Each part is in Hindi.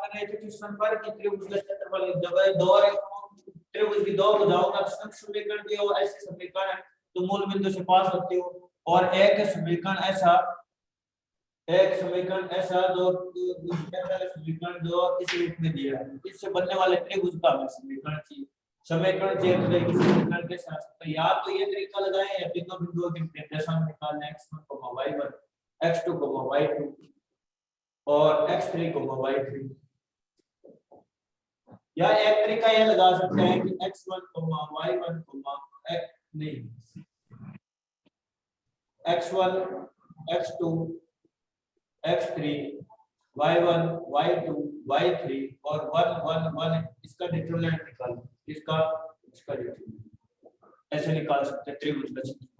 कर रहे थे क्वेश्चन पर कि त्रिभुज का क्षेत्रफल जब दो रेखाओं त्रिभुज की दो भुजाओं का समीकरण दिया हो ऐसे समीकरण है तो मूल बिंदु से पास होती हो, और एक समीकरण ऐसा जो इस रूप में दिया है, इससे बनने वाले त्रिभुज का हमें समीकरण चाहिए। समीकरण चाहिए तो समीकरण के साथ तो या तो ये तरीका लगाएं या तीनों बिंदुओं के निर्देशांक निकालना x1, y1, x2, y2 और x3, y3, या एक तरीका ये लगा सकते हैं कि x1, y1, x1, x2, x3, y1, y2, y3 और 1, 1, 1 इसका डिटरमिनेंट निकालो, इसका डिटरमिनेंट ऐसे निकाल सकते हैं त्रिभुज का क्षेत्रफल।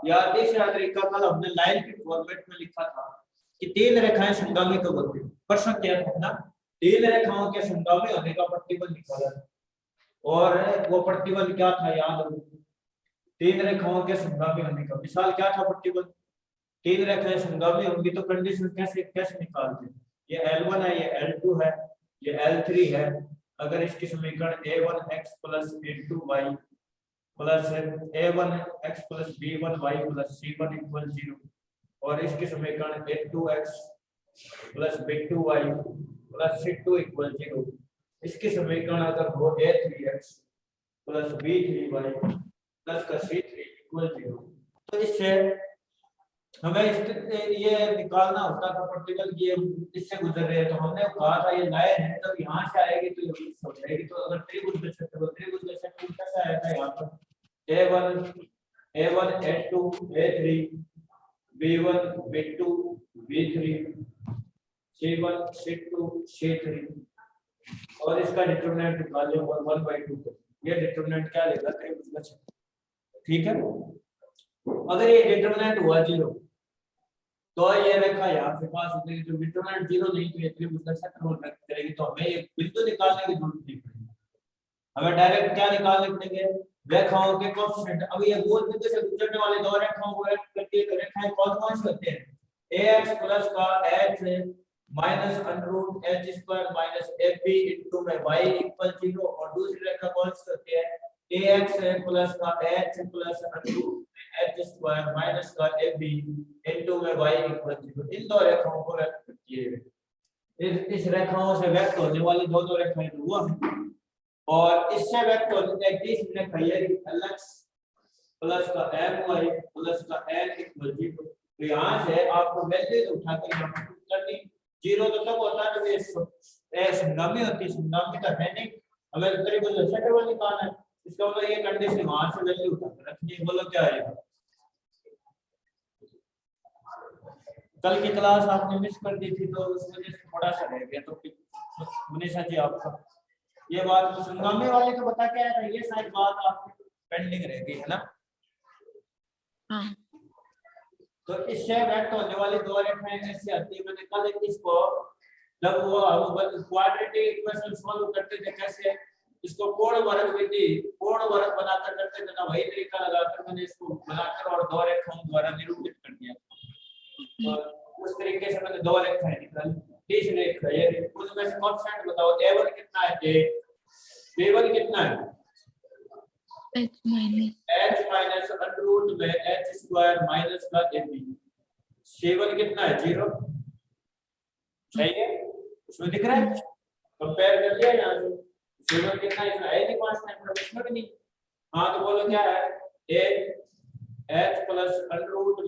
या तीसरा तरीका कल हमने लाइन के फॉर्मेट में लिखा था कि तीन रेखाएं समगामी कब होती हैं। प्रश्न क्या था ना, तीन रेखाओं के समगामी होने का प्रतिबल निकाला, और वो प्रतिबल क्या था याद हो, तीन रेखाओं के समगामी होने का मिसाल क्या था प्रतिबल, तीन रेखाएं समगामी होंगी तो कंडीशन कैसे निकालते हैं, ये L1 है, ये L2 है, ये L3 है। अगर इसकी समीकरण a1x + a2y plus a1x + b1y + c1 = 0 और इसकी समीकरण a2x + b2y + c2 = 0, इसकी समीकरण अगर हो a3x + b3y + c3 = 0, तो इससे हमें ये निकालना होता था प्रतिबल की इससे गुजर रहे हैं, तो हमने कहा था ये लाइन है तो यहाँ से आएगी तो ये हो जाएगी। तो अगर त्रिभुज का क्षेत्रफल कैसा आएगा, यहाँ पर a1 a2 a3 b1 b2 b3 c1 c2 c3 और इसका डिटरमिनेंट निकालिए 1/2, ये डिटरमिनेंट क्या लेगा त्रिभुज का क्षेत्रफल। ठीक है, अगर ये डिटरमिनेंट हुआ 0 तो ये रेखा यहाँ से पास होगी, तो डिटरमिनेंट 0 नहीं तो ये त्रिभुज का क्षेत्रफल व्यक्त करेगी, तो हमें एक बिंदु निकालने की जरूरत नहीं पड़ेगी, हमें डायरेक्ट क्या निकालने पड़ेंगे, रेखाओं के कोएफिशिएंट। अब ये मूल बिंदु से गुजरने वाली दो रेखाओं को ऐड करके एक रेखाएं कौन-कौन सी होती हैं, ax प्लस का h minus √h² minus ab into में y इक्वल 0, और दूसरी रेखा कौन सी होती है, ax प्लस का h प्लस √h² माइनस का ab इनटू में y इक्वल 0। इन दो रेखाओं को व्यक्त किए, इस रेखाओं से व्यक्त होने वाली दो रेखाएं हुआ, और इससे व्यक्त होने एक तीसरी रेखा ये lx प्लस का my प्लस का n इक्वल 0। तो यहाँ से आपको वैल्यू उठाकर यहाँ पुट करनी, 0 तो तब होता है जब ये समगामी होती है, समगामी तो है नहीं, हमें त्रिभुज का क्षेत्रफल निकालना है, इसका मतलब ये कंडीशन वहां से वैल्यू उठाकर रखनी है। बोलो क्या आएगा, कल की क्लास आपने मिस कर दी थी तो उस वजह से थोड़ा सा रह गया, तो मनीषा जी आपका ये बात समगामी वाले को बता के आया था, ये शायद बात आपकी पेंडिंग रह गई है ना। हाँ, तो इससे व्यक्त होने वाली दो रेखाएं ऐसी आती है, मैंने कल इसको जब वो हम क्वाड्रेटिक इक्वेशन सॉल्व करते थे कैसे, इसको कोण वर्ग विधि कोण वर्ग बनाकर करते थे ना, वही तरीका लगाकर मैंने इसको बनाकर और दो रेखाओं द्वारा निरूपित कर दिया। तो उस तरीके से मैंने दो रेखाएं निकाली, तीसरी रेखा ये, उसमें से कोएफिशिएंट बताओ, a1 कितना है, b1 कितना है, h माइनस √ में h² माइनस का ab, c1 कितना है 0, सही है, उसमें दिख रहा है, कंपेयर कर लिया यहाँ से, c1 कितना है, इसमें है नहीं 5 टाइम, इसमें भी नहीं। हाँ तो बोलो क्या है, a h प्लस √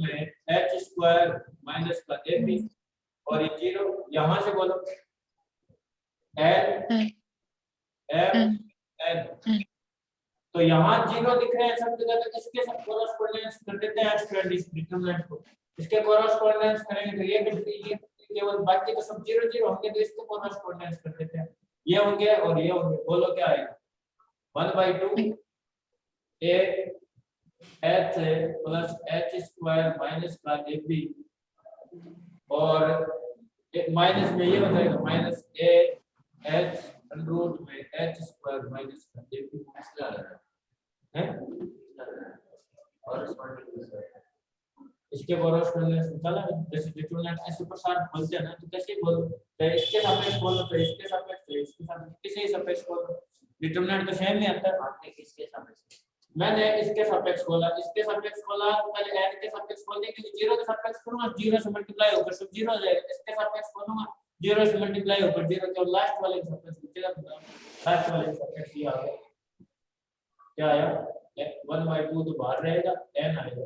में h² माइनस का ab और ये 0, यहाँ से बोलो n m n, तो यहाँ 0 दिख रहे हैं सब जगह, तो इसके सब कोरेस्पोंडेंस कर देते हैं स्टूडेंट इस डिटरमिनेंट को, इसके कोरेस्पोंडेंस करेंगे तो ये केवल बाकी तो सब 0 0 होंगे, तो इसके कोरेस्पोंडेंस कर देते हैं, ये होंगे और ये होंगे। बोलो क्या आएगा, 1/2 a h plus h² minus का ab और माइनस में ये हो जाएगा माइनस a h √ में h² माइनस का ab है, और इसके इसके बरोस करने से चला जैसे डिटरमिनेंट ऐसे प्रसार बोलते हैं ना, तो कैसे बोलो, तो इसके सापेक्ष बोलो, तो इसके सापेक्ष, तो इसके सापेक्ष, किसी सापेक्ष बोलो, डिटरमिनेंट तो सेम ही आता है। आपने किसके सापेक्ष, मैंने इसके सापेक्ष बोला, इसके सापेक्ष बोला, पहले n के सापेक्ष बोल देंगे, जीरो के सापेक्ष करूंगा, जीरो से मल्टीप्लाई होकर सब जीरो हो जाएगा, इसके सापेक्ष बोलूंगा, जीरो से मल्टीप्लाई होकर जीरो, तो लास्ट वाले के सापेक्ष बचेगा, लास्ट वाले के सापेक्ष ये आ गया, क्या आया 1/2 तो बाहर रहेगा, n आएगा,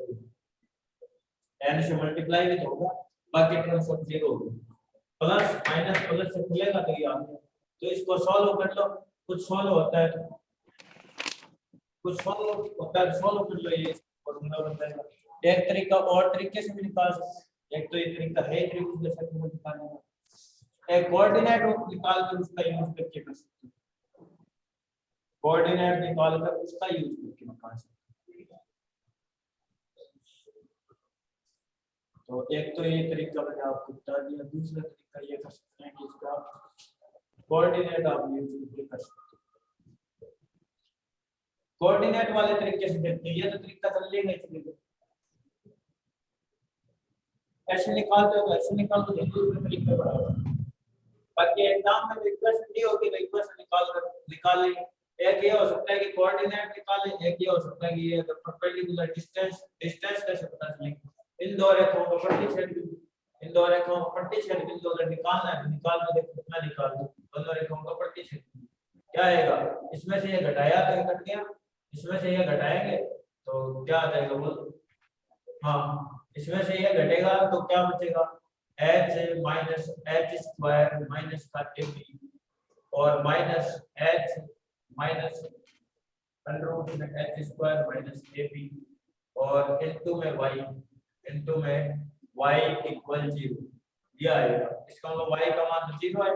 n से मल्टीप्लाई भी होगा, बाकी टर्म सब जीरो होगा, प्लस माइनस प्लस से खुलेगा तो ये आ गया। तो इसको सॉल्व कर लो, कुछ सॉल्व होता है तो कुछ सॉल्व होता है, सॉल्व कर लो, ये फॉर्मूला बताएगा। एक तरीका और तरीके से भी निकाल सकते, एक तो ये तरीका है तरीके से निकालने का, एक कोऑर्डिनेट निकाल कर उसका यूज करके कर सकते हैं, कोऑर्डिनेट निकाल कर उसका यूज करके निकाल सकते हैं। तो एक तो ये तरीका मैंने आपको बता दिया, दूसरा तरीका ये कर सकते हैं कि इसका कोऑर्डिनेट आप यूज करके कर सकते हैं। कोऑर्डिनेट वाले तरीके से देखते हैं, ये तो तरीका कर लेगा, इसलिए ऐसे निकालते हो तो ऐसे निकाल दो, दूसरे तरीके बढ़ाओ, बाकी एग्जाम में इक्वेशन नहीं होगी तो इक्वेशन निकाल लेंगे। एक ये हो सकता है कि कोऑर्डिनेट निकालें, एक ये हो सकता है कि ये परपेंडिकुलर डिस्टेंस कैसे पता चलेगा, इन दो रेखाओं का प्रतिच्छेद बिंदु, इन दो रेखाओं का प्रतिच्छेद बिंदु अगर निकालना है, निकाल के देखो कितना निकाल दो, दोनों रेखाओं का प्रतिच्छेद क्या आएगा, इसमें से ये घटाया तो ये कट गया, इसमें से ये घटाएंगे तो क्या आ जाएगा बोल, हाँ इसमें से ये घटेगा तो क्या बचेगा, h minus h square minus का ab और minus h minus under root में h स्क्वायर माइनस ab और इनटू में y इक्वल 0, ये आएगा। इसका मतलब y का मान 0 है।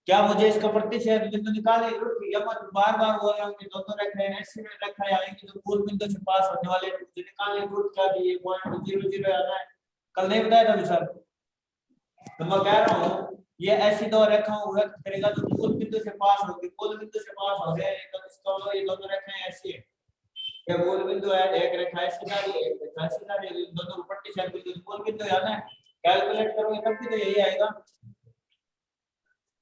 क्या मुझे इसका प्रतिच्छेद बिंदु निकाले, या मैं बार-बार बोल रहा हूं कि दोनों रेखाएं ऐसी रेखाएं आएंगी तो मूल बिंदु से पास होने वाले मुझे निकालने रूट क्या दिए, पॉइंट 00 आना है, कल नहीं बताया था सर, तो मैं कह रहा हूं ये ऐसी दो रेखाओं को व्यक्त करेगा जो मूल बिंदु से पास होगी, मूल बिंदु से पास हो रहे हैं तो इसका मतलब ये दोनों रेखाएं ऐसी है, ये मूल बिंदु है, एक रेखा ऐसी जा रही है, एक रेखा ऐसी जा रही है, दोनों प्रतिच्छेद बिंदु मूल बिंदु आना है, कैलकुलेट करोगे तब भी तो यही आएगा।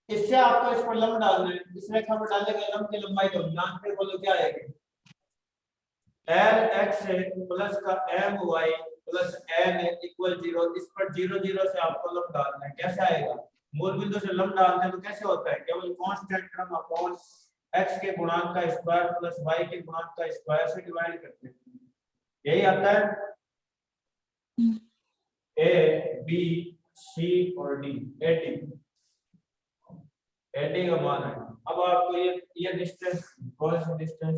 इससे आपको इस पर लंब डालना है, इस रेखा पर डालेंगे लंब की लंबाई तो ध्यान से बोलो क्या आएगी, lx प्लस का my प्लस n इक्वल 0, इस पर 0 0 से आपको लंब डालना है, कैसे आएगा, मूल बिंदु से लंब डालते हैं तो कैसे होता है, केवल कांस्टेंट टर्म अपॉन x के गुणांक का स्क्वायर प्लस y के गुणांक का स्क्वायर से डिवाइड करते हैं, यही आता है a b c और d, AD का मान है। अब आपको ये डिस्टेंस, कौन सा डिस्टेंस,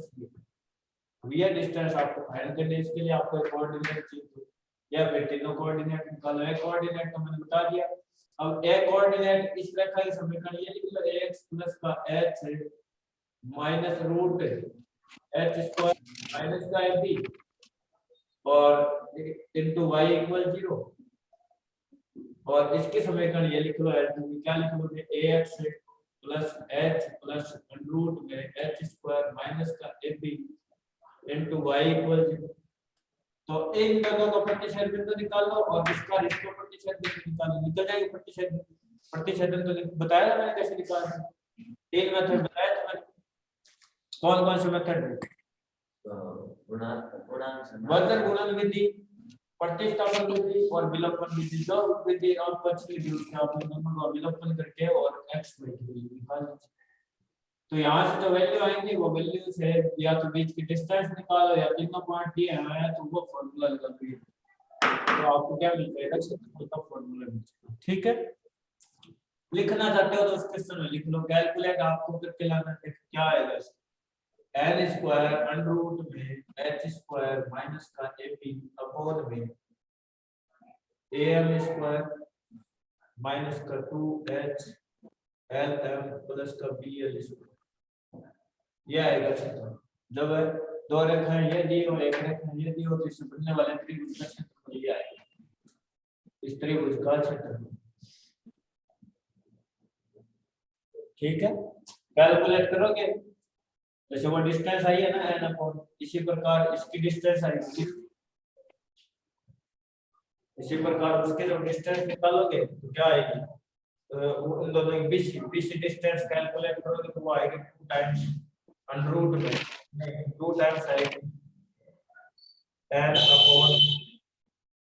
ये डिस्टेंस आपको फाइंड करने, इसके लिए आपको कोऑर्डिनेट चाहिए, या फिर तीनों कोऑर्डिनेट निकालो, एक कोऑर्डिनेट तो मैंने बता दिया। अब एक कोऑर्डिनेट इस रेखा के समीकरण ये लिख लो, x प्लस का h minus root h square minus का ab और इनटू y इक्वल 0, और इसके समीकरण ये लिख लो, क्या लिख लोगे, ax plus h plus root में h स्क्वायर माइनस का ab इनटू y इक्वल 0, तो इन दोनों का प्रतिच्छेद बिंदु निकाल लो और इसका इसको प्रतिच्छेद बिंदु निकालो, निकल जाएगा प्रतिच्छेदन तो बताया था मैंने कैसे निकालना, तीन मेथड बताया था मैंने, कौन कौन से मेथड, वर्धन गुणन विधि, प्रतिस्थापन विधि और विलोपन विधि, दो विधि और पछली विधि आप दोनों का विलोपन करके और x वैल्यू निकाल लीजिए। तो यहाँ से जो वैल्यू आएंगे वो वैल्यू से या तो बीच की डिस्टेंस निकालो या तीनों पॉइंट दिए हैं तो वो फॉर्मूला निकाल लीजिए, तो आपको क्या मिल जाएगा, क्षेत्रफल का फॉर्मूला मिल जाएगा। ठीक है, लिखना चाहते हो तो उस क्वेश्चन में लिख लो, कैलकुलेट आपको करके लाना है, क्या आएगा, n स्क्वायर अंडर रूट में h स्क्वायर माइनस का ab अपॉन में am स्क्वायर माइनस का 2h lm प्लस का bl स्क्वायर, ये आएगा क्षेत्रफल। जब दो रेखाएं ये दी और एक रेखा ये दी हो तो इससे बनने वाले त्रिभुज का क्षेत्रफल ये आएगा, इस त्रिभुज का क्षेत्रफल। ठीक है, कैलकुलेट करोगे, जैसे वो डिस्टेंस आई है ना n अपॉन, इसी प्रकार इसकी डिस्टेंस आएगी, इसी प्रकार उसके जब डिस्टेंस निकालोगे तो क्या आएगी, उन दोनों की बीसी डिस्टेंस कैलकुलेट करोगे तो वो आएगी 2 टाइम्स अंडर रूट में, 2 टाइम्स आएगी n upon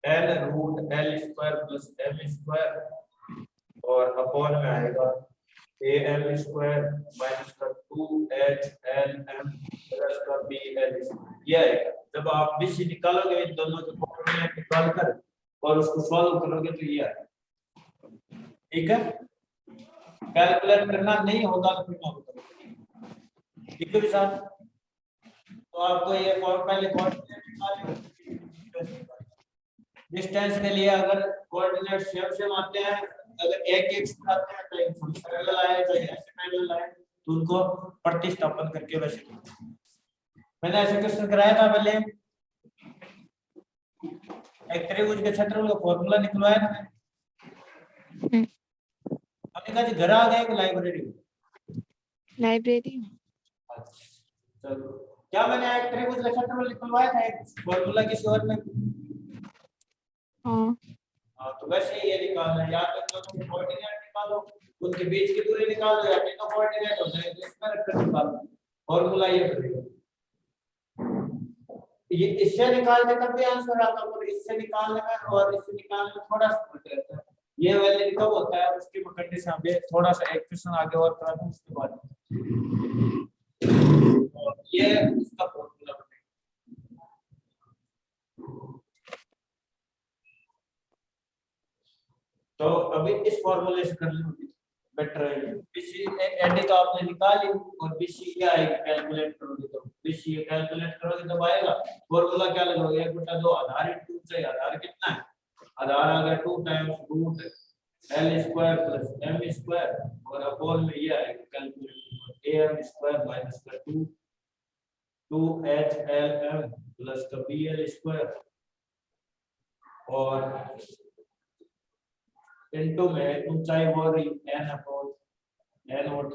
n root l square plus m square और अपॉन में आएगा am स्क्वायर माइनस का 2hlm प्लस का bl स्क्वायर। ये आएगा जब आप बीसी निकालोगे इन दोनों के कोऑर्डिनेट निकाल कर और उसको सॉल्व करोगे तो ये आएगा। ठीक है, कैलकुलेट करना नहीं होगा तो फिर मैं बताऊंगा। ठीक है सर, तो आपको ये पहले कोऑर्डिनेट निकालने, डिस्टेंस के लिए अगर कोऑर्डिनेट सेम आते हैं, अगर एक आते हैं तो एक पैरेलल आए तो ऐसे पैरेलल आए तो उनको प्रतिस्थापन करके वैसे मैंने ऐसे क्वेश्चन कराया था पहले, एक त्रिभुज के क्षेत्रफल का फॉर्मूला निकलवाया था मैंने। हमने कहा जी घर आ गए कि लाइब्रेरी? चलो, क्या मैंने एक त्रिभुज का क्षेत्रफल निकलवाया था एक फॉर्मूला किसी और में? हाँ, तो वैसे ही ये निकालना है, या तो दोनों के कोऑर्डिनेट निकालो, उनके बीच की दूरी निकालो, या तीनों कोऑर्डिनेट होते हैं तो इसमें रखकर निकालो। फॉर्मूला ये करेगा, ये इससे निकालने का भी आंसर आता है और इससे निकालने में और इससे निकालने में थोड़ा सा फर्क रहता है। ये वैल्यू कब होता है उसकी मैं कंडीशन अभी थोड़ा सा एक क्वेश्चन आगे और करा दूं उसके बाद ये इसका फॉर्मूला बनेगा। तो अभी इस फॉर्मूले से कर लो बेटर है। बीसी एडी तो आपने निकाली और बीसी क्या आएगी कैलकुलेट करोगे तो बीसी कैलकुलेट करोगे तब आएगा। फॉर्मूला क्या लगाओगे 1/2 आधार इंटू ऊंचाई, आधार कितना है, आधार आ गया 2 times root l square plus m square और अपॉन में ये आएगा कैलकुलेट am स्क्वायर माइनस का 2hlm प्लस का bl स्क्वायर और इनटू में ऊंचाई हो रही n अपॉन n और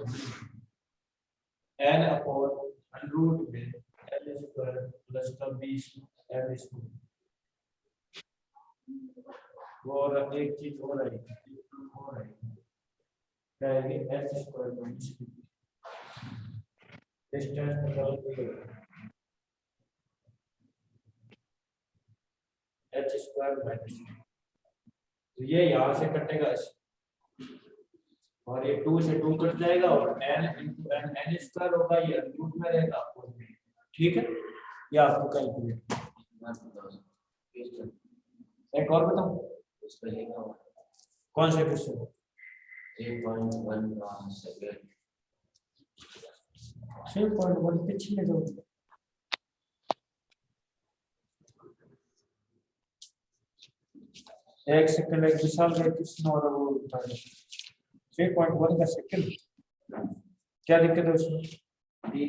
n अपॉन रूट में l स्क्वायर प्लस का b m स्क्वायर और एक चीज हो रही है क्या है s स्क्वायर माइनस डिस्टेंस निकाल के h स्क्वायर माइनस तो ये यहाँ से कटेगा और ये 2 से 2 कट जाएगा और n into n स्क्वायर होगा, ये रूट में रहेगा। ठीक है, ये आपको कैलकुलेट एक और बताओ कौन से क्वेश्चन 3.1 सेकंड 3.1 पिछले जो एक सेकंड एक विशाल का क्वेश्चन और वो 3.1 का सेकंड क्या दिक्कत है उसमें? डी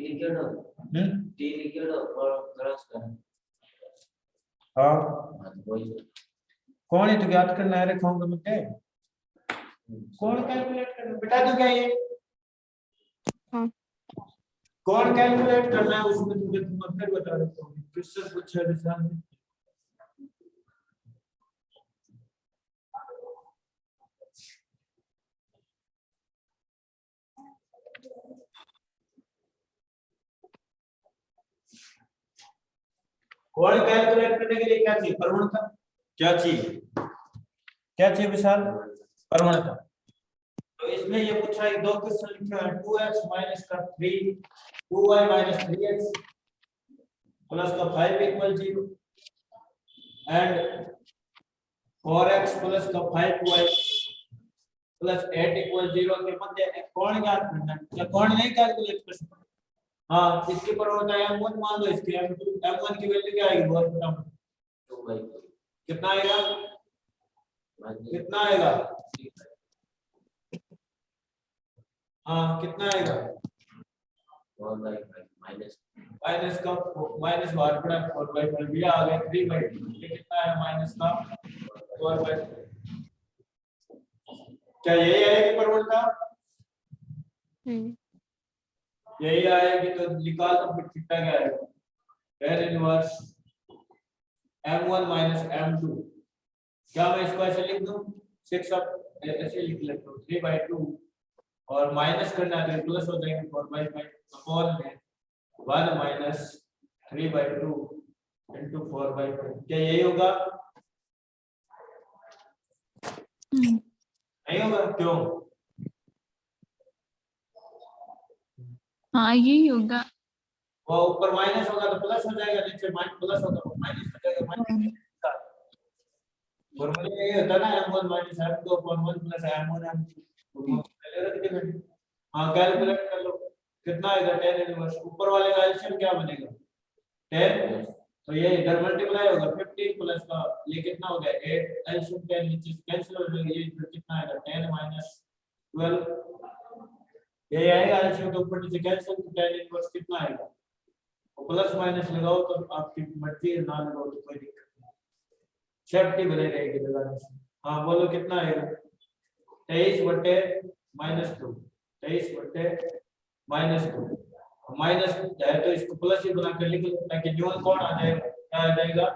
लिख दो और क्रॉस कर। हां कौन है तो याद करना है, रखूंगा मुझे कौन कैलकुलेट करना बेटा तो क्या ये हां कौन कैलकुलेट करना है उसमें तुझे मतलब बता देता हूं क्वेश्चन पूछा है सामने। कौन कैलकुलेट करने के लिए क्या चाहिए प्रवणता, क्या चाहिए विशाल प्रवणता। तो इसमें ये पूछा है दो क्वेश्चन लिखे हैं 2x माइनस का 3 2y माइनस 3x प्लस का 5 इक्वल 0 एंड 4x प्लस का 5y प्लस 8 इक्वल 0 के मध्य कौन ज्ञात करना है या कौन नहीं कैलकुलेट कर सकता। हाँ इसके प्रवणता m1 मान लो, इसके m1 की वैल्यू क्या आएगी बहुत फटाफट कितना आएगा हाँ कितना आएगा माइनस का माइनस बाहर पड़ा 4/5 भी आ गया 3/2 ये कितना है माइनस का 4/5। क्या यही आएगी प्रवणता यही आएगी तो निकाल तो फिर कितना क्या आएगा tan inverse m1 minus m2 क्या मैं इसको ऐसे लिख दूं 6 अब ऐसे लिख लेता हूँ 3/2 और माइनस करना है तो प्लस हो जाएगा 4/5 अपॉन में 1 माइनस 3/2 इंटू 4/5 क्या यही होगा? नहीं होगा क्यों? हाँ यही होगा। वो ऊपर माइनस होगा तो प्लस हो जाएगा, नीचे माइनस प्लस होगा तो माइनस हो जाएगा माइनस। फॉर्मूला ये होता है ना m1 minus m2 upon 1 plus m1 m2 पहले रख दिया मैंने। हाँ कैलकुलेट कर लो कितना आएगा tan इनवर्स, ऊपर वाले का एलसीएम क्या बनेगा 10, तो ये इधर मल्टीप्लाई होगा 15 प्लस का ये कितना हो गया 8, एलसीएम 10 नीचे से कैंसिल हो जाएगा, ये फिर कितना आएगा 10 माइनस 12 ये आएगा एलसीएम तो ऊपर नीचे कैंसिल तो tan इनवर्स कितना आएगा, प्लस माइनस लगाओ तो आपकी मर्जी है, ना लगाओ तो कोई दिक्कत नहीं, सेफ्टी बने रहेगी लगाने से। हाँ बोलो कितना आएगा 23/-2 23/-2 माइनस है तो इसको प्लस ही बना कर लिख लो ताकि न्यून कोण आ जाएगा, क्या आ जाएगा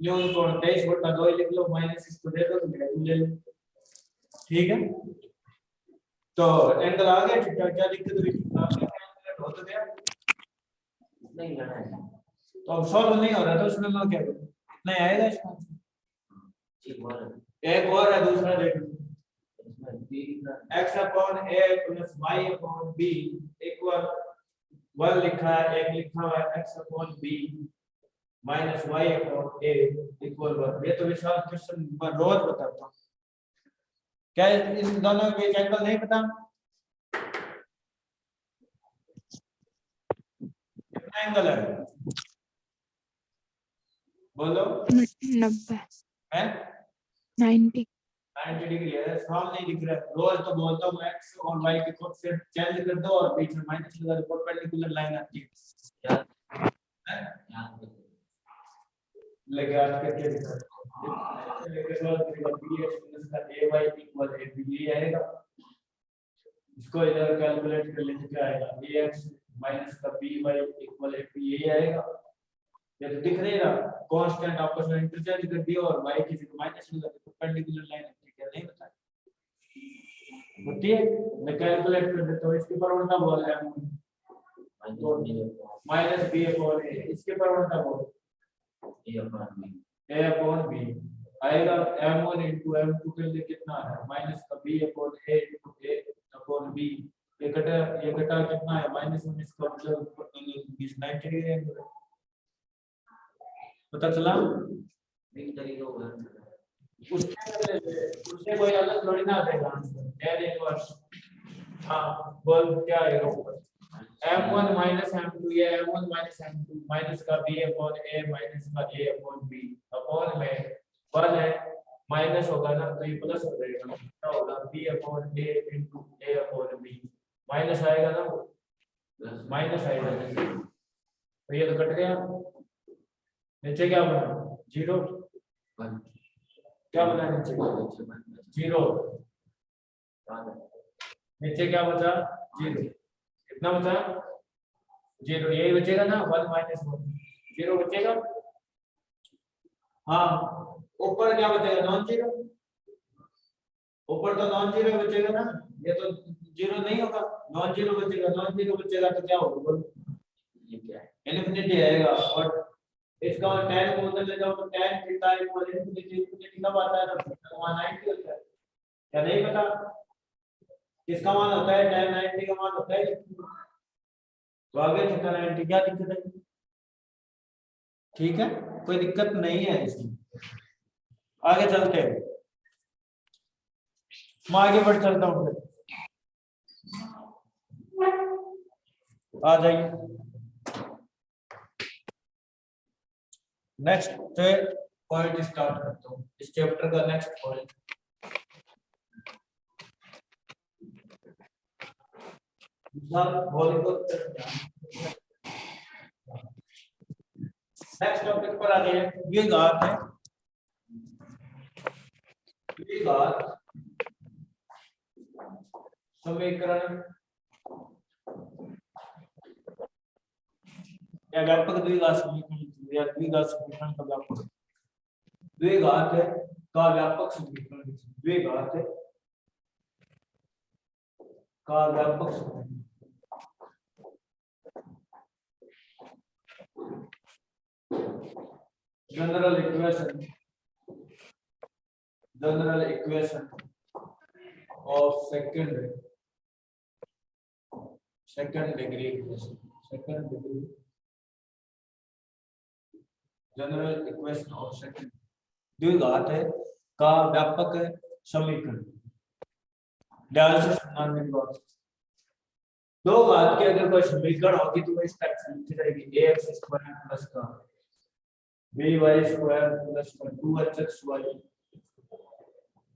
न्यून कोण 23/2 ही लिख लो, माइनस इसको दे दो तो वैल्यू ले लो, ठीक है। तो एंगल आ गया ठीक है, क्या दिक्कत हुई कैलकुलेट हो तो गया नहीं लगा है तो अब सॉल्व नहीं हो रहा तो उसमें मैं क्या करूं, नहीं आएगा इसका एक और है दूसरा देख x upon a plus y upon b equal 1 लिखा है, एक लिखा हुआ है x upon b minus y upon a equal 1। ये तो विशाल क्वेश्चन मैं रोज बताता हूँ, क्या इन दोनों के बीच एंगल नहीं पता कितना एंगल है बोलो 90 है 90 90 डिग्री है, सामने नहीं दिख रहा है, रोज तो बोलता हूँ x और y के कोएफिशिएंट चेंज कर दो और बीच में माइनस लगा दो परपेंडिकुलर लाइन आती है याद लगे आज करके लेके बाद bx का ay इक्वल ab आएगा, इसको इधर कैलकुलेट कर लेते क्या आएगा ax माइनस का by इक्वल ab यही आएगा, ये तो दिख नहीं रहा कांस्टेंट आपस में इंटरचेंज कर दिया और y की जगह माइनस लगा दिया परपेंडिकुलर लाइन है क्या नहीं पता होती है, मैं कैलकुलेट कर देता हूँ इसके प्रवणता बोल रहा हूँ माइनस b अपॉन a, इसके प्रवणता बोल a अपॉन b आएगा m1 into m2 के लिए कितना है माइनस का b upon a into a upon b, ये कटा कितना है -1, इसका मतलब 90 डिग्री एंगल है, पता चला उससे कोई अलग थोड़ी ना देगा आंसर tan इनवर्स। हाँ बोल क्या आएगा ऊपर m1 माइनस m2 ये m1 माइनस m2 माइनस का b अपॉन a माइनस का a अपॉन b अपॉन में 1 है माइनस होगा ना तो ये प्लस हो जाएगा, क्या होगा b upon a into a upon b minus आएगा ना प्लस माइनस आएगा तो ये तो कट गया, नीचे क्या बना 0 क्या बना नीचे 0 नीचे क्या बचा 0 कितना बचा 0 यही बचेगा ना 1 माइनस 1 0 बचेगा। हाँ ऊपर क्या बचेगा नॉन जीरो, ऊपर तो नॉन जीरो बचेगा ना, ये तो जीरो नहीं होगा नॉन जीरो बचेगा तो क्या होगा बोलो ये क्या है इनफिनिटी आएगा और इसका tan को उधर ले जाओ तो tan थीटा इक्वल इनफिनिटी कब आता है जब थीटा 190 होता है, क्या नहीं पता किसका मान होता है tan 90 का मान होता है तो आगे थीटा 90 क्या दिक्कत है, ठीक है कोई दिक्कत नहीं है इसमें, आगे चलते हैं मैं आगे बढ़ चलता हूँ फिर आ जाइए नेक्स्ट पॉइंट स्टार्ट करता हूँ इस चैप्टर का नेक्स्ट पॉइंट नेक्स्ट टॉपिक पर आ जाइए, द्विघात है द्विघात समीकरण या व्यापक द्विघात समीकरण या द्विघात समीकरण का व्यापक द्विघात है का व्यापक समीकरण द्विघात का व्यापक समीकरण general equation of second degree equation, general equation of second द्विघात है का व्यापक समीकरण। ध्यान से सुनना मेरी बात। दो घात की अगर कोई समीकरण होगी तो इस टाइप से लिखी जाएगी ax स्क्वायर प्लस का by स्क्वायर प्लस का 2hxy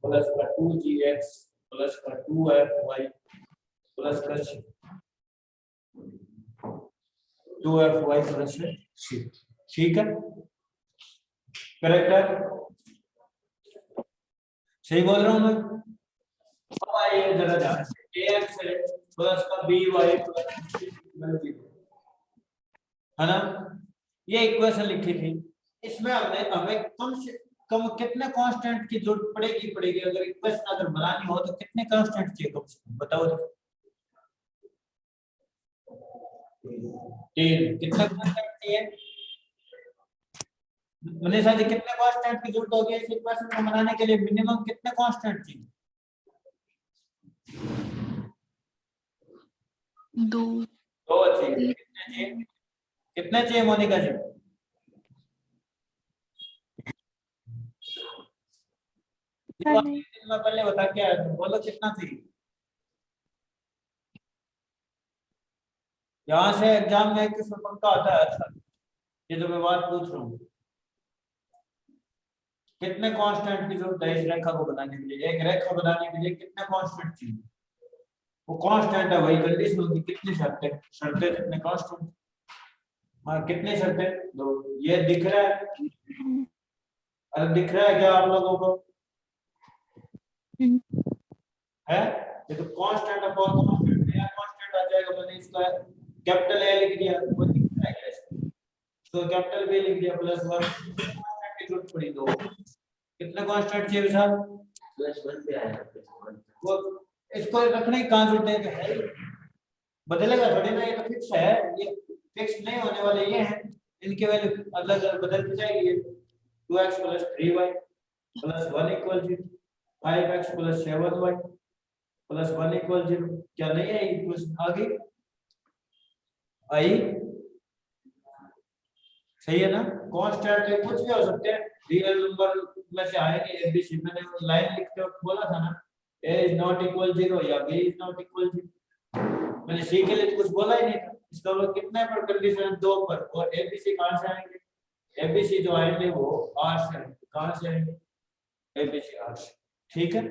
प्लस का 2gx प्लस का 2fy प्लस का 2fy प्लस c। ठीक है, करेक्ट है, सही बोल रहा हूं मैं? अब आइए जरा ध्यान से ax है प्लस का by प्लस है ना, ये इक्वेशन लिखी थी। इसमें हमें कम से कम कितने कांस्टेंट की जरूरत पड़ेगी अगर इक्वेशन अगर बनानी हो तो कितने कांस्टेंट चाहिए कम से कम बताओ। तीन। कितने कांस्टेंट चाहिए मनीषा जी, कितने कांस्टेंट की जरूरत होगी इस इक्वेशन को बनाने के लिए? मिनिमम कितने कांस्टेंट चाहिए? दो चाहिए। कितने चाहिए मोनिका जी? मैं पहले बता क्या बोलो, कितना चाहिए? यहाँ से एग्जाम में किसमें पक्का आता है? अच्छा, ये जो मैं बात पूछ रहा हूँ, कितने कांस्टेंट की जरूरत है इस रेखा को बनाने के लिए? एक रेखा बनाने के लिए कितने कांस्टेंट चाहिए? वो कांस्टेंट है वही कंडीशन होगी, कितनी शर्तें कितने कांस्टेंट। हाँ, कितनी शर्तें? दो। ये दिख रहा है? अरे दिख रहा है क्या आप लोगों को? है ये तो कांस्टेंट है, कौन कांस्टेंट नया कांस्टेंट आ जाएगा। मैंने इसका कैपिटल ए लिख दिया, कोई दिख रहा है क्या इसमें? तो कैपिटल बी लिख दिया प्लस 1। कांस्टेंट की जरूरत पड़ी दो। कितने कांस्टेंट चाहिए विशाल? प्लस 1 पे आया, वो इसको रखने की कहां जरूरत है? बदलेगा थोड़ी ना, ये तो फिक्स है, ये फिक्स नहीं होने वाले ये हैं, इनके वैल्यू अलग अलग बदलती जाएगी। 2x plus 3y plus 1 equal 0, 5x plus 7y plus 1 equal 0। क्या नहीं है इक्वेशन? आ गई? आई? सही है ना? कांस्टेंट के कुछ भी हो सकते हैं, रियल नंबर में से आएंगे। एबीसी मैंने लाइन लिखते वक्त बोला था ना, a इज नॉट इक्वल 0 या b इज नॉट इक्वल 0। मैंने सी के लिए तो कुछ बोला ही नहीं था। इसका मतलब कितने पर कंडीशन? 2 पर। और एबीसी कहां से आएंगे? एबीसी जो आएंगे वो आर से आएंगे। कहां से आएंगे? एबीसी आर से। ठीक है,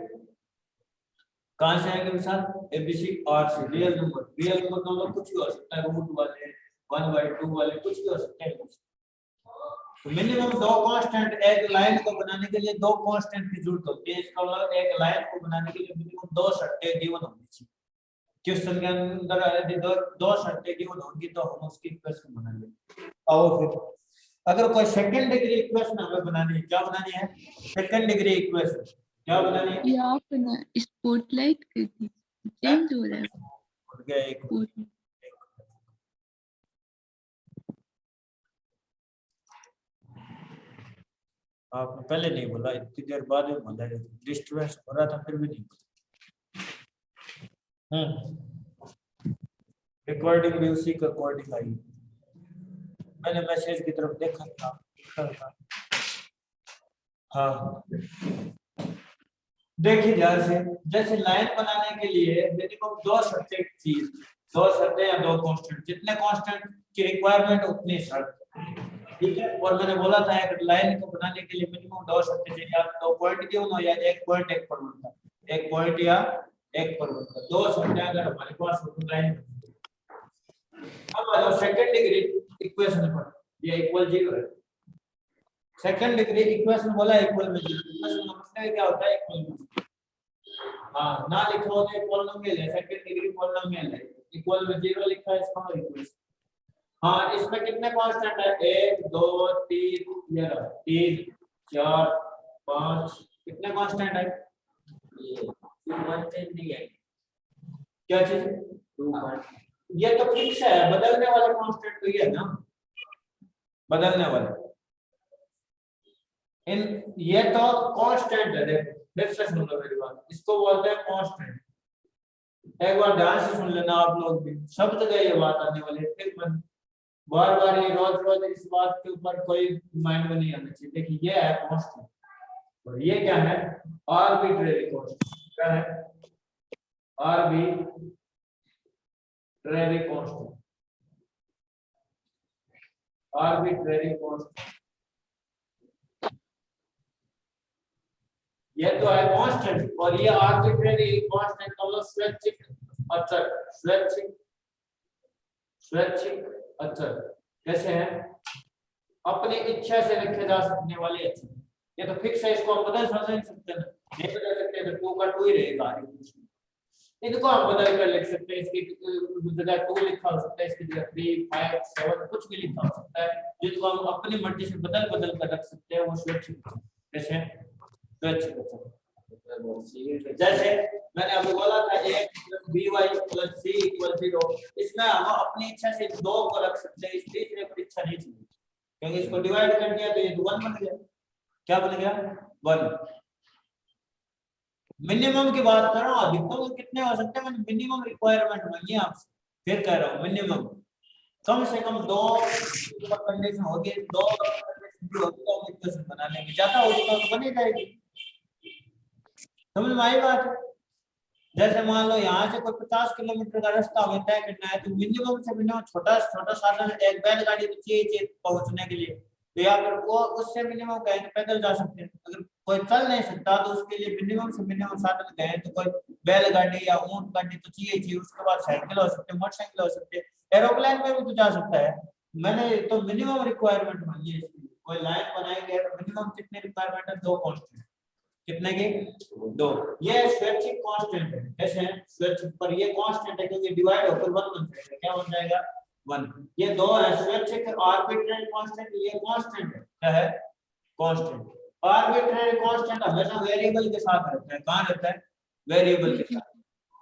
कहां से आएंगे विशाल? एबीसी आर से। रियल नंबर तो कुछ भी हो सकता है, रूट वाले 1/2 वाले कुछ भी हो सकते हैं। तो मिनिमम दो कांस्टेंट, एक लाइन को बनाने के लिए दो कांस्टेंट की जरूरत होती है। इसका मतलब एक लाइन को बनाने के लिए मिनिमम दो शर्तें गिवन होनी चाहिए। क्वेश्चन के अंदर यदि दो शर्तें गिवन होंगी तो हम उसकी इक्वेशन बनाएंगे। आओ फिर, अगर कोई सेकंड डिग्री इक्वेशन हमें बनानी है, क्या बनानी है? सेकंड डिग्री इक्वेशन क्या बनानी है? ये आपने स्पॉटलाइट कर दी, चेंज हो रहा है। हो गया एक। आपने पहले नहीं बोला, इतनी देर बाद में बोला, डिस्टर्बेंस हो रहा था फिर भी नहीं बोला। रिकॉर्डिंग भी उसी का अकॉर्डिंग आई। मैंने मैसेज की तरफ देखा था। हाँ देखिए ध्यान से, जैसे लाइन बनाने के लिए मिनिमम दो शर्तें चाहिए, दो शर्तें या दो कांस्टेंट। जितने कांस्टेंट की रिक्वायरमेंट उतनी शर्त। ठीक है, और मैंने बोला था एक लाइन को बनाने के लिए मिनिमम दो शर्तें चाहिए, या दो पॉइंट क्यों ना, या एक पॉइंट एक पॉइंट का, एक पॉइंट या एक पॉइंट का। दो शर्तें अगर हमारे पास हो तो लाइन। अब आ जाओ सेकंड डिग्री इक्वेशन पर। ये इक्वल 0 है। सेकंड डिग्री इक्वेशन बोला इक्वल में 0। इक्वेशन का मतलब क्या होता है? इक्वल में। हाँ, ना लिखा हो तो पॉलिनोमियल है, सेकंड डिग्री पॉलिनोमियल है। इक्वल में 0 लिखा है, इसका इक्वेशन। हाँ, इसमें कितने कांस्टेंट है? 1 2 3, ये रहा 3 4 5 कितने कांस्टेंट है? ये 2 कांस्टेंट नहीं है, क्या चीज? 2 कांस्टेंट ये तो फिक्स है, बदलने वाला कांस्टेंट तो ये है ना, बदलने वाला। इन ये तो कांस्टेंट है, देखो फिर से सुन लो मेरी बात, इसको बोलते हैं कांस्टेंट। एक बार ध्यान से सुन लेना आप लोग भी, सब जगह ये बात आने वाली है, फिर मन बार बार ये रोज रोज इस बात के ऊपर कोई माइंड में नहीं आना चाहिए। देखिए ये है कांस्टेंट और ये क्या है? Arbitrary constant. क्या है? Arbitrary constant. आर्बिट्रेरी कांस्टेंट ये तो है कांस्टेंट, और ये आर्बिट्रेरी कांस्टेंट का मतलब स्वैच्छिक अचर। स्वैच्छिक अचर कैसे है? अपनी इच्छा से लिखे जा सकने वाले अचर। ये तो फिक्स है, इसको हम बदल नहीं सकते ना, नहीं बदल सकते तो 2 का 2 ही रहेगा। इनको हम बदल कर लिख सकते हैं, इसकी जगह 2 लिखा हो सकता है, इसकी जगह 3, 5, 7 कुछ भी लिखा हो सकता है, जिसको हम अपनी मर्जी से बदल कर रख सकते हैं। वो स्वैच्छिक कैसे? स्वैच्छिक अचर जैसे मैंने अभी बोला था a + by + c = 0, इसमें हम अपनी इच्छा से 2 को रख सकते हैं, इस तीसरे पर इच्छा नहीं चाहिए, क्योंकि इसको डिवाइड कर दिया तो ये 1 बन गया। क्या बन गया? 1। मिनिमम की बात कर रहा हूँ, अधिकतम कितने हो सकते हैं, मैंने मिनिमम रिक्वायरमेंट मांगी है आपसे, फिर कह रहा हूँ मिनिमम कम से कम 2 कंडीशन होगी, 2 कंडीशन होगी तो हम इक्वेशन बना लेंगे, ज्यादा होगी तो बनी जाएगी। समझ में आई बात? जैसे मान लो यहाँ से कोई 50 किलोमीटर का रास्ता हमें तय करना है, तो मिनिमम से मिनिमम छोटा साधन एक बैलगाड़ी तो चाहिए पहुंचने के लिए, तो या फिर वो उससे मिनिमम गए तो पैदल जा सकते हैं। अगर कोई चल नहीं सकता तो उसके लिए मिनिमम से मिनिमम साधन गए तो कोई बैलगाड़ी या ऊंट गाड़ी तो चाहिए। उसके बाद साइकिल हो सकते हैं, मोटरसाइकिल हो सकते हैं, एरोप्लेन में भी तो जा सकता है। मैंने तो मिनिमम रिक्वायरमेंट मांगी है इसकी। कोई लाइन बनाएंगे तो मिनिमम कितने रिक्वायरमेंट है? 2 कांस्टेंट। कितने के? 2। ये स्वैच्छिक कांस्टेंट है। कैसे है? स्वैच्छिक, पर ये कांस्टेंट है क्योंकि डिवाइड होकर 1 बन जाएगा। क्या बन जाएगा? 1। ये 2 है स्वैच्छिक आर्बिट्रेरी कांस्टेंट, ये कांस्टेंट है। क्या है? कांस्टेंट। आर्बिट्रेरी कांस्टेंट हमेशा वेरिएबल के साथ रहता है। कहां रहता है? वेरिएबल के साथ।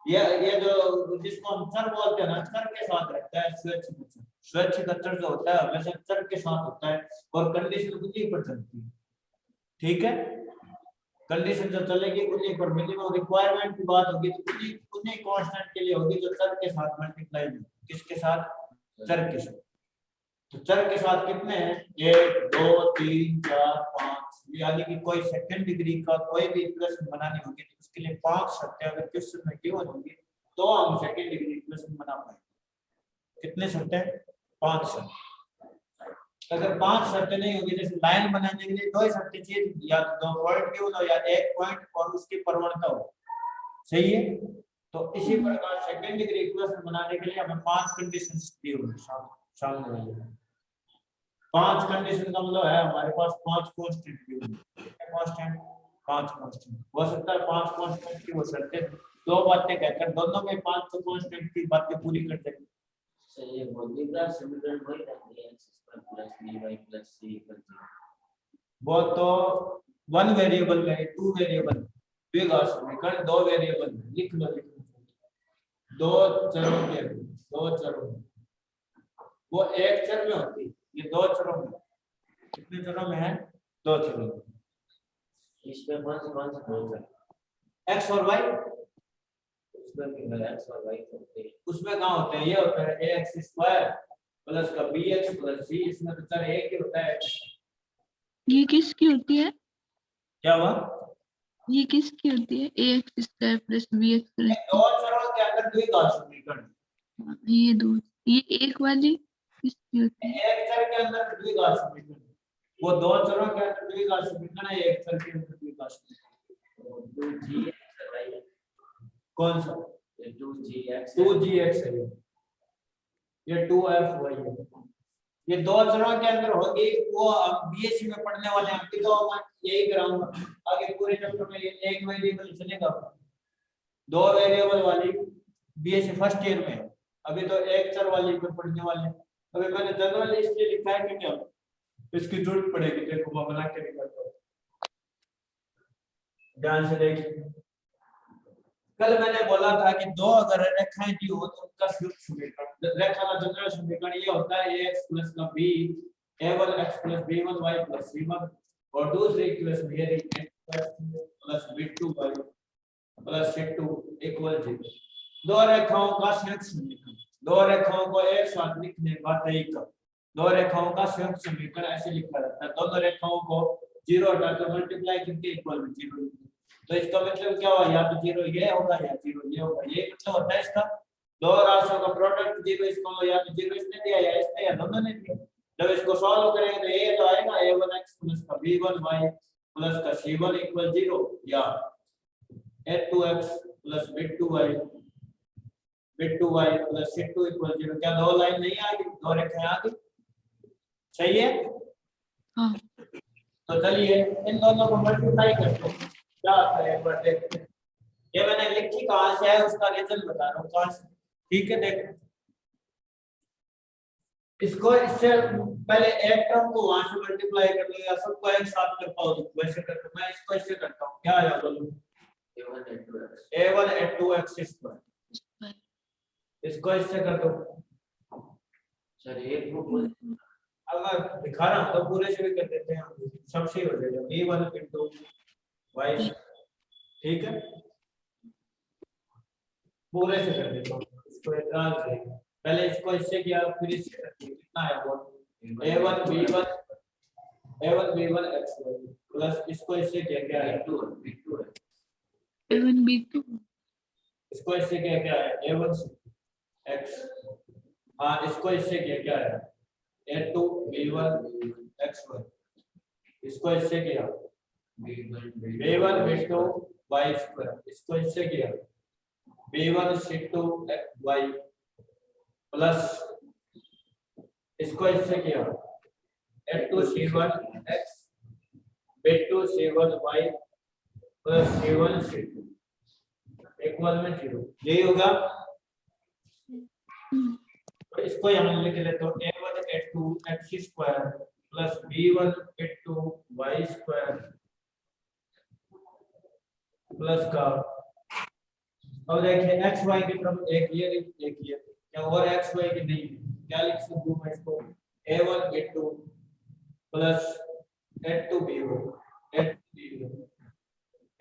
ये जो जिसको हम चर बोलते हैं ना, चर के साथ रहता है स्वैच्छिक अचर। स्वैच्छिक अचर जो होता है हमेशा चर के साथ होता है और कंडीशन उन्हीं पर चलती है। ठीक है, कंडीशन जो चलेगी उन्हीं पर, मिनिमम रिक्वायरमेंट की बात होगी तो उन्हीं कांस्टेंट के लिए होगी जो चर के साथ मल्टीप्लाई होगी। किसके साथ? चर के साथ। तो चर के साथ कितने हैं? 1, 2, 3, 4, 5। यानी कि कोई सेकंड डिग्री का कोई भी इक्वेशन बनानी होगी तो उसके लिए 5 शर्तें अगर क्वेश्चन में गिवन होंगी तो हम सेकंड डिग्री इक्वेशन बना पाएंगे। कितने शर्तें? 5 शर्तें। अगर 5 शर्तें नहीं होगी, जैसे लाइन बनाने के लिए 2 शर्तें चाहिए, या तो 2 पॉइंट गिवन हो या 1 पॉइंट और उसकी प्रवणता हो। सही है? तो इसी प्रकार सेकंड डिग्री इक्वेशन बनाने के लिए हमें 5 कंडीशंस दी हुई सामने वाली। 5 कंडीशन का मतलब है हमारे पास 5 कांस्टेंट दी हुई है। कांस्टेंट 5 कांस्टेंट हो सकता है, 5 कांस्टेंट की वो शर्तें 2 बातें कहकर दोनों में 5 कांस्टेंट की बातें पूरी कर देंगे। सही है, मौलिकता समीकरण वही रहती है, x² + by + c = 0। वो तो 1 वेरिएबल में 2 वेरिएबल द्विघात समीकरण 2 वेरिएबल में लिख लो। 2 चरों के 2 चरों में वो एक चर में होती, ये 2 चरों में। कितने चरों में है? 2 चरों में। इसमें कौन सा होता है? x और y। उसमें भी x और y होते हैं। उसमें कहाँ होते हैं? ये होता है ax² प्लस का bx प्लस c। इसमें तो चर एक ही होता है। ये किसकी होती है? क्या हुआ? ये किसकी होती है? ax² + bx + ये 2 चरों के अंदर द्विघात समीकरण। ये 2, ये एक वाली किसकी होती है? एक चर के अंदर द्विघात समीकरण, वो 2 चरों के अंदर द्विघात समीकरण है, एक चर के अंदर द्विघात समीकरण। 2gx कौन सा? 2gx है ये 2fy है। ये 2 चरों के अंदर होगी, वो हम बीएससी में पढ़ने वाले हैं। अभी तो मैं यही कराऊंगा, आगे पूरे चैप्टर में ये एक वेरिएबल चलेगा। 2 वेरिएबल वाली बीएससी फर्स्ट ईयर में, अभी तो एक चर वाली पर पढ़ने वाले हैं। अभी मैंने जनरल इसलिए लिखा है कि क्या इसकी जरूरत पड़ेगी। देखो मैं बना के दिखाता हूं। ध्यान से देखिए, कल मैंने बोला था कि दो अगर रेखाएं दी हो तो उनका संयुक्त समीकरण, रेखा का जनरल समीकरण ये होता है ax प्लस का b a1x plus b1y plus c1, और दूसरी इक्वेशन ये रही plus b2y plus c2 equal 0। दो रेखाओं का संयुक्त समीकरण, दो रेखाओं को एक साथ लिखने का तरीका, दो रेखाओं का संयुक्त समीकरण ऐसे लिखा जाता है, दोनों रेखाओं को 0 हटाकर मल्टीप्लाई करके इक्वल में 0। तो इसका मतलब क्या हुआ, या तो 0 ये होगा या 0 ये होगा, ये मतलब होता है इसका दो राशियों का प्रोडक्ट 0, इसको या तो 0 इसने दिया या इसने या दोनों ने दिया। जब इसको सॉल्व करेंगे तो ये तो आएगा a1x प्लस का b1y प्लस का c1 इक्वल 0 या a2x plus b2y plus c2 equal 0। क्या दो लाइन नहीं आ गई, दो रेखाएं आ गई, सही है। हाँ तो चलिए इन दोनों को मल्टीप्लाई करते हैं, क्या आता है एक बार देखते हैं। ये मैंने लिखी कहां से है उसका रीजन बता रहा हूँ कहां से, ठीक है। देखो इसको इससे पहले एक टर्म को वहां से मल्टीप्लाई कर लो या सबको एक साथ कर पाओ तो वैसे करते, मैं इसको इससे करता हूँ, क्या आया बोलो a1 a2x स्क्वायर, इसको इससे कर दो सर एक ग्रुप अगर दिखा रहा हूं तो पूरे से भी कर देते हैं, सबसे हो जाएगा b1 into y, ठीक है। पूरे से कर देता हूँ, इसको इतना करेंगे, पहले इसको इससे किया फिर इससे करते हैं, कितना है वो a1 b1 x प्लस इसको इससे क्या है A1 B2 इसको इससे क्या है a1 x, हाँ इसको इससे क्या है a2 b1 x, इसको इससे किया b1 b2 y स्क्वायर, इसको इससे किया b1 c2 y प्लस इसको इससे किया a2 c1 x b2 c1 y plus c1 c2 equal में 0, यही होगा। तो इसको यहाँ लिख लेते हो a1 a2 x square plus b1 a2 y square plus का, अब देखिए x y की तरफ एक ये क्या और x y की नहीं, क्या लिख सकता हूँ मैं इसको a1 a2 plus a2 b1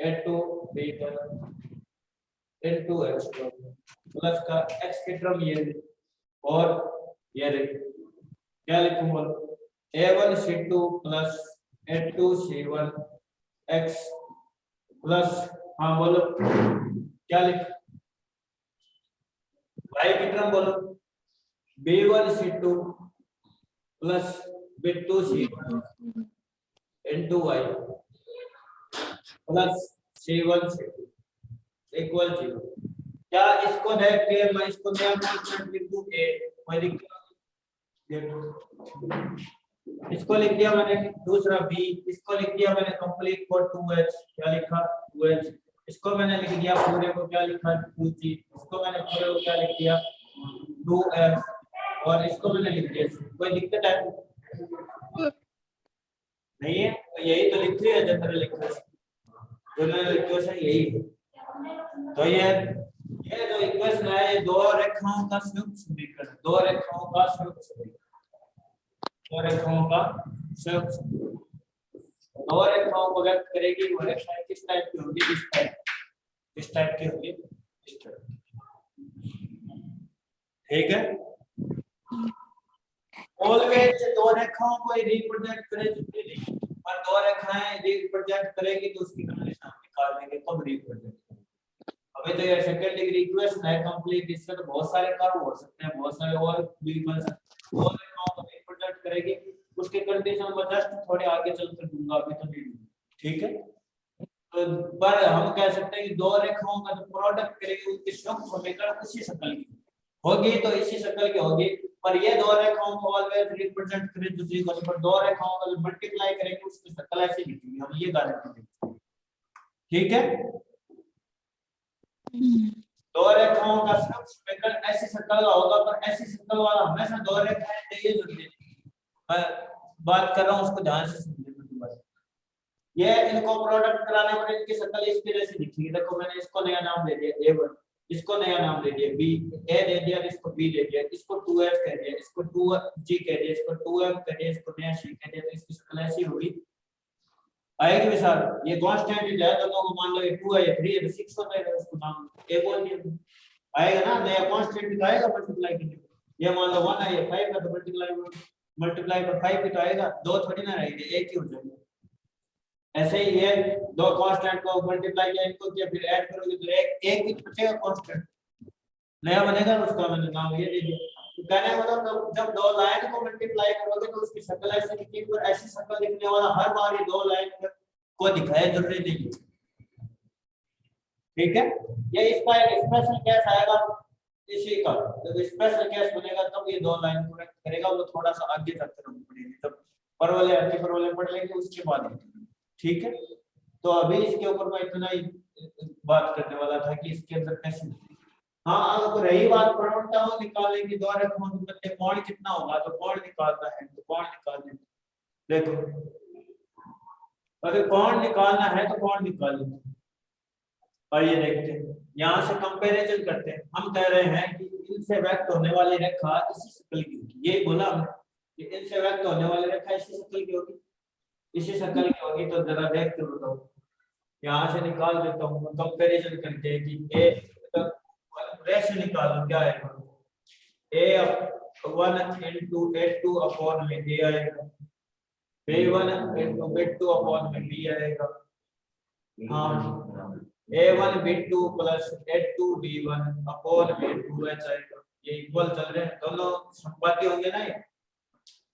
a2 b1 into x plus का x की तरफ ये और ये क्या लिखूंगा a1 c2 plus a2 c1 x plus, हाँ बोलो क्या लिख y की तरफ बोलो b1 c2 plus b2 c1 into y plus c1 c2 equal 0। क्या इसको देख के मैं इसको नया कांस्टेंट लिख दूं a, मैं लिख इसको लिख दिया मैंने, दूसरा b, इसको लिख दिया मैंने कंप्लीट फॉर 2h, क्या लिखा 2h, इसको मैंने लिख दिया पूरे को, क्या लिखा 2g, इसको मैंने पूरे को क्या लिख दिया 2f, और इसको मैंने लिख दिया, कोई दिक्कत है नहीं है, तो यही तो लिख लिया जनरल इक्वेशन, जनरल इक्वेशन यही है। तो ये जो इक्वेशन है ये दो रेखाओं का संयुक्त समीकरण, दो रेखाओं का संयुक्त समीकरण, दो रेखाओं का संयुक्त समीकरण, दो रेखाओं को व्यक्त करेगी, वो रेखाएं किस टाइप की होगी, इस टाइप की होगी, इस टाइप, ठीक है। ऑलवेज दो रेखाओं को रिप्रेजेंट करेगी, और दो रेखाएं रिप्रेजेंट करेगी तो उसकी कंडीशन हम निकाल देंगे कब रिप्रेजेंट। अभी तो ये सेकंड डिग्री इक्वेशन है कंप्लीट, इससे तो बहुत सारे कर्व हो सकते हैं, बहुत सारे और भी बन सकते हैं, और रेखाओं को रिप्रेजेंट करेगी, उसके कंडीशन मैं जस्ट थोड़े आगे चलकर दूंगा, अभी तो नहीं दूंगा, ठीक है। तो पर हम कह सकते हैं कि दो रेखाओं का जो प्रोडक्ट करेगी उनकी संयुक्त समीकरण उसी शक्ल की होगी, तो इसी शक्ल की होगी, पर ये दो रेखाओं को ऑलवेज रिप्रेजेंट करें दूसरी को, पर दो रेखाओं का जो मल्टीप्लाई करेंगे उसकी शक्ल ऐसी दिखेगी, हम ये गारंटी देते हैं, ठीक है। दो रेखाओं का संयुक्त समीकरण ऐसी शक्ल का होगा, पर ऐसी शक्ल वाला हमेशा दो रेखाएं चाहिए जरूरी है, मैं बात कर रहा हूं उसको ध्यान से सुनिए। ये इनको प्रोडक्ट कराने पर इनकी शक्ल इसकी जैसी दिखेगी। देखो मैंने इसको नया नाम दे दिया A1, इसको नया नाम दे दिया B, A दे दिया, इसको B दे दिया, इसको 2F कह दिया, इसको 2G कह दिया, इसको 2F कह दिया, इसको नया C कह दिया, तो इसकी शक्ल ऐसी होगी। आएगी विशाल, ये कांस्टेंट है, दोनों को मान लो ये 2 है ये 3 है तो 6 हो जाएगा, उसको नाम A बोल दिया। आएगा ना, नया कांस्टेंट आएगा मल्टीप्लाई करने पे। ये मान लो 1 है ये 5 है तो मल्टीप्लाई पर 5 भी तो आएगा, दो थोड़ी ना रहेंगे, एक ही हो जाएगा। ऐसे ही ये दो कांस्टेंट को मल्टीप्लाई किया, इनको किया, फिर ऐड करोगे तो एक ही बचेगा कांस्टेंट, नया बनेगा, उसका मैंने नाम ये दे दिया। तो कहने का मतलब जब दो लाइन को मल्टीप्लाई करोगे तो उसकी शक्ल ऐसी दिखेगी, और ऐसी शक्ल दिखने वाला हर बार ये दो लाइन को दिखाए जरूरी नहीं है। ठीक है, ये इसका एक स्पेशल केस आएगा इसी का, जब स्पेशल केस बनेगा तब ये दो लाइन को करेक्ट करेगा, वो थोड़ा सा आगे तक करनी पड़ेगी, तब परवले अंति परवले पढ़ लेंगे उसके बाद। ठीक है, तो अभी इसके ऊपर मैं इतना ही बात करने वाला था कि इसके अंदर कैसे। हाँ, अगर रही बात प्रवणता निकालने की, दो रेखाओं के मध्य कोण कितना होगा, तो कोण निकालना है तो कोण निकालने। देखो अगर कोण निकालना है तो कोण निकालेंगे, और ये देखते हैं यहाँ से कंपैरिजन करते हैं। हम कह रहे हैं कि इनसे व्यक्त होने वाली रेखा इसी शक्ल की होगी, यही बोला हमने कि इनसे व्यक्त होने वाली रेखा इसी शक्ल की होगी, इसी शक्ल की होगी। तो जरा देख के बताओ, यहाँ से निकाल देता हूँ कंपैरिजन करके कि ए रेशो निकालो क्या है, A1 into A2 अपॉन में A आएगा, B1 into B2 अपॉन में B आएगा। हाँ, A1 B2 plus A2 B1 upon में 2H आएगा। ये इक्वल चल रहे हैं, दोनों संपाती होंगे ना, ये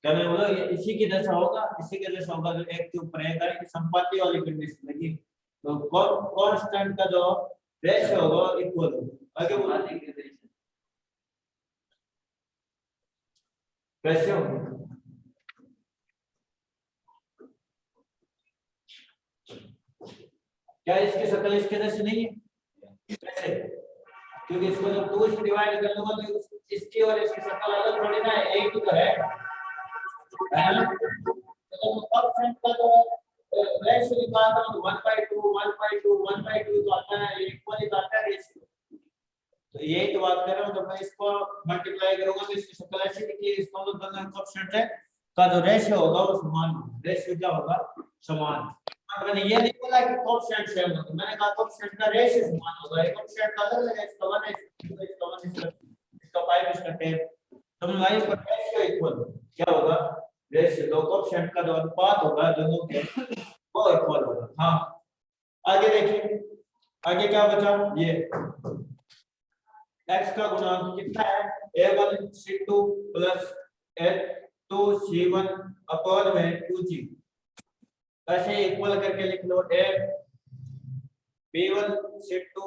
क्या मैं बोला, ये इसी की जैसा होगा, इसी के जैसा होगा, जो एक के ऊपर एक है, संपाती वाली कंडीशन लगी, तो कांस्टेंट का जो रेशियो होगा इक्वल होगा। आगे बोला कैसे होगा, क्या इसकी शक्ल इसके जैसे नहीं है, कैसे, क्योंकि इसको जब 2 से डिवाइड कर लूंगा तो इसकी और इसकी शक्ल अलग थोड़ी ना है, एक ही तो है ना। तो कांस्टेंट का जो रेशियो निकालता हूं 1/2 1/2 1/2 तो आता है, इक्वल ही आता है रेशियो। तो यही तो बात कर रहा हूँ, जब मैं इसको मल्टीप्लाई करूंगा तो इसकी शक्ल ऐसी दिखेगी, इसका मतलब दोनों कांस्टेंट है का जो रेशियो होगा वो समान होगा, रेशियो क्या होगा, समान। मैंने ये नहीं बोला कि कांस्टेंट सेम होगा, मैंने कहा कांस्टेंट का रेशियो समान होगा, एक कांस्टेंट का अलग है, इसका 1 है, इसका 1 इसका 5 इसका 10, तो हमारे पर रेशियो इक्वल क्या होगा, रेशियो दो कांस्टेंट का जो अनुपात होगा दोनों के वो इक्वल होगा। हाँ आगे देखिए, आगे क्या बचा, ये x का गुणांक कितना है, A1 C2 plus A2 C1 upon में 2G, ऐसे इक्वल करके लिख लो, A B1 C2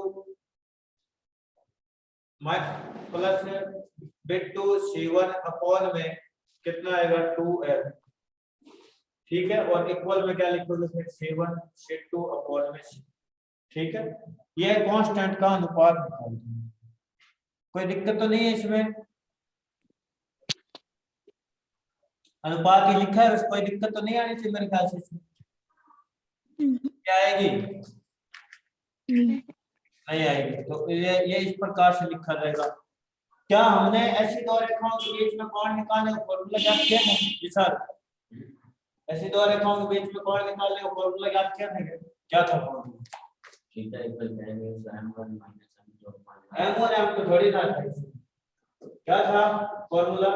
plus B2 C1 upon में कितना आएगा 2F। ठीक है, और इक्वल में क्या लिखोगे फिर C1 C2 अपॉन में C। ठीक है, ये कांस्टेंट का अनुपात निकाल दो, कोई दिक्कत तो नहीं है इसमें, अनुपात ही लिखा है, कोई दिक्कत तो नहीं आनी चाहिए मेरे ख्याल से इसमें। क्या आएगी, नहीं आएगी, तो ये इस प्रकार से लिखा जाएगा। क्या हमने ऐसी दो रेखाओं के बीच में कोण निकालने का फॉर्मूला याद किया है विशाल, ऐसी दो रेखाओं के बीच में कोण निकालने का फॉर्मूला याद किया है, क्या था formula, theta equal m1 m2 m1 m2 थोड़ी था, क्या था फॉर्मूला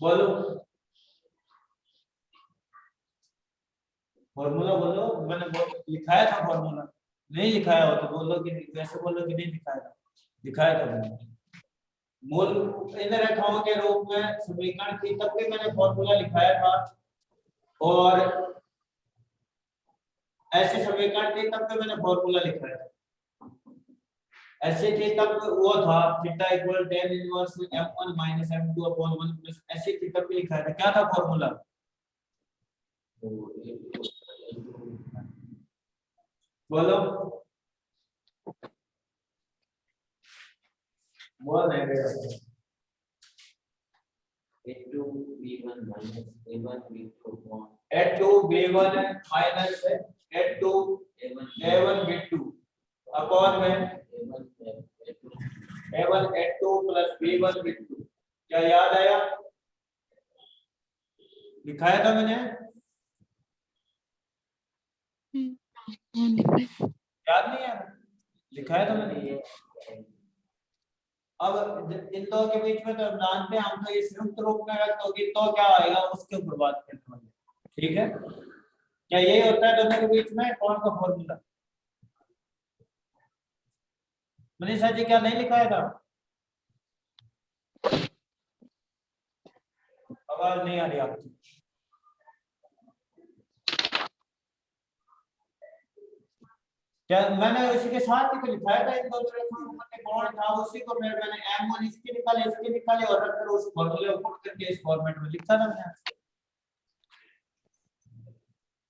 बोलो, फॉर्मूला बोलो, मैंने लिखाया था फॉर्मूला, नहीं लिखाया हो तो बोलो कि वैसे बोलो कि नहीं दिखाया, दिखाया था मैंने। मूल इन रेखाओं के रूप में समीकरण थी तब भी मैंने फॉर्मूला लिखाया था, और ऐसे समीकरण थी तब भी मैंने फॉर्मूला लिखाया था, ऐसे थी तब वो था theta equal tan inverse m1 minus m2 upon 1 plus, ऐसे थी तब भी लिखाया था, क्या था फॉर्मूला, बोलो बोल नहीं रहे, A2 B1 minus A1 B2 upon A2 B1 minus A2 A1 A1 B2 upon में A1 A2 A1 A2 plus B1 B2। क्या याद आया? लिखाया था मैंने, याद नहीं है? लिखाया था मैंने। अब इन दो के बीच में तो जानते हैं हम, तो ये संयुक्त रूप में व्यक्त होगी तो क्या आएगा उसके ऊपर बात करते हैं। ठीक है, क्या यही होता है दोनों के बीच में कौन का फॉर्मूला? मनीषा जी क्या नहीं लिखाया था? आवाज नहीं आ रही आपकी। क्या मैंने उसी के साथ ही तो लिखाया था, इन दोनों रेखाओं में कौन था उसी को मैंने M1 इसके निकाले और फिर उस फॉर्मूले को पुट करके इस फॉर्मेट में लिखा था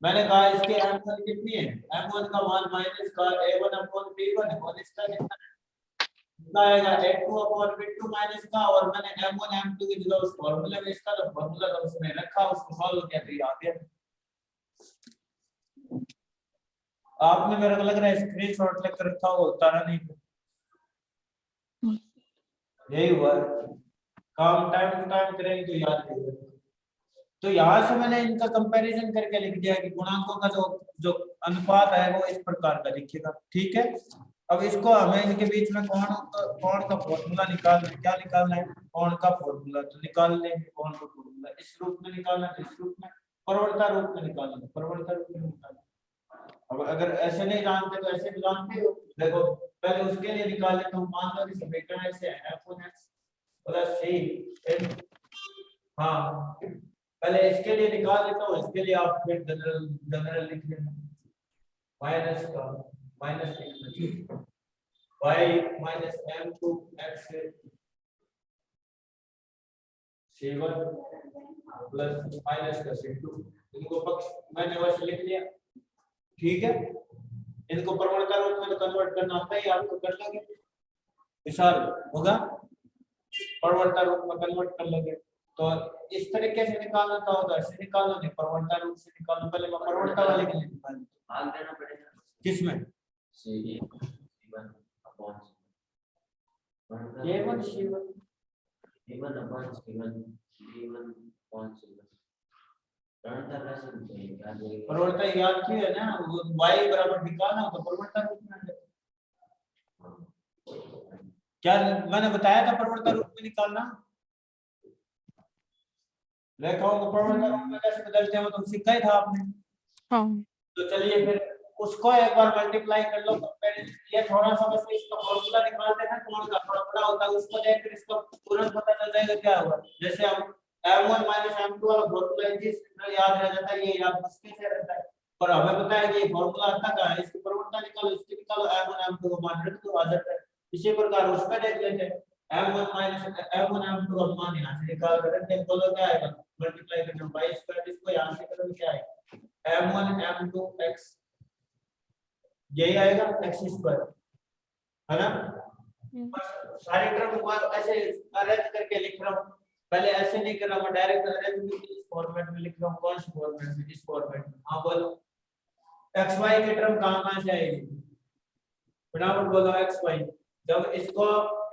मैंने कहा इसके M1 कितनी है? M1 का मान माइनस का A1 अपॉन B1 है और इसका कितना आएगा? A2 अपॉन B2 माइनस का, और मैंने M1 M2 की जगह उस फॉर्मूले में इसका जो फॉर्मूला था उसमें रखा, उसको सॉल्व किया तो ये आ गया। आपने मेरे को लग रहा है स्क्रीनशॉट लेकर रखा होगा, उतारा नहीं। यही हुआ, काम टाइम टू टाइम करेंगे तो याद रहेगा। तो यहाँ से मैंने इनका कंपैरिजन करके लिख दिया कि गुणांकों का जो अनुपात है वो इस प्रकार का दिखेगा। ठीक है, अब इसको हमें इनके बीच में कौन का फॉर्मूला निकालना है, क्या निकालना है? कौन का फॉर्मूला तो निकाल लेंगे। कौन का फॉर्मूला इस रूप में निकालना है, इस रूप में प्रवणता रूप में निकालना है, प्रवणता रूप में निकालना। अब अगर ऐसे नहीं जानते तो ऐसे भी जानते हो। देखो पहले उसके लिए निकाले तो मान लो कि समीकरण ऐसे है f1x प्लस c, हाँ पहले इसके लिए निकाल लेता हूँ, इसके लिए आप फिर जनरल लिख लेना, माइनस का माइनस लिखना y minus m2x c1 plus minus का c2। इनको पक्ष मैंने वैसे लिख लिया। ठीक है, इनको प्रवणता रूप में कन्वर्ट करना आता है, आपको कर लोगे, विशाल होगा, प्रवणता रूप में कन्वर्ट कर लोगे। तो इस तरीके से निकालना था, होगा ऐसे निकालो, नहीं प्रवणता रूप से निकालो। पहले मैं प्रवणता वाले के लिए निकाल भाग देना पड़ेगा किसमें? C1 upon A1 C1 A1 upon C1 B1 upon C1 प्रवणता याद की है ना, y बराबर निकालना हो तो प्रवणता रूप में आ जाता। क्या मैंने बताया था प्रवणता रूप में निकालना? रेखाओं को प्रवणता रूप में कैसे बदलते हैं वो तो सीखा ही था आपने। हाँ, तो चलिए फिर उसको एक बार मल्टीप्लाई कर लो, ये थोड़ा सा बस इसका फॉर्मूला निकालते हैं, कौन का थोड़ा बड़ा होता है, उसको देखकर इसका तुरंत पता चल जाएगा क्या होगा। जैसे हम m1 m2 वाला फॉर्मूला जिस याद रह जाता है, ये याद मुश्किल से रहता है, पर हमें पता है कि ये फॉर्मूला आता कहां है, इसकी प्रवणता निकालो, इसकी निकालो, m1 m2 को मान रख दो, आ जाता है। इसी प्रकार उस पे देख लेते हैं, m1 m2 का मान यहां से निकाल कर रखते हैं, बोलो क्या आएगा? मल्टीप्लाई करना y2, इसको यहां से करोगे क्या आएगा? m1 m2 x, यही आएगा x2, है ना? सारी टर्म ऐसे अरेंज करके लिख रहा हूं, पहले ऐसे नहीं कर रहा, मैं डायरेक्ट अरेंज इस फॉर्मेट में लिख रहा हूं। कौन से फॉर्मेट में? इस फॉर्मेट में। हाँ बोलो, xy की टर्म कहां से आएगी? फटाफट बोलो xy। जब इसको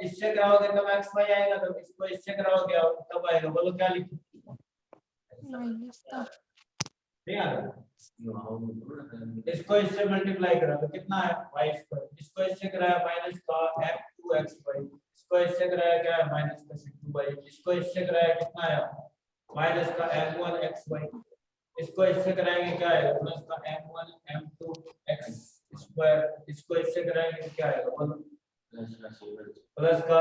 इससे कराओगे तब xy आएगा, तब इसको इससे कराओगे तब आएगा। बोलो क्या लिखो? माइनस का नहीं आ रहा, इसको इससे मल्टीप्लाई करा तो कितना है? y2। इसको इससे कराया माइनस का m2xy, इसको इससे कराया क्या है? माइनस का c2y, इसको इससे कराया कितना है? माइनस का m1xy, इसको इससे कराएंगे क्या आएगा? प्लस का m1 m2x स्क्वायर, इसको इससे कराएंगे क्या आएगा? बोलो प्लस का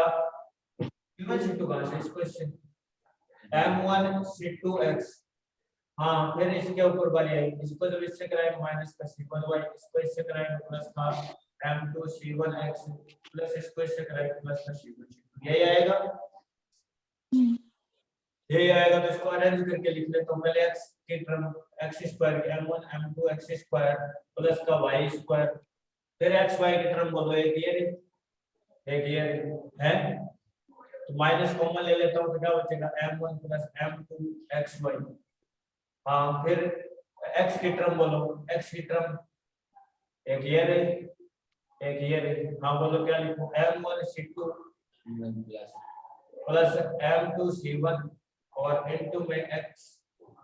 m1 c2 का, इसको इससे m1 c2x, हाँ फिर इसके ऊपर वाली आएगी, इसको जब इससे कराएंगे माइनस का c1y, इसको इससे कराएंगे प्लस का m2 c1x, प्लस इसको इससे कराएंगे प्लस का c2, यही आएगा, यही आएगा। तो इसको अरेंज करके लिख लेता हूं, पहले x की टर्म x स्क्वायर की m1 m2 x square plus का y स्क्वायर, फिर xy की टर्म बोलो एक ये है। तो माइनस कॉमन ले लेता हूँ तो क्या बचेगा m1 प्लस m2 xy। हाँ फिर x की टर्म बोलो, x की टर्म एक ये रही एक ये रही। हाँ बोलो क्या लिखो m1 c2 plus m2 c1 और इनटू में x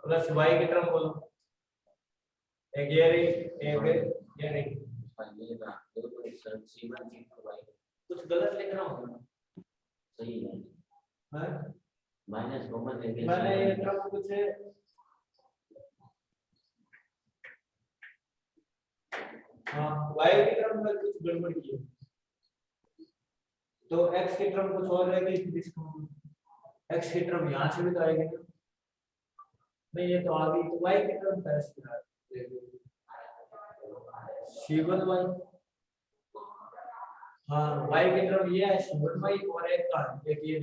प्लस y की टर्म बोलो एक ये रही एक ये रही। कुछ गलत लिख रहा हूँ सही है हाँ? माइनस कॉमन लेके मैंने ये टर्म कुछ हाँ y की टर्म में कुछ गड़बड़ की है तो x की टर्म कुछ और रहेगी फिर इसको x की टर्म यहाँ से भी तो आएगी ना नहीं ये तो आ गई तो y की टर्म है c1 y। हाँ y की टर्म ये है c1 y और एक का एक ये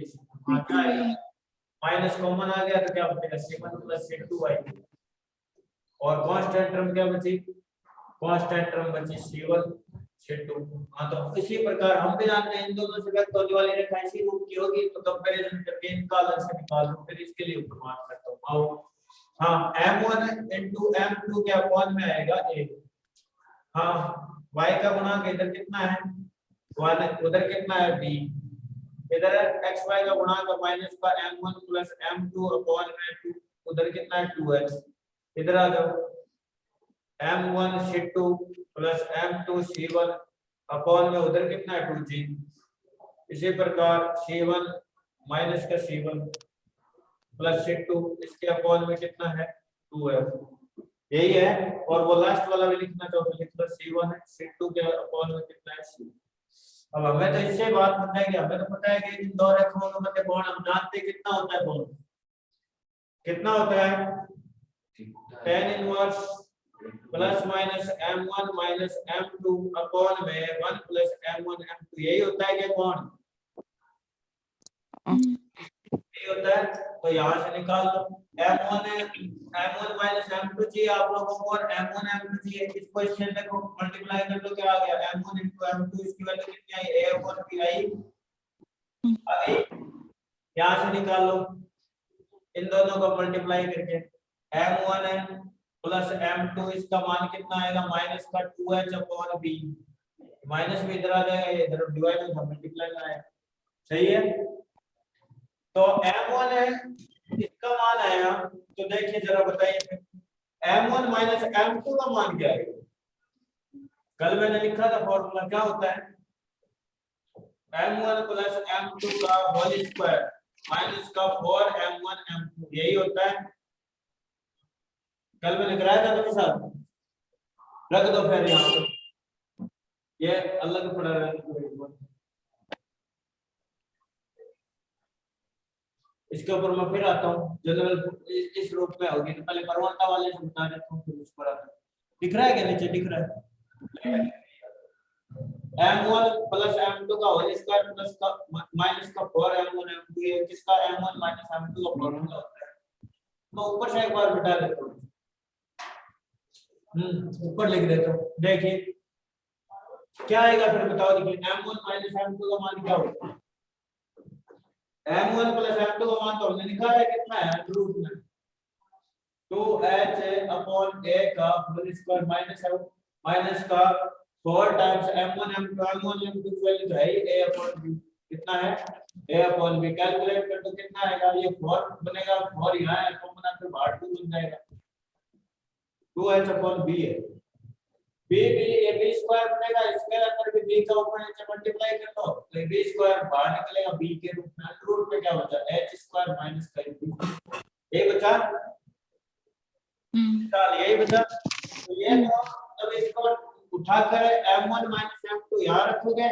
माइनस कॉमन आ गया तो क्या बचेगा c1 प्लस c2 y और कांस्टेंट टर्म क्या बची कांस्टेंट टर्म बची c1 c2। हाँ तो इसी प्रकार हम भी जानते हैं इन दोनों से व्यक्त होने वाली रेखा इसी रूप की होगी तो कंपैरिजन करके इनका अलग से निकाल लो फिर इसके लिए प्रमाण करता हूँ। आओ हाँ m1 into m2 के अपॉन में आएगा a। हाँ y का गुणांक इधर कितना है 1 उधर कितना है b इधर xy का गुणांक माइनस का m1 प्लस m2 अपॉन में 2 उधर कितना है 2x। इधर आ जाओ m1 c2 plus m2 c1 upon में उधर कितना है 2g। इसी प्रकार c1 माइनस का c1 प्लस c2 इसके अपॉन में कितना है 2f यही है। और वो लास्ट वाला भी लिखना चाहो तो लिख लो c1 है c2 के अपॉन में कितना है c। अब हमें तो इससे बात पता है कि हमें तो पता है कि इन दो रेखाओं के मध्य कोण हम जानते हैं कितना होता है कोण कितना होता है tan inverse plus minus m1 minus m2 upon में 1 प्लस m1 m2 यही होता है क्या कोण यही होता है। तो यहाँ से निकाल लो m1 माइनस m2 चाहिए आप लोगों को और m1 m2 चाहिए इसको इससे देखो मल्टीप्लाई कर दो क्या आ गया m1 into m2 इसकी वैल्यू कितनी आई a upon b आई यहाँ से निकाल लो इन दोनों को मल्टीप्लाई करके m1 है प्लस m2 इसका मान कितना आएगा माइनस का 2h अपॉन b माइनस भी इधर आ जाएगा ये इधर डिवाइड होगा मल्टीप्लाई आएगा सही है। तो m1 है इसका मान आया तो देखिए जरा बताइए m1 माइनस m2 का मान क्या है कल मैंने लिखा था फॉर्मूला क्या होता है m1 प्लस m2 का होल स्क्वायर माइनस का 4m1 m2 यही होता है। कल मैंने कराया था तुम्हारे साथ रख दो फिर यहाँ पे ये अलग पड़ा रहेगा इसके ऊपर मैं फिर आता हूँ जनरल इस रूप में होगी तो पहले परवंता वाले से बता देता हूँ फिर उस पर आता हूँ। दिख रहा है क्या नीचे दिख रहा है m1 प्लस m2 का होल स्क्वायर प्लस का माइनस का 4m1 m2 ये किसका m1 माइनस m2 का फॉर्मूला होता है। तो ऊपर से एक बार बिठा देता हूँ ऊपर लिख देता हूँ देखिए क्या आएगा फिर बताओ देखिए m1 माइनस m2 का मान क्या होगा m1 प्लस m2 का मान तो हमने लिखा है कितना है रूट में 2h अपॉन a का होल स्क्वायर माइनस का 4 टाइम्स m1 m2 की वैल्यू तो है ही a अपॉन b कितना है a अपॉन b कैलकुलेट कर तो कितना आएगा ये 4 बनेगा 4 यहां है तो बना तो बाहर 2 बन जाएगा 2h अपॉन b है b ये b स्क्वायर बनेगा इसके अंदर भी b का ऊपर नीचे मल्टीप्लाई कर दो तो b स्क्वायर बाहर निकलेगा b के रूप में रूट में क्या बचा h स्क्वायर माइनस का b ये बचा चल यही बचा तो ये तो अब इसको उठाकर m1 m2 यहां रखोगे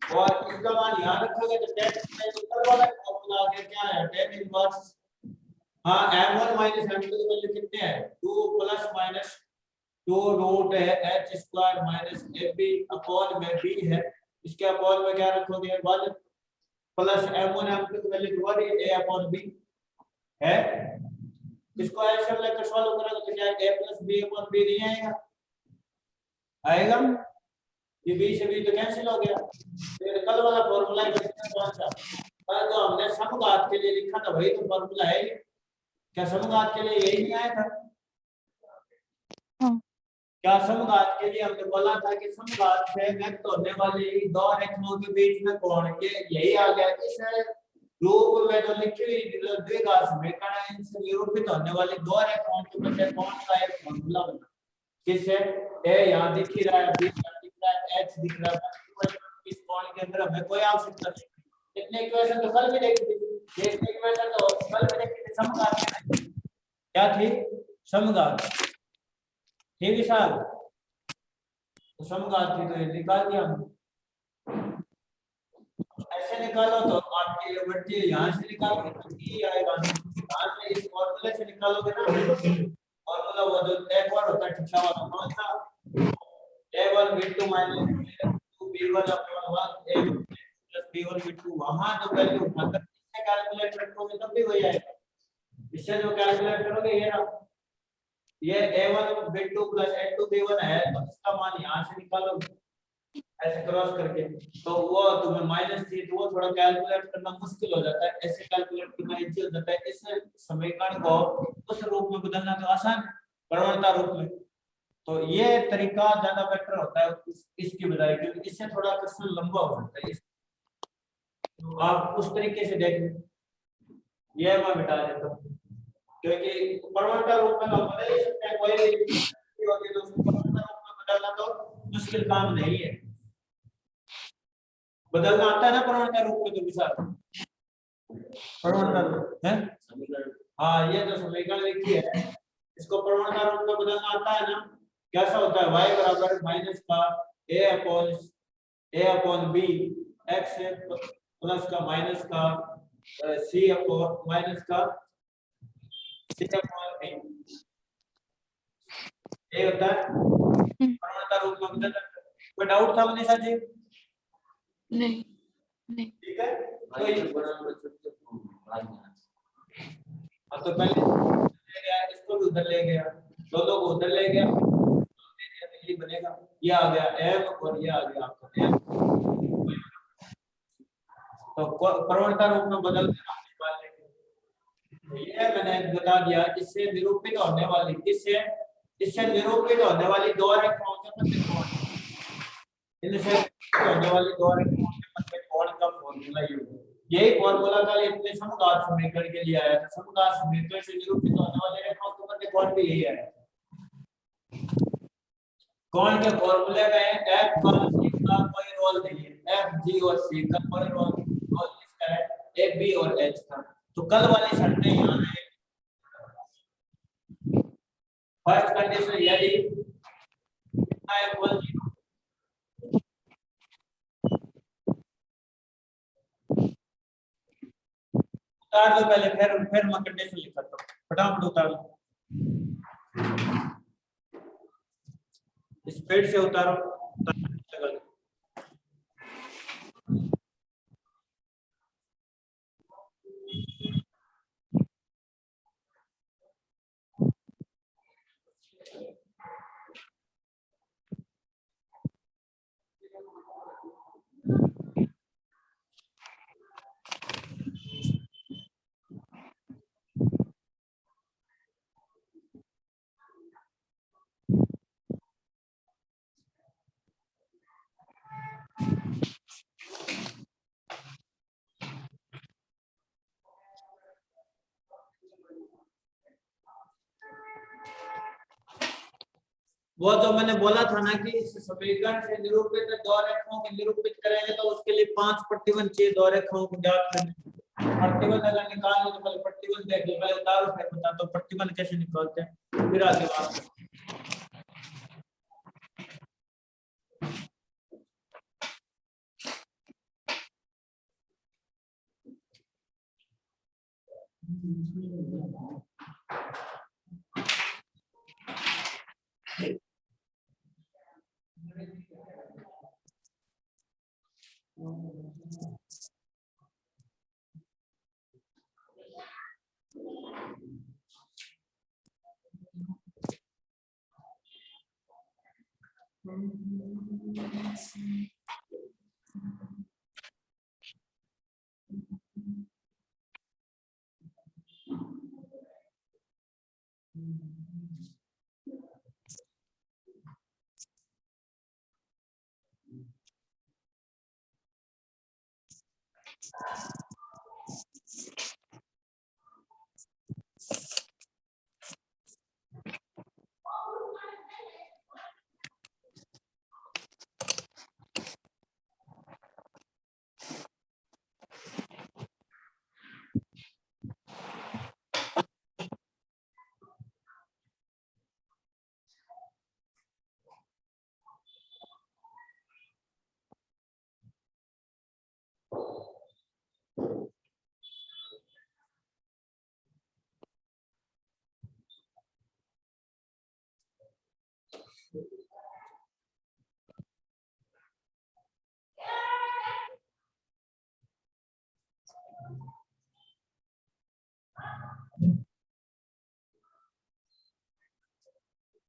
और इसका मान यहां रखोगे तो tan ऊपर वाला फॉर्मूला आ गया क्या है tan इनवर्स हां m1 m2 की वैल्यू कितनी है 2 प्लस माइनस 2 रूट है h square minus ab upon में b है इसके अपॉन में क्या रखोगे 1 प्लस m1 m2 की वैल्यू 1 है a अपॉन b है इसको ऐसे लेकर सॉल्व करोगे तो क्या a plus b upon b नहीं आएगा आएगा ये b से b तो कैंसिल हो गया फिर कल वाला फॉर्मूला कितना कौन सा तो हमने समघात के लिए लिखा था वही तो फॉर्मूला है। क्या समघात के लिए यही नहीं आया था? हाँ। क्या समघात के लिए हमने बोला था कि समघात से व्यक्त होने वाली दो रेखाओं के बीच में कोण, ये यही आ गया। इस रूप में जो लिखी हुई द्विघात समीकरण है, इनसे निरूपित होने वाली दो रेखाओं के मध्य कोण का एक फॉर्मूला बना। किससे? ए यहाँ दिख ही रहा है, बी यहाँ दिख रहा है, एच दिख रहा है। इस कोण के अंदर हमें कोई आवश्यकता नहीं। इतने इक्वेशन तो कल भी देखी थी, ये इतने इक्वेशन तो कल भी देखी थी। समघात में क्या थी? समघात थी विशाल, तो समघात थी तो ये निकाल दिया हमने। ऐसे निकालो तो आपकी बढ़ती है, यहाँ से निकालोगे तो ये आएगा, यहाँ से इस फॉर्मूले से निकालोगे ना फॉर्मूला, वो जो एक बार होता है ठिठा वाला, कौन सा? a1 b2 - a2 b1 upon 1 a1 plus b1 b2, वहां जो वैल्यू उठाकर इससे कैलकुलेट रखोगे तब भी वही आएगा। इससे जो कैलकुलेट करोगे ये रहा, ये a1 b2 plus a2 b1 है, तो इसका मान यहाँ से निकालोगे ऐसे क्रॉस करके, तो वो तुम्हें माइनस थी, तो वो थोड़ा कैलकुलेट करना मुश्किल हो जाता है। ऐसे कैलकुलेट करना इजी हो जाता है। इस समीकरण को उस रूप में बदलना तो आसान, प्रवणता रूप में, तो ये तरीका ज्यादा बेटर होता है इसकी बजाय, क्योंकि इससे थोड़ा क्वेश्चन लंबा हो सकता है। तो आप उस तरीके से देख लें, ये मैं मिटा देता हूँ, क्योंकि प्रवणता रूप में हम बदल ही सकते हैं, कोई भी होगी तो उसको प्रवणता रूप में बदलना तो मुश्किल काम नहीं है। बदलना आता है ना प्रवणता रूप में, तो विचार प्रवणता रूप है। हाँ, ये जो समीकरण लिखी है इसको प्रवणता रूप में बदलना आता है ना। कैसा होता है? y बराबर माइनस का a upon b, x plus का माइनस का c अपॉन माइनस का c अपॉन b, ये होता है प्रवणता रूप में बदलना। कोई डाउट था मनीषा जी? नहीं नहीं। ठीक है, तो पहले ले गया, इसको भी उधर ले गया, दोनों को उधर ले गया, यही बनेगा। ये आ गया m और ये आ गया आपका m, तो प्रवणता रूप में बदल के ये मैंने बता दिया। इससे निरूपित होने वाली, इससे निरूपित होने वाली दो रेखाओं के मध्य कोण, इनसे होने वाली दो रेखाओं के मध्य कोण का फॉर्मूला ये होगा। यही फॉर्मूला कल इतने समघात समीकरण के लिए आया था। समघात समीकरण से निरूपित होने वाले रेखाओं के मध्य कोण भी यही आया। कोण के फॉर्मूले में f और g का कोई रोल नहीं है, f g और c का कोई रोल इसका है, a b और h का। तो कल वाली शर्तें यहाँ है। फर्स्ट कंडीशन यदि इक्वल 0, उतार दो पहले, फिर मैं कंडीशन लिखता हूँ, फटाफट उतार दो, स्पीड से उतारो। वो जो मैंने बोला था ना कि इस समीकरण से निरूपित दो रेखाओं को निरूपित करेंगे तो उसके लिए 5 प्रतिबंध चाहिए दो रेखाओं को ज्ञात करने। प्रतिबंध अगर निकालने तो पहले प्रतिबंध देख लो, पहले उतारो फिर बता दो प्रतिबंध कैसे निकालते हैं, फिर आगे बात।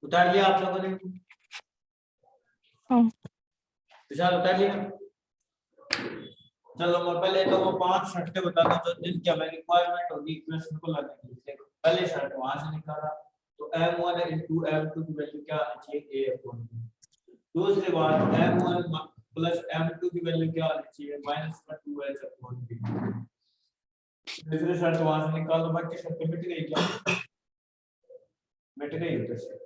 उतार लिया आप लोगों ने? हाँ। विशाल उतार लिया? चलो मैं पहले तो वो 5 शर्तें बता दूं जो जिनकी हमें रिक्वायरमेंट होगी इक्वेशन को लाने के लिए। पहली शर्त वहां से निकाला तो m1 into m2 की वैल्यू क्या आनी चाहिए a अपॉन b। दूसरी बात m1 प्लस m2 की वैल्यू क्या आनी चाहिए -2h अपॉन b। दूसरी शर्त वहां से निकाल दो, बाकी शर्तें मिट गई क्या? मिट गई उधर से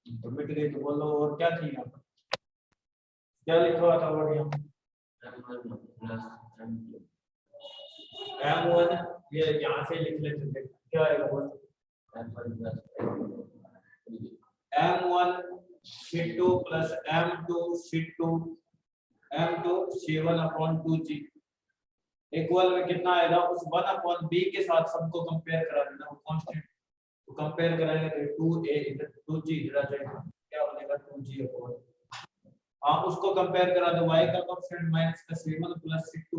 तो मिट गई तो बोलो और क्या थी यहाँ पर? क्या लिखा हुआ था बढ़िया? m1 ये यहाँ से लिख लेते थे, क्या आएगा बोल? m1 c2 plus m2 c2 m2 c1 upon 2g equal में कितना आएगा? उस 1 upon b के साथ सबको कंपेयर करा देना, वो कांस्टेंट तो कंपेयर कराएंगे तो 2a इधर 2g इधर आ जाएगा, क्या बनेगा 2g अपॉन। हाँ उसको कंपेयर करा दो, y का कांस्टेंट माइनस का c1 प्लस c2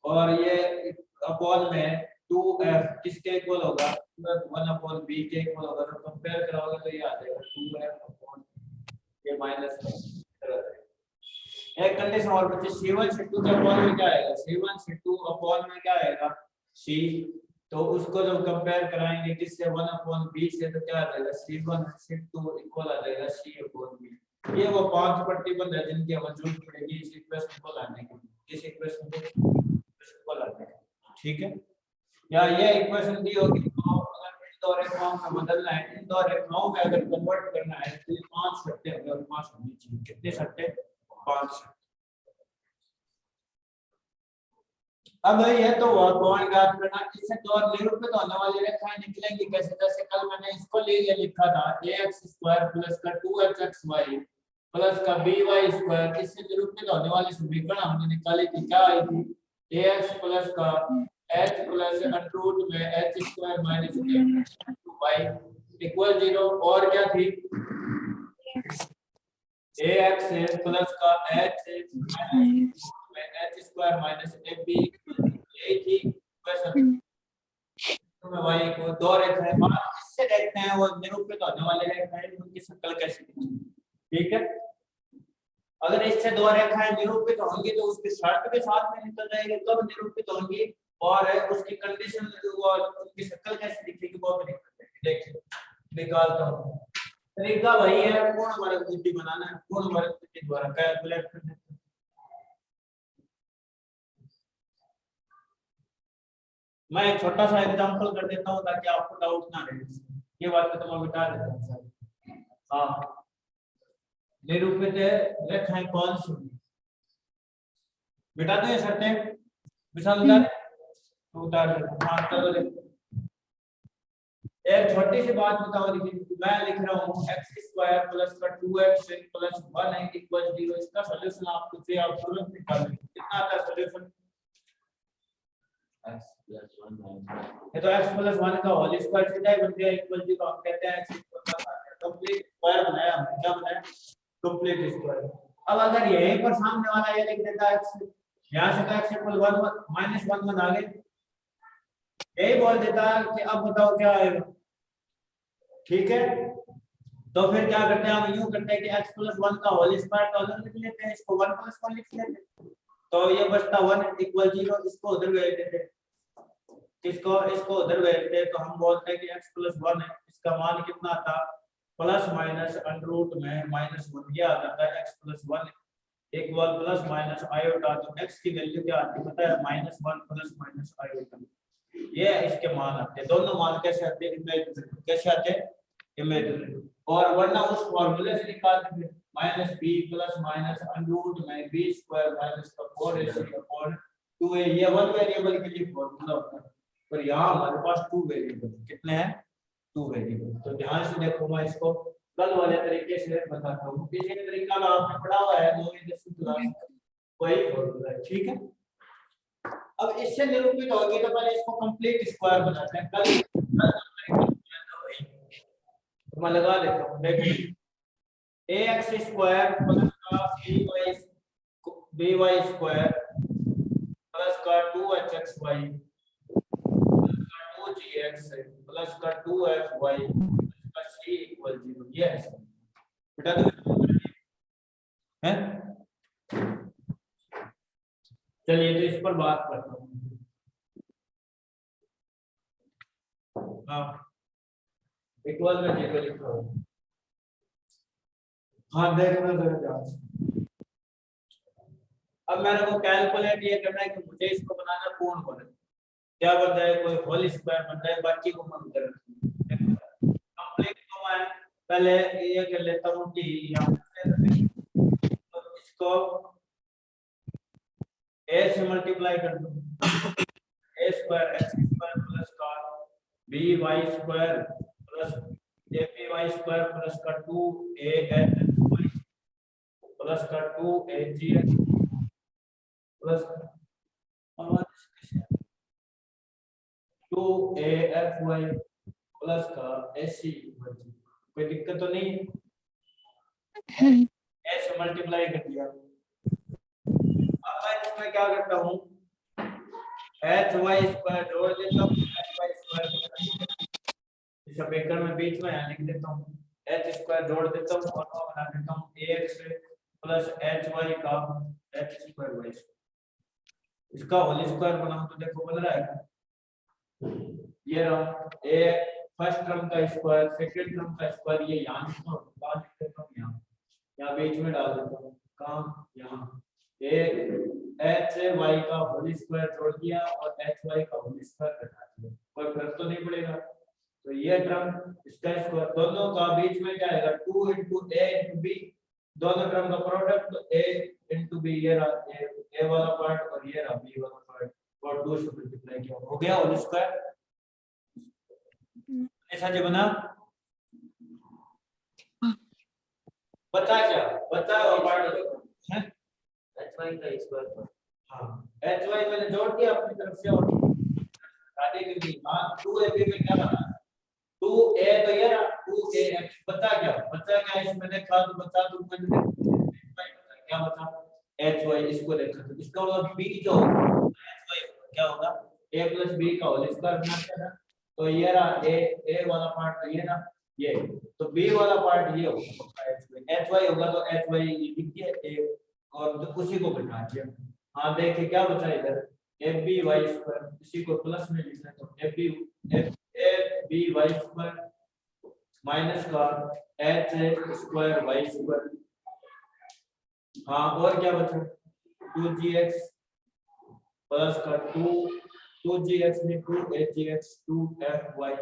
और ये अपॉन में 2f किसके इक्वल होगा? 1 अपॉन b के इक्वल होगा, तो कंपेयर कराओगे तो ये आ जाएगा 2f अपॉन ये माइनस एक कंडीशन और बच्चे c1 c2 के अपॉन में क्या आएगा? c1 c2 अपॉन में क्या आएगा? c तो उसको जब कंपेयर कराएंगे किससे? 1 अपॉन b से तो क्या आ जाएगा? c1 c2 इक्वल आ जाएगा c अपॉन b। ये वो 5 प्रतिबंध है जिनकी हमें जरूरत पड़ेगी इस इक्वेशन को लाने के लिए, इस इक्वेशन को लाने के लिए, ठीक है? या ये इक्वेशन दी होगी तो अगर इन दो रेखाओं में बदलना है, इन दो रेखाओं में अगर कन्वर्ट करना है तो ये 5 शर्तें हमें और 5 होनी चाहिए। कितनी शर्तें? 5। अब ये तो कौन याद करना, इससे तो निरूपित होने वाली रेखाएं निकलेंगी कैसे? जैसे कल मैंने इसको ले लिखा था ax² प्लस का 2hxy प्लस का by², इससे निरूपित होने वाली समीकरण हमने निकाली थी, क्या आई थी? ax प्लस का h प्लस √ में h² माइनस y इक्वल 0 और क्या थी? ax प्लस का h में h² माइनस ab यही थी इक्वेशन में y को दो रेखाएं इससे देखते हैं वो निरूपित होने वाले रेखाएं उनकी शक्ल कैसी दिखेगी, ठीक है? अगर इससे दो रेखाएं निरूपित होंगी तो उसकी शर्त के साथ में निकल जाएगी, कब निरूपित होंगी और उसकी कंडीशन और उनकी शक्ल कैसी दिखेगी वो भी निकल जाएगी। देखिए निकालता हूं, तरीका वही है, पूर्ण वर्ग त्रिभुज बनाना है, पूर्ण वर्ग त्रिभुज द्वारा कैलकुलेट करना है। मैं एक छोटा सा एग्जांपल कर देता हूं ताकि आपको डाउट ना रहे, ये बात तो मैं बता देता हूं सर। हाँ निरूपित रेखाएं कौन सी बेटा? तो ये शर्तें विशाल उतार हाँ चलो देखो, एक छोटी सी बात बताओ, देखिए मैं लिख रहा हूँ x² प्लस का 2x प्लस 1 इक्वल 0, इसका सॉल्यूशन आपको चाहिए, आप तुरंत निकाल लेंगे। कितना आता है सॉल्यूशन? ये तो x प्लस 1 का होल स्क्वायर सीधा ही बन गया इक्वल 0। हम कहते हैं x कंप्लीट स्क्वायर बनाया हमने, क्या बनाया? Complete square. अब अगर यहीं पर सामने वाला ये लिख देता है x, यहां से तो x इक्वल 1 माइनस 1 बना गए, यही बोल देता है कि अब बताओ क्या आएगा, ठीक है? तो फिर क्या करते हैं हम? यूं करते हैं कि x प्लस 1 का होल स्क्वायर तो अलग लिख लेते हैं, इसको 1 प्लस 1 लिख लेते हैं, तो ये बचता 1 इक्वल 0, इसको उधर भेज देते हैं, इसको उधर भेजते हैं, तो हम बोलते हैं कि x प्लस 1 है, इसका मान कितना था? प्लस माइनस √ में -1 ये आ जाता है x plus 1 equal plus minus iota, तो x की वैल्यू क्या आती है पता है, -1 प्लस माइनस आयोटा। ये इसके मान आते हैं, दोनों मान कैसे आते हैं, इमेजिनरी। कैसे आते हैं, इमेजिनरी। और वरना उस फॉर्मूले से निकालते थे, -b प्लस माइनस √ में b² माइनस का 4ac अपॉन 2a, ये वन वेरिएबल के लिए फॉर्मूला होता है, पर यहाँ हमारे पास 2 वेरिएबल, कितने हैं, 2 वेरिएबल। तो ध्यान से देखो, मैं इसको कल वाले तरीके से बताता हूँ, इसी तरीका का आपने पढ़ा हुआ है 9वीं 10वीं क्लास, वही फॉर्मूला है, ठीक है। अब इससे निरूपित होगी तो पहले इसको कंप्लीट स्क्वायर बनाते हैं, कल तो मैं लगा देता हूँ, देखिए ax स्क्वायर प्लस का by स्क्वायर प्लस का 2hxy प्लस का 2gx प्लस का 2fy प्लस का c = 0, ये है बेटा, तो है। चलिए तो इस पर बात करता हूँ। हाँ, इक्वल में 0 लिखा हुआ, हाँ देखना जरा ध्यान से। अब मेरे को कैलकुलेट ये करना है कि मुझे इसको बनाना पूर्ण वर्ग, क्या बन जाए, कोई होल स्क्वायर बन जाए, बाकी को मत कर कंप्लीट। तो मैं पहले ये कर लेता हूँ कि यहाँ तो इसको a से मल्टीप्लाई कर दूं, a² x² प्लस का by² प्लस apy² प्लस का 2axy प्लस का 2agx प्लस 2afy प्लस का ac, कोई दिक्कत तो नहीं है, a से मल्टीप्लाई कर दिया। अब मैं इसमें क्या करता हूँ, hy² जोड़ देता हूँ, hy² इस अपेकर में बीच में लिख देता हूँ, h² जोड़ देता हूँ और बना देता हूँ ax प्लस hy का h²y, इसका होल स्क्वायर बनाऊं तो देखो बन रहा है, ये रहा a फर्स्ट टर्म का स्क्वायर, सेकंड टर्म का स्क्वायर, ये यहाँ लिखता हूँ, लिख देता हूँ, यहाँ बीच में डाल देता हूँ, कहाँ, यहाँ hy का होल स्क्वायर जोड़ दिया और hy का होल स्क्वायर घटा दिया, कोई फर्क तो नहीं पड़ेगा। तो ये टर्म इसका स्क्वायर, दोनों का बीच में क्या आएगा, 2 × a × b, दोनों टर्म का प्रोडक्ट, तो a × b, ये रहा a वाला पार्ट और ये रहा b वाला पार्ट, और 2 से मल्टीप्लाई किया, हो गया होल स्क्वायर। ऐसा जो बना, बचा क्या, बचा हुआ पार्ट है hy का स्क्वायर, हाँ hy मैंने जोड़ दिया अपनी तरफ से, और आगे के भी हाँ 2ab में क्या बना, 2a तो ये रहा 2ax, बचा क्या इसमें देखा तो बचा, तो मैंने क्या बचा hy, इसको देखा तो इसका मतलब b जो hy क्या होगा, a + b का होल स्क्वायर बनाते हैं, तो ये रहा a वाला पार्ट, तो ये रहा ये, तो b वाला पार्ट ये होगा hy होगा, तो hy लिख दिया a और तो उसी को घटा दिया। हाँ देखिए क्या बचा इधर, fby², इसी को प्लस में लिख लेते हैं, fby² माइनस का h²y², हाँ और क्या बचा, 2gx प्लस का 2gx में 2agx 2afy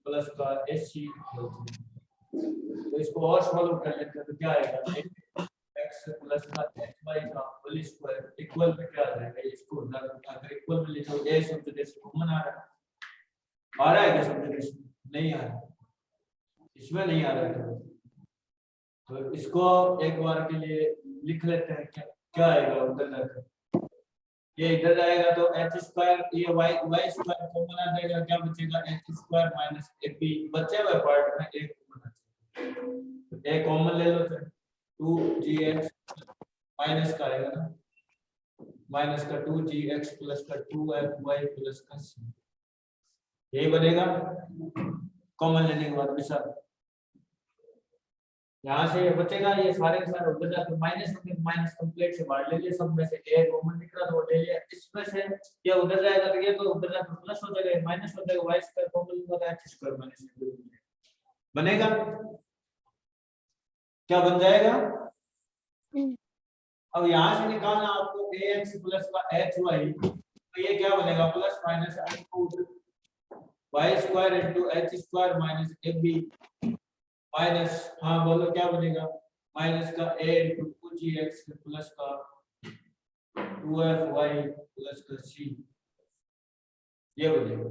प्लस का ac, तो इसको और सॉल्व कर लेते हैं, तो क्या आएगा, x प्लस का hy का होल स्क्वायर इक्वल में क्या आ जाएगा, इसको अगर इक्वल में लिखो, a शब्द जैसे कॉमन आ रहा है क्या शब्द जैसे, नहीं आ रहा, इसमें नहीं आ रहा है, तो इसको एक बार के लिए लिख लेते हैं, क्या आएगा उधर जाकर, ये इधर जाएगा तो h², ये y² कॉमन आ जाएगा, क्या बचेगा h² माइनस ab, बचे हुए पार्ट में एक तो a कॉमन ले लो, 2gx माइनस का आएगा ना, माइनस का 2gx प्लस का 2fy प्लस का c, यही बनेगा कॉमन लेने के बाद विशाल, यहाँ से ये बचेगा, ये सारे के सारे उधर जाकर माइनस होंगे, माइनस कंप्लीट से बाहर ले लिए, सब में से a कॉमन निकला तो वो ले लिया, इसमें से ये उधर जाएगा तो ये तो उधर जाकर प्लस हो जाएगा, माइनस हो जाएगा, y² कॉमन होगा h² माइनस बनेगा, क्या बन जाएगा, अब यहाँ से निकालना आपको ax प्लस का hy, तो ये क्या बनेगा plus minus y square into h square minus ab minus, हाँ बोलो क्या बनेगा, माइनस का a इंटू 2gx प्लस का 2fy प्लस का c, ये बनेगा।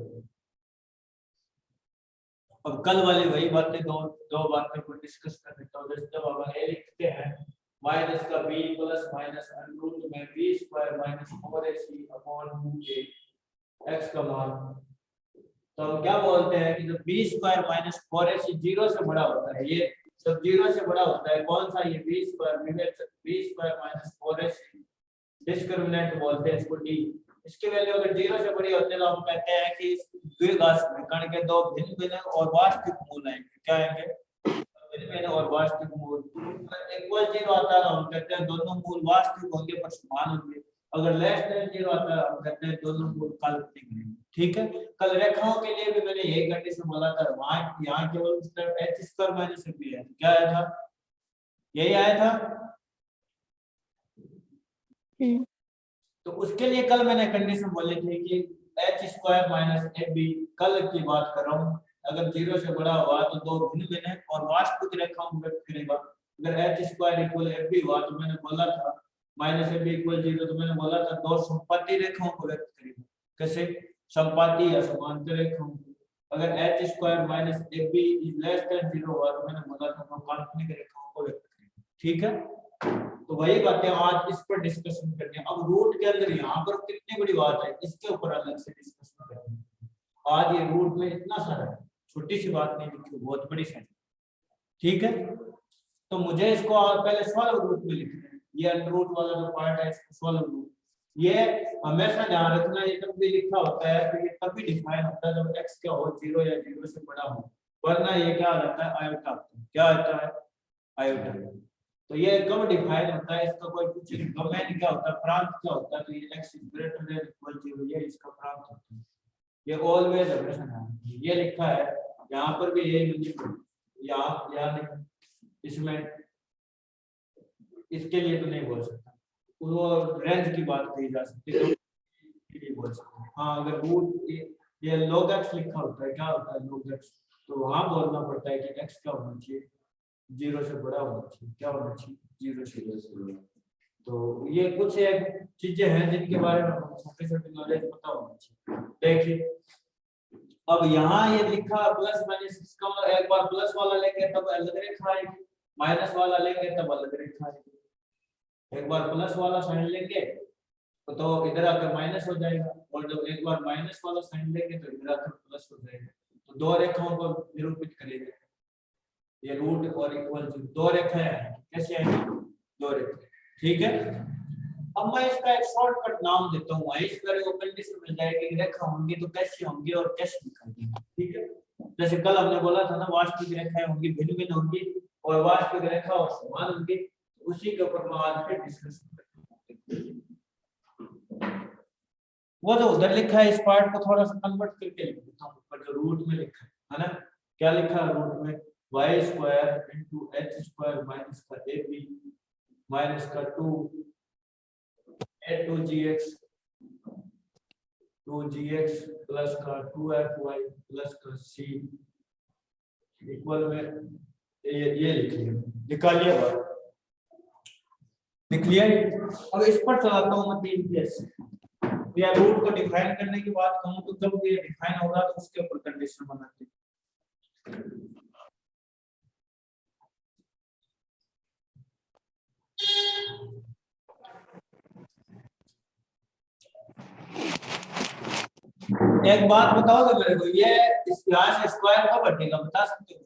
अब कल वाली वही बातें दो बातें को डिस्कस कर लेता हूँ। जैसे जब हम a लिखते हैं माइनस का b प्लस माइनस अंडर में b square minus 4ac upon 2a x का मान, तो हम क्या बोलते हैं कि जब b स्क्वायर माइनस 4ac 0 से बड़ा होता है, ये जब 0 से बड़ा होता है कौन सा, ये b square minus 4ac discriminant बोलते हैं इसको d। इसकी वैल्यू अगर 0 से बड़ी होती है तो हम कहते हैं कि इस द्विघात समीकरण के दो भिन्न भिन्न और वास्तविक मूल आएंगे। क्या आएंगे, भिन्न भिन्न और वास्तविक मूल। इक्वल 0 आता है तो हम कहते हैं दोनों मूल वास्तविक होंगे पर समान होंगे। अगर लेस देन 0 आता है हम कहते हैं दोनों मूल काल्पनिक होंगे। ठीक है, कल रेखाओं के लिए भी मैंने यही कंडीशन बोला था, वहां यहाँ केवल h स्क्वायर माइनस b है, क्या आया था, यही आया था। तो उसके लिए कल मैंने कंडीशन बोली थी कि h स्क्वायर माइनस ab, कल की बात कर रहा हूँ, अगर 0 से बड़ा हुआ तो दो भिन्न भिन्न और वास्तविक रेखाओं को व्यक्त करेगा। अगर h स्क्वायर इक्वल ab हुआ तो मैंने बोला था माइनस ab इक्वल 0, तो मैंने बोला था दो समपाती रेखाओं को व्यक्त करेगा। कैसे, समपाती या समांतर रेखाओं को। अगर h square minus ab is less than 0 हुआ तो मैंने बोला था दो काल्पनिक रेखाओं को व्यक्त करेगा। ठीक है, तो वही बातें आज इस पर डिस्कशन करनी है। अब रूट के अंदर यहाँ पर कितनी बड़ी बात है, इसके ऊपर अलग से डिस्कशन करनी है। आज ये रूट में इतना सारा है, छोटी सी बात नहीं लिखी, बहुत बड़ी सारी। ठीक है, तो मुझे इसको पहले सॉल्व रूट में लिखना है। ये अंडर रूट वाला जो पार्ट है इसको सॉल्व रूट, ये हमेशा ध्यान रखना, ये जब भी लिखा होता है तो ये तभी डिफाइन होता है जब x क्या हो 0 या 0 से बड़ा हो, वरना ये क्या रहता है आयोटा। क्या होता है आयोटा। तो ये कब डिफाइन होता है, इसका कोई कुछ डोमेन क्या होता है, प्रांत क्या होता है, तो ये x ग्रेटर देन इक्वल 0 ये इसका प्रांत होता है। ये ऑलवेज हमेशा ध्यान, ये लिखा है यहाँ पर भी यही यूनिट, यहाँ इसमें इसके लिए तो नहीं बोल सकता, वो रेंज की बात कही जा सकती है, तो ये बोल सकते हैं। हाँ, अगर रूट ये log x लिखा होता है, क्या होता है log x, तो वहां बोलना पड़ता है कि x क्या होना चाहिए, 0 से बड़ा होना चाहिए। क्या होना चाहिए, 0 से बड़ा। तो ये कुछ एक चीजें हैं जिनके बारे में छोटे छोटे नॉलेज पता होना चाहिए। देखिए अब यहाँ ये लिखा प्लस माइनस, इसका मतलब एक बार प्लस वाला लेंगे तब अलग रेखा आएगी, माइनस वाला लेंगे तब अलग रेखा आएगी। एक बार प्लस वाला साइन लेंगे तो इधर आकर माइनस हो जाएगा, और जब एक बार माइनस वाला साइन लेंगे तो इधर आकर प्लस हो जाएगा। तो दो रेखाओं को निरूपित करेंगे, ये रूट और इक्वल दो रेखाएं हैं, कैसे आएंगी, दो रेखाएं। ठीक है, अब मैं इसका एक शॉर्टकट नाम देता हूँ, इस तरह को कंडीशन मिल जाएगी कि रेखा होंगी तो कैसी होंगी और कैसे दिखाएंगे। ठीक है, जैसे कल हमने बोला था ना वास्तविक रेखाएं होंगी भिन्न भिन्न होंगी और वास्तविक रेखा और समान होंगी, उसी के ऊपर मैं आज फिर डिस्कशन करूंगा। वो जो उधर लिखा है इस पार्ट को थोड़ा सा कन्वर्ट करके लिख देता हूँ, ऊपर जो रूट में लिखा है ना, क्या लिखा है रूट में, y square into h square minus का ab माइनस का 2gx प्लस का 2fy प्लस का c इक्वल में ये लिखिए, निकालिए बात, लिख लिया। अब इस पर चलाता हूँ मैं 3 केस, या रूट को डिफाइन करने की बात कहूं तो जब ये डिफाइन होगा तो उसके ऊपर कंडीशन बनाते हैं। एक बात बताओगे मेरे को, ये इस यहाँ से स्क्वायर कब हटेगा बता सकते हो?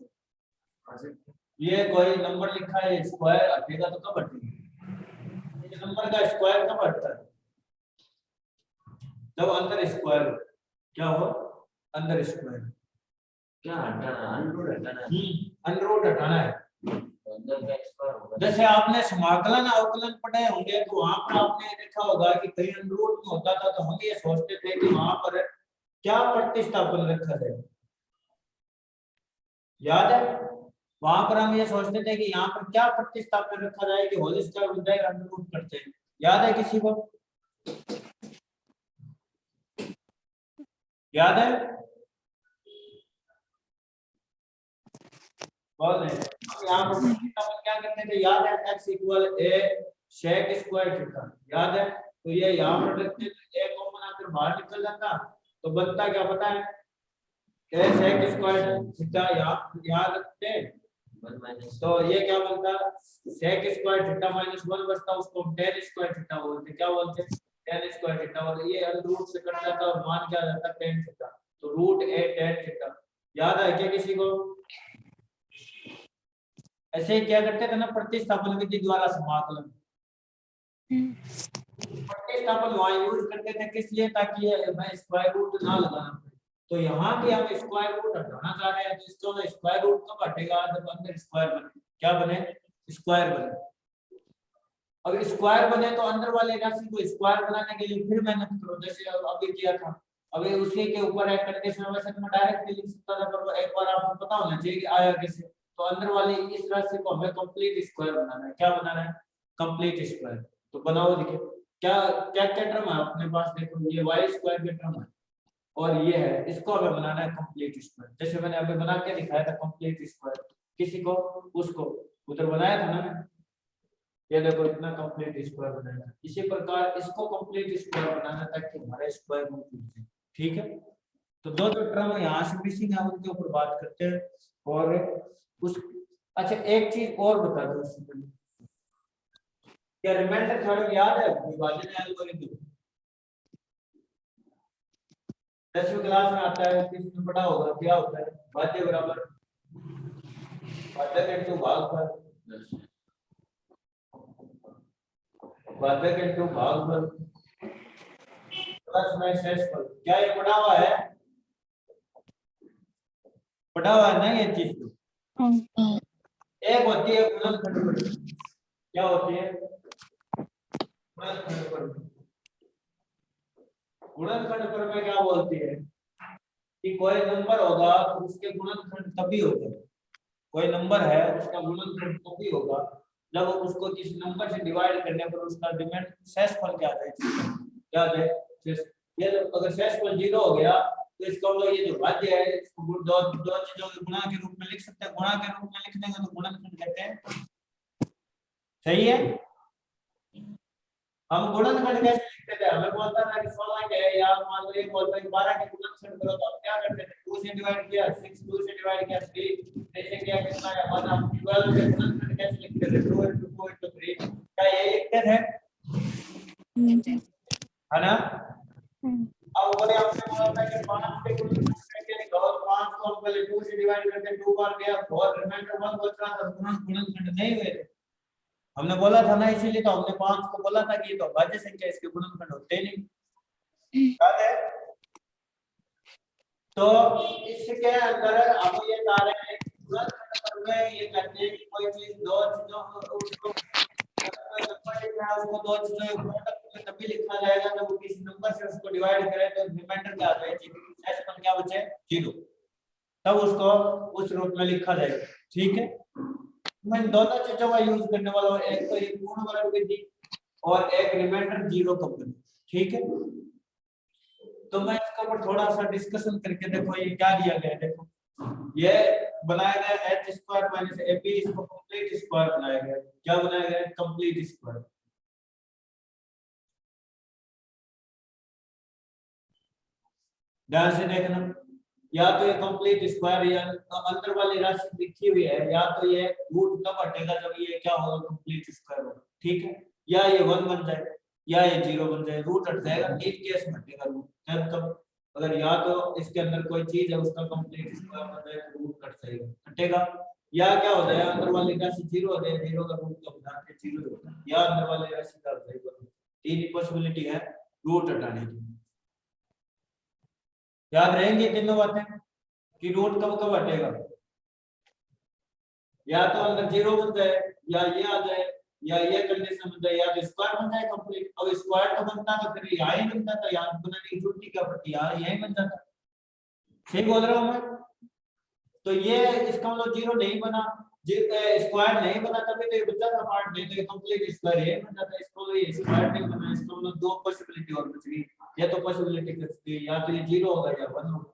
ये कोई नंबर लिखा है स्क्वायर हटेगा तो कब हटेगा, ये नंबर का स्क्वायर कब हटता है, जब अंदर स्क्वायर हो। क्या हो, अंदर स्क्वायर क्या हटाना, अनरूट हटाना, अनरूट हटाना है। अंदर का स्क्वायर होगा। जैसे आपने समाकलन अवकलन पढ़े होंगे तो वहां पर आपने देखा होगा कि कहीं अनरूट में होता था तो हम ये सोचते थे कि वहां पर क्या प्रतिस्थापन रखा जाए, याद है वहां पर हम ये सोचते थे कि यहाँ पर क्या प्रतिस्थापन रखा जाए कि होल स्क्वायर बन जाएगा, अंडर रूट करते हैं। याद है किसी को? याद है? बोल रहे हैं। हम यहाँ पर प्रतिस्थापन क्या करते थे? याद है? x equal a sec square theta. याद है? तो ये यहाँ पर रखते थे, a कॉमन आकर बाहर निकल जाता, तो बनता क्या पता है? a sec स्क्वायर थीटा यहाँ रखते हैं, 1 minus तो ये क्या बनता? sec स्क्वायर थीटा माइनस 1 बचता, उसको हम tan स्क्वायर थीटा बोलते हैं। क्या बोलते हैं? tan square theta. और ये अंडर रूट से कट जाता और मान क्या आ जाता? tan theta. तो रूट a tan थीटा। याद है क्या किसी को? ऐसे ही क्या करते थे ना, प्रतिस्थापन विधि द्वारा समाकलन। प्रतिस्थापन वहां यूज करते थे किस लिए? ताकि ये मैं स्क्वायर रूट ना लगाना पड़े। तो यहाँ भी हम स्क्वायर रूट हटाना चाह रहे हैं, तो इसको ना स्क्वायर रूट कब हटेगा? जब अंदर स्क्वायर बने। क्या बने? स्क्वायर बने। अब स्क्वायर बने तो अंदर वाले राशि को स्क्वायर बनाने के लिए फिर मेहनत करो, जैसे अभी किया था। अभी उसी के ऊपर एक कंडीशन, वैसे मैं डायरेक्ट लिख सकता था, पर एक बार आपको पता होना चाहिए कि आया कैसे। तो अंदर वाली इस राशि को हमें कंप्लीट स्क्वायर बनाना है। क्या बनाना है? Complete square. तो बनाओ, देखिए क्या क्या क्या टर्म है अपने पास। देखो ये y स्क्वायर के टर्म है और ये है, इसको हमें बनाना है कंप्लीट स्क्वायर। जैसे मैंने अभी बना के दिखाया था कंप्लीट स्क्वायर, किसी को उसको उधर बनाया था ना मैं। ये देखो इतना कंप्लीट स्क्वायर बनाया था। इसी प्रकार इसको कंप्लीट स्क्वायर बनाना ताकि हमारा स्क्वायर रूट मिल जाए। ठीक है, तो दो टर्म यहाँ से मिसिंग है, उनके ऊपर बात करते हैं। और उस अच्छा एक चीज और बता दो उससे पहले, क्या रिमाइंडर थ्योरम याद है? विभाजन एल्गोरिथम 10वीं क्लास में आता है, किसने पढ़ा होगा? क्या होता है? भाज्य बराबर भाजक इनटू भागफल, भाजक इनटू भागफल प्लस में शेषफल। क्या ये पढ़ा हुआ है? पढ़ा हुआ है ना ये चीज? तो एक होती है गुणनखंड प्रमेय। क्या होती है? गुणनखंड प्रमेय। गुणनखंड प्रमेय क्या बोलती है कि कोई नंबर होगा तो उसके गुणनखंड तभी होगा। कोई नंबर है उसका गुणनखंड तभी होगा जब उसको किसी नंबर से डिवाइड करने पर उसका डिमेंड शेषफल क्या है? क्या है? ये अगर शेषफल 0 हो गया तो इसका मतलब ये जो भाज्य है इसको दो चीजों के गुणा के रूप में लिख सकते हैं। गुणा के रूप में लिख देंगे तो गुणनखंड कहते हैं। सही है? हम गुणनखंड कैसे लिखते थे? हमें बोलता था कि 16 के या मान लो एक बोलता है कि 12 के गुणनखंड करो, तो हम क्या करते थे? 2 से डिवाइड किया, 6 2 से डिवाइड किया, 3 ऐसे किया, कितना है 1। हम 12 के गुणनखंड कैसे लिखते थे? 2 into 4 into 3। क्या ये लिखते थे? है ना? अब वो आपसे बोला था कि 5 के गुणनखंड करके निकालो, 5 को हम पहले 2 से डिवाइड करके 2 बार किया और रिमाइंडर 1 बच रहा था, गुणनखंड नहीं हुए थे। हमने बोला था ना, इसीलिए तो हमने 5 को बोला था कि ये तो भाज्य संख्या, इसके गुणनखंड होते नहीं। याद है? तो इसके अंदर अब ये कार्य है गुणनखंड में ये कहते हैं कि कोई चीज दो चीजों उसको नंबर लिखना है, उसको दो चीजों के प्रोडक्ट में तभी लिखा जाएगा जब वो किसी नंबर से उसको डिवाइड करें तो रिमाइंडर क्या आ जाए? शेषफल क्या बचे? 0। तब उसको उस रूप में लिखा जाएगा। ठीक है, मैं दोनों चीजों का यूज करने वाला हूं, एक तो ये पूर्ण वर्ग विधि और एक रिमाइंडर 0 कंपनी। ठीक है, तो मैं इसके ऊपर थोड़ा सा डिस्कशन करके देखो ये क्या दिया गया है। देखो ये बनाया गया है h स्क्वायर माइनस ab, इसको कंप्लीट स्क्वायर बनाया गया। क्या बनाया गया है? Complete square. ध्यान से देखना, या तो ये कंप्लीट स्क्वायर या अंदर वाली राशि लिखी हुई है, या तो ये रूट तब हटेगा जब ये क्या होगा? कंप्लीट स्क्वायर होगा। ठीक है, या ये 1 बन जाए या ये 0 बन जाए, रूट हट जाएगा। एक केस में हटेगा रूट, तब कब? अगर या तो इसके अंदर कोई चीज है उसका कंप्लीट स्क्वायर बन जाए तो रूट कट जाएगा, हटेगा। या क्या हो जाएगा? अंदर वाली राशि 0 हो जाए, 0 का रूट कब बना के 0 होता है, या अंदर वाली राशि का हो जाएगा। तीन ही पॉसिबिलिटी है रूट हटाने की। याद रहेंगे तीनों बातें कि रूट कब कब हटेगा? या तो अंदर 0 बन जाए, या ये आ जाए, या ये कंडीशन बन जाए, या तो स्क्वायर बन जाए कंप्लीट। अब स्क्वायर तो बनता तो फिर यहाँ ही बनता था, यहाँ बनाने की जरूरत क्या पड़ती? यहाँ यही बन जाता। सही बोल रहा हूँ मैं? तो ये इसका मतलब 0 नहीं बना, स्क्वायर नहीं बना तभी तो ये बचा था पार्ट, नहीं तो ये कंप्लीट स्क्वायर ये बन जाता। इसको ये स्क्वायर नहीं बना, इसको मतलब दो पॉसिबिलिटी और बच गई, या तो पॉसिबिलिटी कितनी, या तो ये 0 होगा या 1 होगा।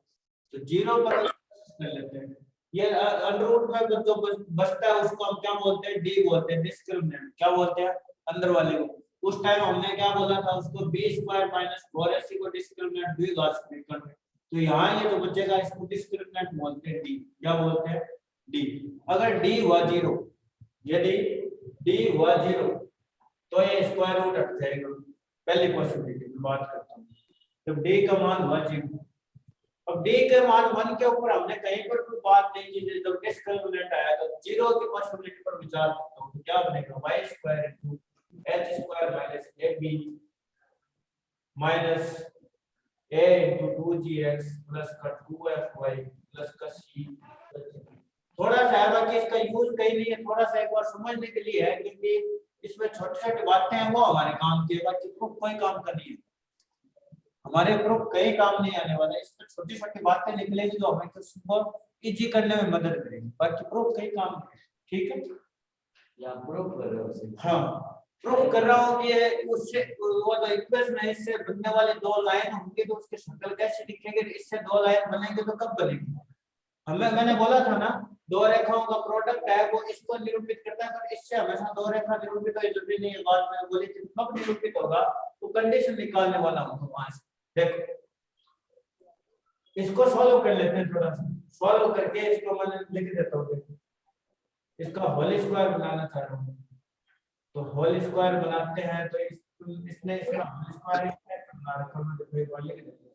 तो 0 पर कर लेते हैं। ये अंडर रूट में जो बचता है उसको हम क्या बोलते हैं, डी बोलते हैं, डिस्क्रिमिनेंट क्या बोलते हैं, अंदर वाले को। उस टाइम हमने क्या बोला था उसको, b स्क्वायर माइनस 4ac को डिस्क्रिमिनेंट द्विघात समीकरण में। तो यहाँ ये जो बचेगा इसको डिस्क्रिमिनेंट बोलते हैं डी, क्या बोलते हैं, डी। अगर डी हुआ 0, यदि डी हुआ 0 तो ये स्क्वायर रूट हट जाएगा। पहली पॉसिबिलिटी में बात करता हूँ, जब डी का मान हुआ 0। अब डी के मान 1 के ऊपर हमने कहीं पर कोई बात नहीं की, जब डिस्क्रिमिनेंट आया तो 0 की पॉसिबिलिटी पर विचार करता हूँ, तो क्या बनेगा, y square into h square minus ab minus a into 2gx plus का 2fy प्लस का c। थोड़ा सा है बाकी इसका यूज कहीं नहीं है, थोड़ा सा एक बार समझने के लिए है, क्योंकि इसमें छोटी-छोटी बातें हैं वो हमारे काम की है, बाकी प्रूफ कोई काम का नहीं है, हमारे प्रूफ कई काम नहीं आने वाला है। इसमें छोटी-छोटी बातें निकलेगी जो हमें तो इजी करने में मदद करेगी, बाकी प्रूफ कई काम है। ठीक है, या प्रूफ कर रहे हो? हाँ प्रूफ कर रहा हूँ कि उससे वो तो इक्वेशन है, इससे बनने वाले दो लाइन होंगे तो उसके शक्ल कैसे दिखेंगे, इससे दो लाइन बनेंगे तो कब बनेंगे। मैंने बोला था ना, दो रेखाओं का प्रोडक्ट है वो इसको निरूपित करता है, पर इससे हमेशा दो रेखा निरूपित हो जरूरी नहीं है। बात मैंने बोली थी कब निरूपित होगा, तो कंडीशन निकालने वाला हूँ। तो वहां से देखो, इसको सॉल्व कर लेते हैं, थोड़ा सा सॉल्व करके इसको मैं लिख देता हूँ। देखो इसका होल स्क्वायर बनाना चाह रहा हूँ, तो होल स्क्वायर बनाते हैं, तो इसने इसका होल स्क्वायर बना रखा है, देखो एक बार लिख देते हैं।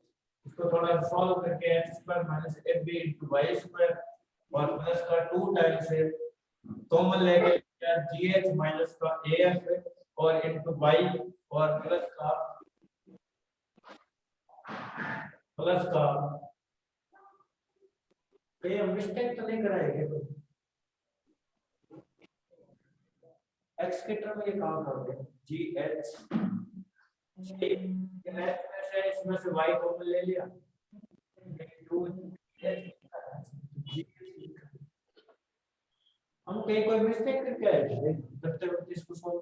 इसको थोड़ा सॉल्व करके h square minus ab into y square और प्लस का 2 टाइम्स है कॉमन लेंगे gh माइनस का af और इनटू y और प्लस का कहीं हम मिस्टेक तो नहीं कराएंगे, तो x के टर्म में ये काम करते हैं gh इसमें से y कॉमन ले लिया, हम कहीं कोई मिस्टेक करके आए करते वक्त इसको सॉल्व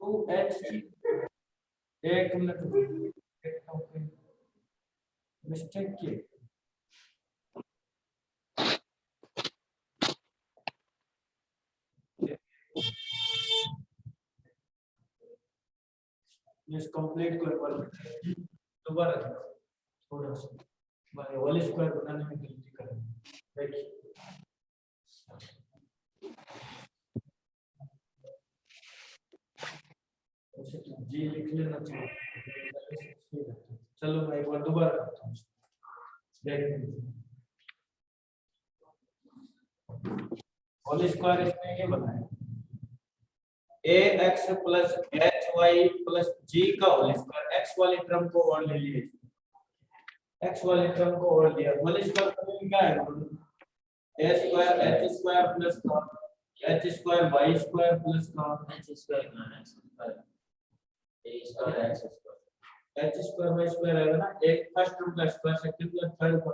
2h एक मिनट मिस्टेक की इस कंप्लीट को एक बार दोबारा थोड़ा सा बाय होल स्क्वायर बनाने में गलती करें। देखिए जी लिख लेना चाहिए। चलो मैं एक बार दोबारा करता हूँ, देखिए होल स्क्वायर इसमें ये बनाया ax plus hy plus g का होल स्क्वायर, x वाली टर्म को और ले लिए, x वाली टर्म को और लिया, होल स्क्वायर क्या है, a square h square plus का h square y square plus का h square minus a square x square h square y square आएगा ना, एक फर्स्ट टर्म का स्क्वायर सेकंड का थर्ड का,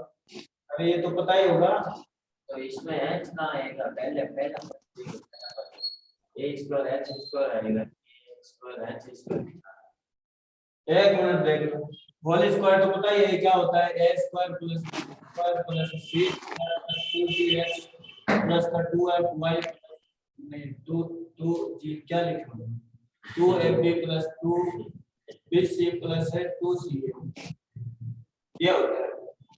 अरे ये तो पता ही होगा। तो इसमें h कहां आएगा, पहला a स्क्वायर h स्क्वायर आएगा, a स्क्वायर h स्क्वायर। एक मिनट देख लो, होल स्क्वायर तो पता ही है क्या होता है, a square plus square plus c square plus 2gh plus का 2fy नहीं 2g क्या लिखा है 2ab प्लस 2bc प्लस है 2ca ये होता है।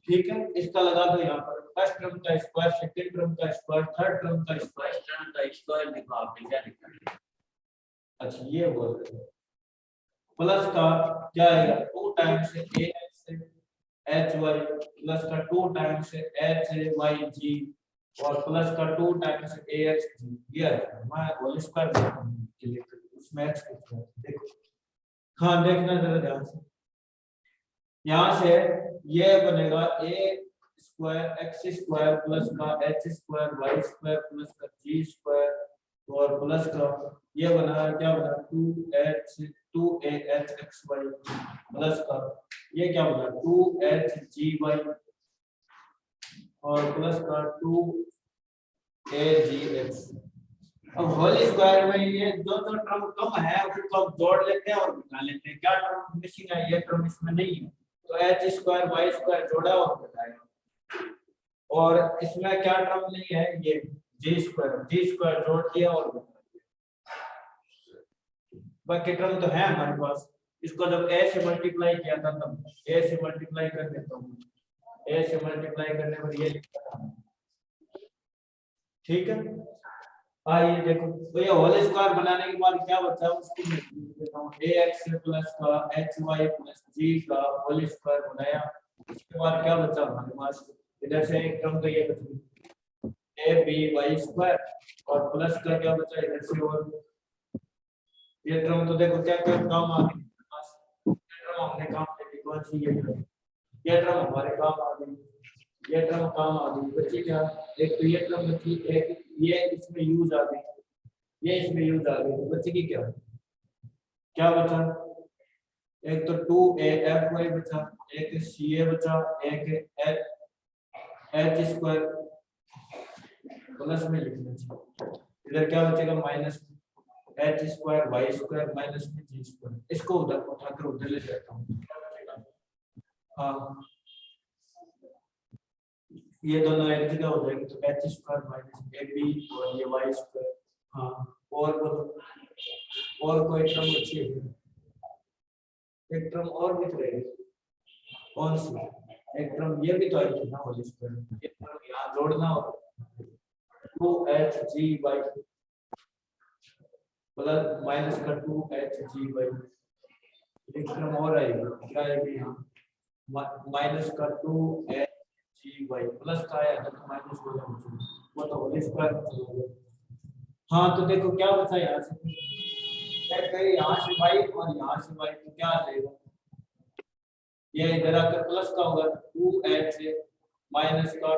ठीक है, इसका लगा दो यहाँ पर, फर्स्ट टर्म का स्क्वायर सेकंड टर्म का स्क्वायर थर्ड टर्म का स्क्वायर, फर्स्ट टर्म का स्क्वायर देखो आपने क्या लिखा है, अच्छा ये बोल रहे हैं प्लस का क्या आएगा 2 टाइम्स ax hy प्लस का 2 टाइम्स hy और प्लस का 2 टाइम्स ax ये मैं होल स्क्वायर के लिए उसमें x देखो, हाँ देखना जरा ध्यान से, यहाँ से ये बनेगा a square x square plus का h square y square plus का g स्क्वायर और प्लस का ये बना क्या बना 2ahxy प्लस का ये क्या बना 2hgy और प्लस का AGX। अब होल स्क्वायर में ये जो जो टर्म कम है उसको आप जोड़ लेते हैं और घटा लेते हैं। क्या टर्म मिसिंग है? ये टर्म इसमें नहीं है, तो h स्क्वायर y स्क्वायर जोड़ा और घटाया। और इसमें क्या टर्म नहीं है? ये g स्क्वायर जोड़ दिया और घटा दिया। बाकी टर्म तो है हमारे पास। इसको जब a से मल्टीप्लाई किया था तब a से मल्टीप्लाई कर देता हूँ, a से मल्टीप्लाई करने पर ये लिखा था। ठीक है, आइए देखो तो ये होल स्क्वायर बनाने के बाद क्या बचा उसको मैं लिख देता हूं। ax प्लस का hy प्लस g का होल स्क्वायर बनाया। उसके बाद क्या बचा हमारे पास? इधर से एक टर्म तो ये बची aby स्क्वायर और प्लस का क्या बचा इधर से, और ये टर्म तो देखो क्या क्या काम आ गई हमारे पास। ये टर्म हमने काम की कौन सी? ये टर्म हमारे काम आ गई, ये टर्म काम आ गई। बची क्या? एक तो ये टर्म बची, एक ये इसमें यूज आ गई, ये इसमें यूज आ गई। तो बची की क्या क्या बचा? एक तो 2afy बचा, एक ca बचा, एक h स्क्वायर प्लस में लिखना चाहिए। इधर क्या बचेगा? Minus h square y square minus में g स्क्वायर। इसको उधर उठाकर उधर ले जाता हूँ। हाँ, ये दोनों एक जगह हो जाएंगे तो h स्क्वायर माइनस ab और ये y स्क्वायर। हाँ, और कोई टर्म बची है? एक टर्म और भी तो है, कौन सी? एक टर्म ये भी तो आई थी ना होल स्क्वायर। ये टर्म यहाँ जोड़ना होगा 2hgy प्लस माइनस का 2hgy। एक टर्म और आएगा, क्या आएगी यहाँ? माइनस का 2hgy प्लस का आया तो माइनस हो जाएगा, वो तो होल स्क्वायर। हाँ, तो देखो क्या बचा यहाँ से? यहाँ से y और यहाँ से y, तो क्या आ जाएगा? ये इधर आकर प्लस का होगा 2h माइनस का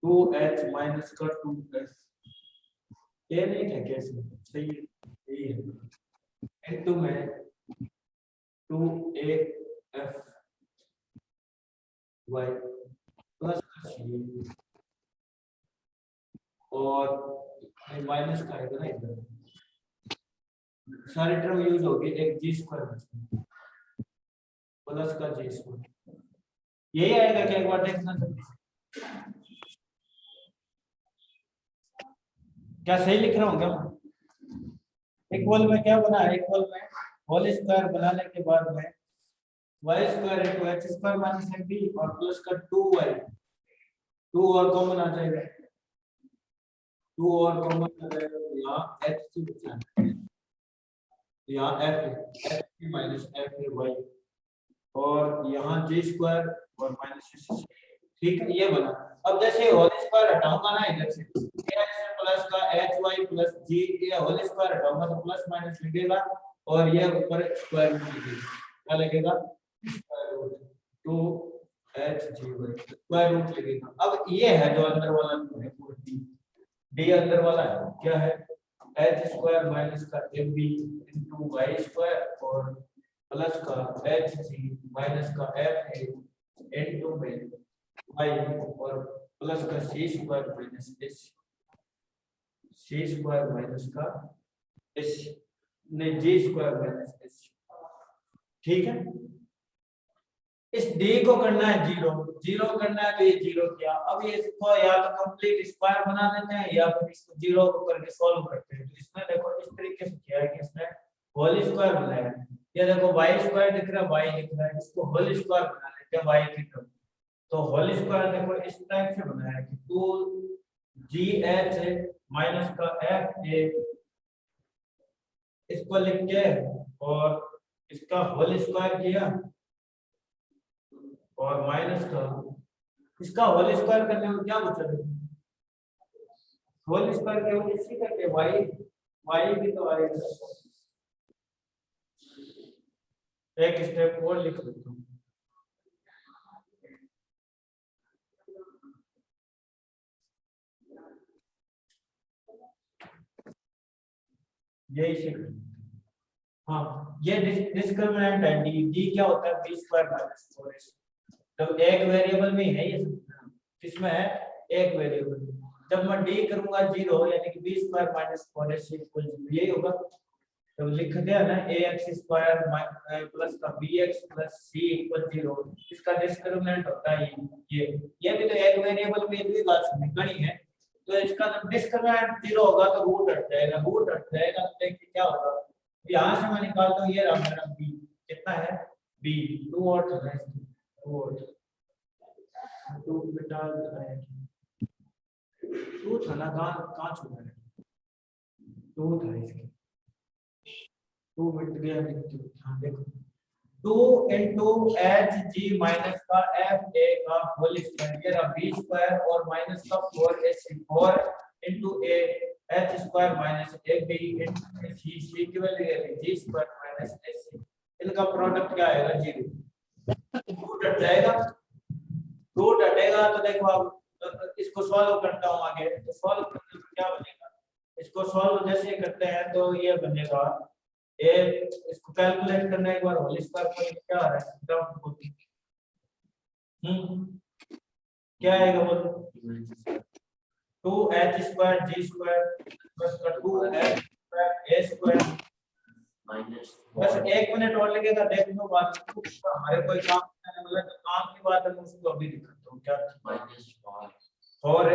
2h माइनस का 2h। ये नहीं था कैसे? सही है, यही है। इनटू में 2af y प्लस और माइनस का आएगा ना इधर। सारी टर्म यूज होगी, एक जी स्क्वायर बचेगा प्लस का जी स्क्वायर। यही आएगा क्या? एक बार देखना क्या सही लिख रहा हूँ क्या? इक्वल में क्या बना है? इक्वल में होल स्क्वायर बनाने के बाद में y square into h square minus b और प्लस का 2y, 2 और कॉमन आ जाएगा, 2 और कॉमन आ जाएगा तो यहाँ h की बचा है, यहाँ f माइनस f y और यहाँ g स्क्वायर और माइनस। ठीक है, ये बना। अब जैसे होल स्क्वायर हटाऊंगा ना इधर से, प्लस का hy प्लस g, ये होल स्क्वायर हटाऊंगा तो प्लस माइनस लगेगा और ये ऊपर स्क्वायर रूट लगेगा। क्या लगेगा? Square root 2hgy square root लगेगा। अब ये है जो अंदर वाला है d अंदर वाला है, क्या है? h स्क्वायर माइनस का ab इनटू y स्क्वायर और प्लस का hg माइनस का f इनटू में y और प्लस का c square minus h, c square minus का h ने g स्क्वायर माइनस h। ठीक है, इस d को करना है 0 करना है तो ये 0 किया। अब ये इसको या तो कंप्लीट स्क्वायर बना देते हैं या फिर इसको 0 करके सॉल्व करते हैं। तो इसमें देखो इस तरीके से किया है कि इसने होल स्क्वायर बनाया है। ये देखो y स्क्वायर दिख रहा है, y दिख रहा है, इसको होल स्क्वायर बना लेते हैं y की टर्म। तो होल स्क्वायर देखो इस टाइप से बनाया है कि 2gh माइनस का f इसको लिख के और इसका होल स्क्वायर किया और माइनस का इसका होल स्क्वायर करने में क्या बचा? होल स्क्वायर केवल इसी करके y भी तो आएगा। एक स्टेप और लिख देता हूँ। यही से हाँ, ये डिस्क्रिमिनेंट है d क्या होता है? b square minus 4ac। तो एक वेरिएबल में है ये, किसमें है? एक वेरिएबल। जब मैं डी करूंगा 0 यानी कि b square minus 4ac equal 0 यही होगा। तो लिख दिया ना ax स्क्वायर प्लस का bx प्लस c इक्वल 0, इसका डिस्क्रिमिनेंट होता है ये भी तो एक वेरिएबल में भी बात समझनी है। तो इसका जब डिस्क्रिमिनेंट 0 होगा तो रूट हट जाएगा तो देखिए क्या होगा। यहाँ से मैं निकालता हूँ ये रहा मेरा b, कितना है b 2 और 2 और 2 बेटा 2 था ना, कहाँ छूटा है 2 था इसके 2 मिट गया। हाँ देखो 2 into hg माइनस का fa का होल स्क्वायर ये रहा b स्क्वायर और माइनस का 4ac 4 into a h square minus ab into c की वैल्यू है g स्क्वायर माइनस ac, इनका प्रोडक्ट क्या आएगा 0। रूट हट जाएगा, रूट हटेगा तो देखो अब इसको सॉल्व करता हूँ आगे। तो सॉल्व करने में क्या बनेगा, इसको सॉल्व जैसे करते हैं तो ये बनेगा ए, इसको कैलकुलेट करने के बाद होल स्क्वायर पर क्या आ रहा है क्या आएगा बोलो 2h square g square plus 2h square a square minus बस 1 मिनट और लगेगा देख लो बात। हमारे कोई काम करने वाला तो काम की बात है मैं उसको अभी दिखाता हूँ क्या माइनस 4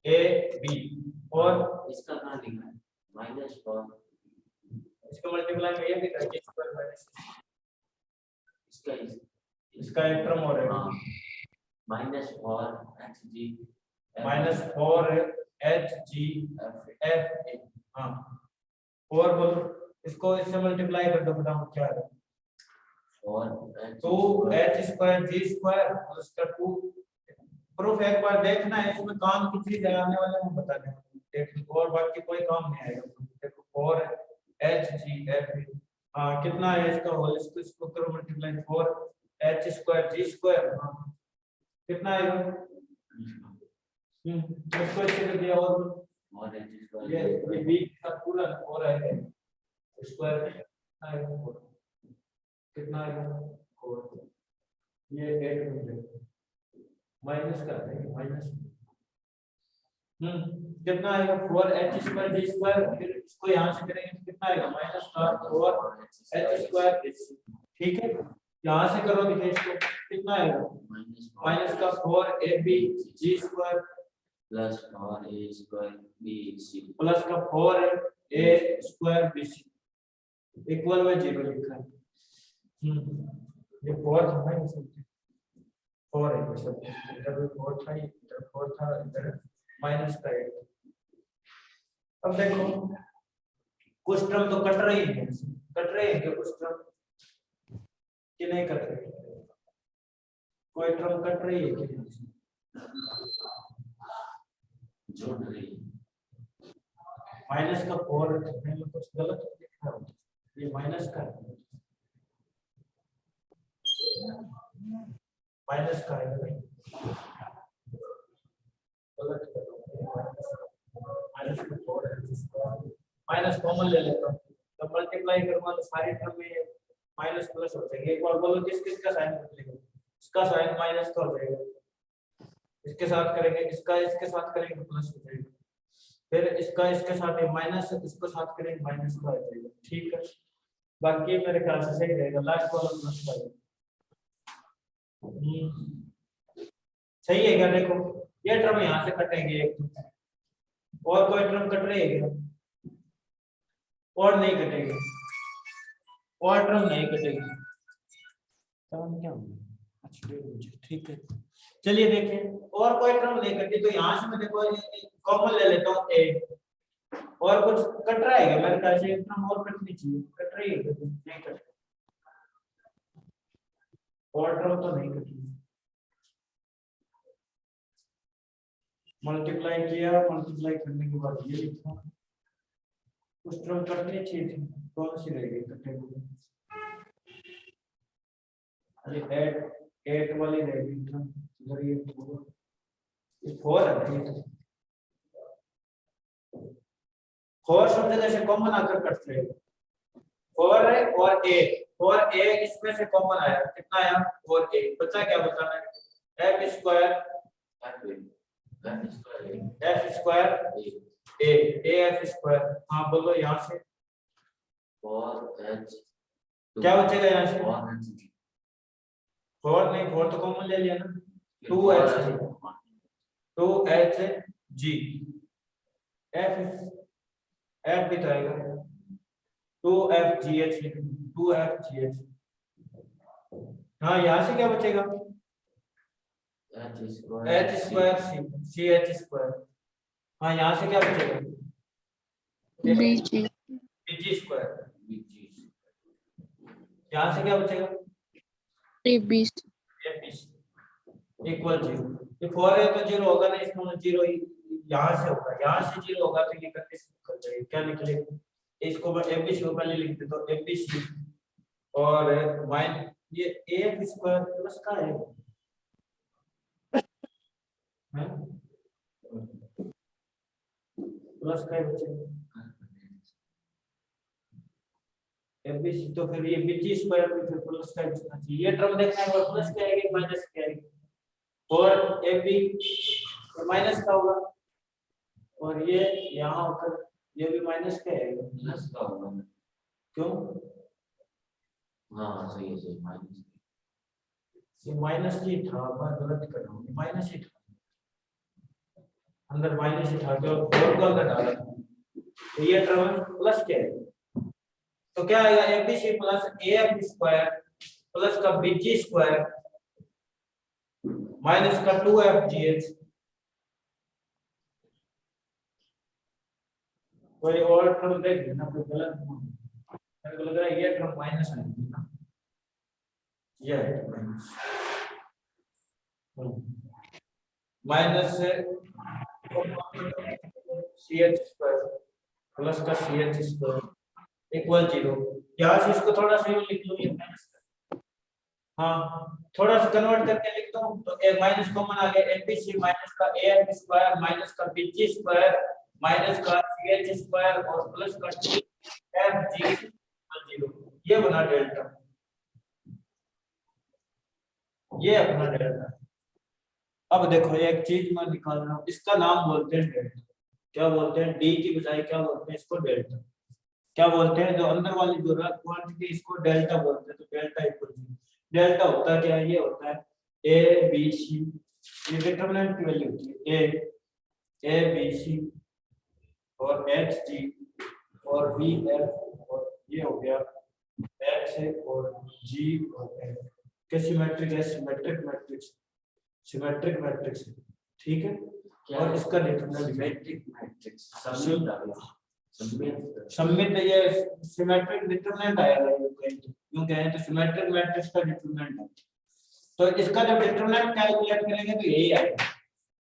a b और इसका कहाँ लिखा है माइनस 4 इसका मल्टीप्लाई में ये भी करके स्क्वायर माइनस इसका एक टर्म और है minus 4 hg minus 4 hg f हाँ और बोलो इसको इससे मल्टीप्लाई कर दो बताओ क्या है 2h स्क्वायर g स्क्वायर और इसका 2 प्रूफ एक बार देखना है इसमें काम की चीज है आने वाले में बता दें देखो और बाकी कोई काम नहीं आएगा। देखो 4hg f हाँ कितना है इसका होल इसको करो multiply 4h square g square हाँ कितना आएगा इसको ऐसे कर दिया और ये b का पूरा और है स्क्वायर आएगा कितना आएगा 4 ये 8 हो जाएगा माइनस कर देंगे माइनस कितना आएगा 4h स्क्वायर g स्क्वायर फिर इसको यहां से करेंगे तो कितना आएगा माइनस का 4h स्क्वायर ठीक है यहां से करो देखिए इसको कितना आएगा माइनस का 4ab g square plus 4a square bc plus का 4a स्क्वायर bc इक्वल में 0 लिखा है। ये 4 था ना इसमें 4 है मतलब इधर 4 था इधर 4 था इधर माइनस का 8। अब देखो कुछ टर्म तो कट रही है कुछ टर्म कि नहीं कट रही कोई टर्म कट रही है कि जोड़ रही माइनस का 4 में कुछ गलत लिख रहा हूं ये माइनस का है भाई गलत माइनस कॉमन ले लेता हूँ तो मल्टीप्लाई करूंगा तो सारी टर्म में माइनस प्लस हो जाएंगे। एक बार बोलो किसका साइन बदलेगा इसका साइन माइनस का हो जाएगा इसके साथ करेंगे इसका इसके साथ करेंगे प्लस हो जाएगा फिर इसका इसके साथ माइनस इसको साथ करेंगे माइनस का हो जाएगा ठीक है। बाकी मेरे ख्याल से सही रहेगा लास्ट वाला प्लस का सही है क्या। देखो ये टर्म यहाँ से कटेंगे एक और कोई टर्म कट रही है क्या और नहीं कटेगी और टर्म नहीं कटेगी क्या ठीक है। चलिए देखें और कोई टर्म नहीं कटी तो यहाँ से मैं देखो कॉमन ले लेता हूँ ए और कुछ कट रहा है क्या मेरे ख्याल से एक टर्म और कटनी चाहिए कट रही है नहीं कट और टर्म तो नहीं कटी मल्टीप्लाई किया मल्टीप्लाई करने के बाद ये लिखा कुछ टर्म कटनी चाहिए थी कौन सी रहेगी कटे हुए अरे 8 वाली रहेगी टर्म इधर ये 4 है 4 शब्द जैसे कॉमन आकर कटते हैं 4 है और a इसमें से कॉमन आया कितना आया 4a बचा क्या बताना है f square F square A F square. हाँ बोलो यहाँ से क्या बचेगा यहाँ से? 4 नहीं, 4 तो कॉमन ले लिया ना, 2h जी एफ एफ भी तो आएगा 2fgh लिख 2fgh। हाँ यहाँ से क्या बचेगा? h square C H square. हाँ यहाँ से क्या बचेगा? BG bg square. यहाँ से क्या बचेगा? BG equal 0। ये 4 है तो 0 होगा ना, इसका मतलब 0 यहाँ से होगा, यहाँ से 0 होगा तो ये कंडीशन निकल जाएगी। क्या निकलेगा? इसको एबीसी को पहले लिखते तो एबीसी और माइन ये एफ स्क्वायर प्लस का है प्लस का है बचेगा एबीसी, तो फिर ये बीजी स्क्वायर में फिर प्लस का बचना चाहिए। ये टर्म देखना है और प्लस क्या आएगा माइनस क्या आएगा, और एबी माइनस का होगा और ये यहाँ होकर ये भी माइनस का आएगा, प्लस का होगा। क्यों? हाँ सही है, सही माइनस। ये माइनस ही था, मैं गलत कर रहा हूँ, माइनस ही था, अंदर माइनस ही था जो 4 को अंदर डाला, तो ये टर्म प्लस क्या है, तो क्या आएगा ABC plus AF square plus का बीजी स्क्वायर माइनस का 2fgh। कोई और टर्म देख लेना, कोई गलत मेरे को लग रहा है ये टर्म माइनस आएगी ना, ये है माइनस माइनस से ch स्क्वायर प्लस का ch स्क्वायर इक्वल 0। यहाँ से इसको थोड़ा सा लिख लो, ये माइनस, हाँ थोड़ा सा कन्वर्ट करके लिख दो तो एक माइनस कॉमन आ गया, एबीसी माइनस का एएफ स्क्वायर माइनस का बीजी स्क्वायर माइनस का ch स्क्वायर और प्लस का 2fg 0। ये बना डेल्टा, ये अपना डेल्टा। अब देखो एक चीज मैं निकाल रहा हूँ, इसका नाम बोलते हैं डेल्टा। क्या बोलते हैं? डी की बजाय क्या बोलते हैं इसको? डेल्टा। क्या बोलते हैं? जो अंदर वाली जो क्वांटिटी इसको डेल्टा बोलते हैं, तो डेल्टा इक्वल डेल्टा होता है क्या? ये होता है ए बी सी, ये डिटरमिनेंट की वैल्यू होती है ए बी सी और एच जी और बी एफ और ये हो गया एच और जी और एफ के सिमेट्रिक है, सिमेट्रिक मैट्रिक्स, सिमेट्रिक मैट्रिक्स, ठीक है। और इसका डिटरमिनेंट सिमेट्रिक मैट्रिक्स सममित, ये सिमेट्रिक डिटरमिनेंट आएगा, यूं कहें तो सिमेट्रिक मैट्रिक्स का डिटरमिनेंट है। तो इसका जब डिटरमिनेंट कैलकुलेट करेंगे तो यही आएगा,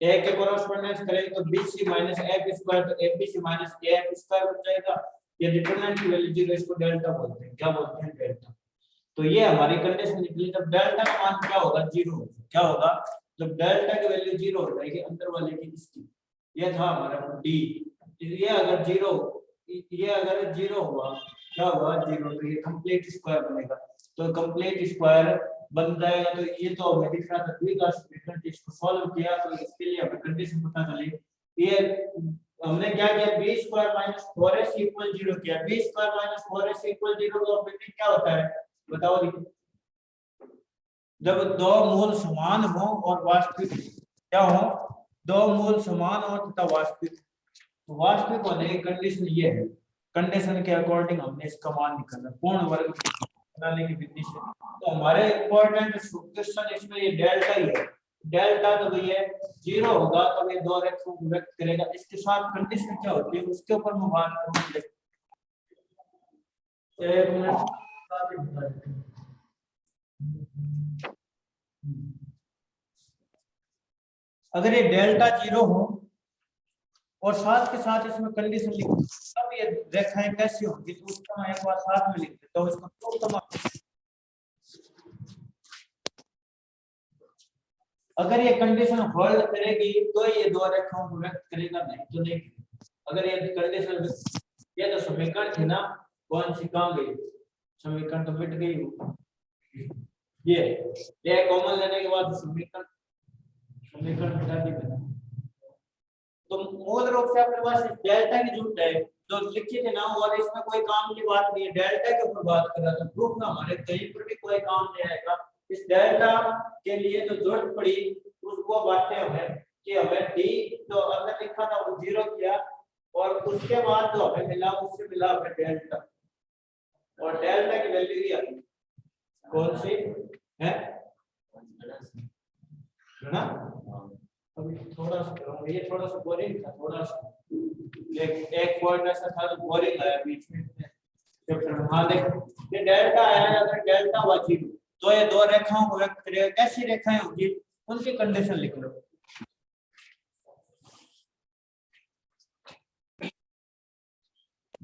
ए के कोरेस्पोंडेंस करेंगे तो बीसी माइनस एफ स्क्वायर तो एबीसी माइनस एफ स्क्वायर हो जाएगा। ये डिटरमिनेंट की वैल्यू 0, इसको डेल्टा बोलते हैं। क्या बोलते हैं? डेल्टा। तो ये हमारी कंडीशन निकली, जब डेल्टा का मान क्या होगा? 0। क्या होगा? जब डेल्टा की वैल्यू 0 हो जाएगी अंदर वाले की इसकी, ये था हमारा डी, ये अगर 0, ये अगर 0 हुआ, क्या हुआ? 0, तो ये कंप्लीट स्क्वायर बनेगा, तो कंप्लीट स्क्वायर बन जाएगा। तो ये तो हमें दिख रहा था, डिफरेंट इसको सॉल्व किया तो इसके लिए हमें कंडीशन पता चली। ये हमने क्या किया? b square minus 4s equal 0 किया। b square minus 4s equal 0 का ऑपरेटर क्या होता है बताओ? जब दो मूल समान हो और वास्तविक क्या हो? दो मूल समान हो तथा वास्तविक, तो वास्तविक होने की कंडीशन ये है, कंडीशन के अकॉर्डिंग हमने इसका मान निकालना पूर्ण वर्ग बनाने की विधि से। तो हमारे इंपॉर्टेंट क्वेश्चन इसमें ये डेल्टा ही है। डेल्टा जब ये 0 होगा तब ये दो रेखाओं को व्यक्त करेगा, इसके साथ कंडीशन क्या होती है उसके ऊपर मैं बात करूंगा। एक मिनट, अगर ये डेल्टा 0 हो और साथ के साथ इसमें कंडीशन लिखो तब ये रेखाएं कैसी होंगी, तो उसका मैं एक बार साथ में लिख देता हूं। इसको अगर ये कंडीशन होल्ड करेगी तो ये दो रेखाओं को व्यक्त करेगा, नहीं तो नहीं। अगर ये कंडीशन, ये तो समीकरण थी ना, कौन सी कहां गई? समीकरण तो मिट गई। ये कॉमन लेने के बाद समीकरण मिटा दी मैंने। तो मूल रूप से अपने पास डेल्टा की जरूरत है जो लिखी थी ना, और इसमें कोई काम की बात नहीं है, डेल्टा के ऊपर बात कर रहा था। प्रूफ ना हमारे कहीं पर भी कोई काम नहीं आएगा। इस डेल्टा के लिए जो जरूरत पड़ी उसको बातें हमें कि हमें डी जो अंदर लिखा था वो 0 किया, और उसके बाद जो हमें मिला उससे मिला हमें डेल्टा, और डेल्टा की वैल्यू ही आई कौन सी है ना। अभी थोड़ा सा करूंगा, ये थोड़ा सा बोरिंग था, थोड़ा सा एक पॉइंट ऐसा था जो बोरिंग आया बीच में चैप्टर में। हाँ देखो ये डेल्टा आया, अगर डेल्टा हुआ 0 तो ये दो रेखाओं को व्यक्त करेगा। कैसी रेखाएं होंगी उनकी कंडीशन लिख लो।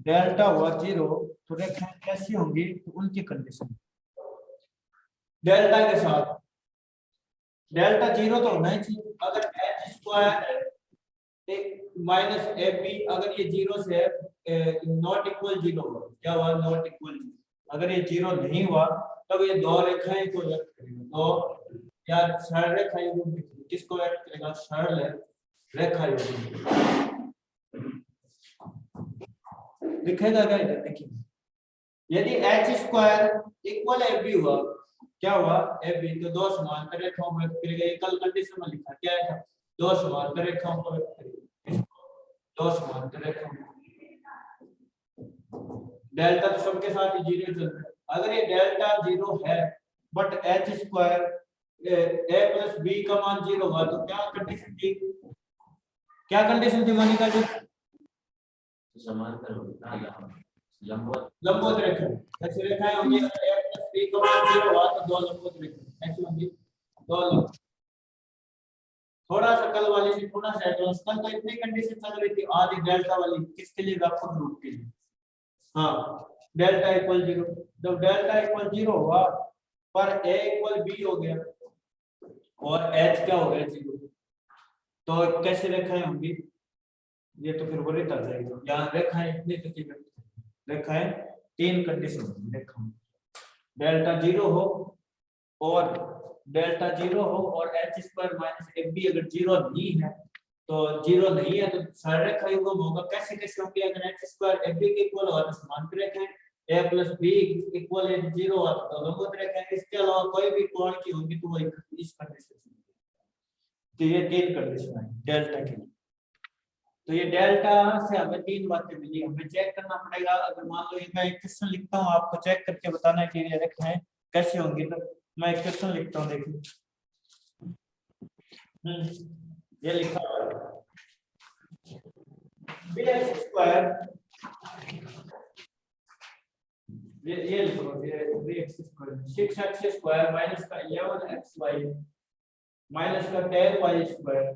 डेल्टा हुआ 0 तो रेखाएं कैसी होंगी तो उनकी कंडीशन। डेल्टा के साथ डेल्टा 0 तो होना ही चाहिए। अगर H square minus A B अगर ये 0 से नॉट इक्वल 0 हुआ, क्या हुआ नॉट इक्वल 0, अगर ये 0 नहीं हुआ तब ये दो रेखाएं को व्यक्त करेगा। तो या सरल रेखा युग्म किसको व्यक्त करेगा, सरल रेखा युग्म लिखेगा क्या इधर देखिए। यदि H square equal A B हुआ, क्या हुआ ए बी, तो दो समांतर रेखाओं को व्यक्त करेगा। ये कल कंडीशन में लिखा क्या था, दो समांतर रेखाओं को व्यक्त करेगा, दो समांतर रेखाओं। डेल्टा तो सबके साथ ही 0 चल रहा है। अगर ये डेल्टा 0 है but H square A plus B का मान 0 हुआ तो क्या कंडीशन थी, क्या कंडीशन थी मोनिका जी, समांतर लंबवत रेखा। ऐसी रेखाएं होंगी अगर ए प्लस बी का मान 0 हुआ तो दो लंबवत रेखा ऐसी होंगी, दो लंबवत। थोड़ा सा कल वाले से थोड़ा सा एडवांस, कल तो इतनी कंडीशन चल रही थी आधी डेल्टा वाली किसके लिए, व्यापक ग्रुप के लिए। हाँ डेल्टा इक्वल 0, जब डेल्टा इक्वल 0 हुआ पर a इक्वल b हो गया और h क्या हो गया 0, तो कैसे रेखाएं होंगी, ये तो फिर वही आ जाएगा। यहाँ रेखाएं इतनी तक रेखाएं तीन कंडीशन होंगी, रेखा डेल्टा 0 हो और डेल्टा 0 हो और h square minus A B अगर 0 नहीं है तो 0 नहीं है तो सरल रेखा युग्म होगा। कैसे कैसे होंगे, अगर h स्क्वायर ए बी के इक्वल हुआ तो समांतर रेखाएं, a प्लस बी इक्वल 0 हुआ तो लंबवत रेखाएं, इसके अलावा कोई भी कोण की होगी तो वो इस कंडीशन से। तो ये तीन कंडीशन है डेल्टा के लिए। तो ये डेल्टा से हमें तीन बातें मिली, हमें चेक करना पड़ेगा। अगर मान लो मैं एक क्वेश्चन लिखता हूँ, आपको चेक करके बताना है कि ये रेखाएं कैसी होंगी। तो मैं एक क्वेश्चन लिखता हूँ, देखिए ये लिखा हुआ है bx स्क्वायर, ये लिखो bx square 6x square minus का 11xy माइनस का 10y स्क्वायर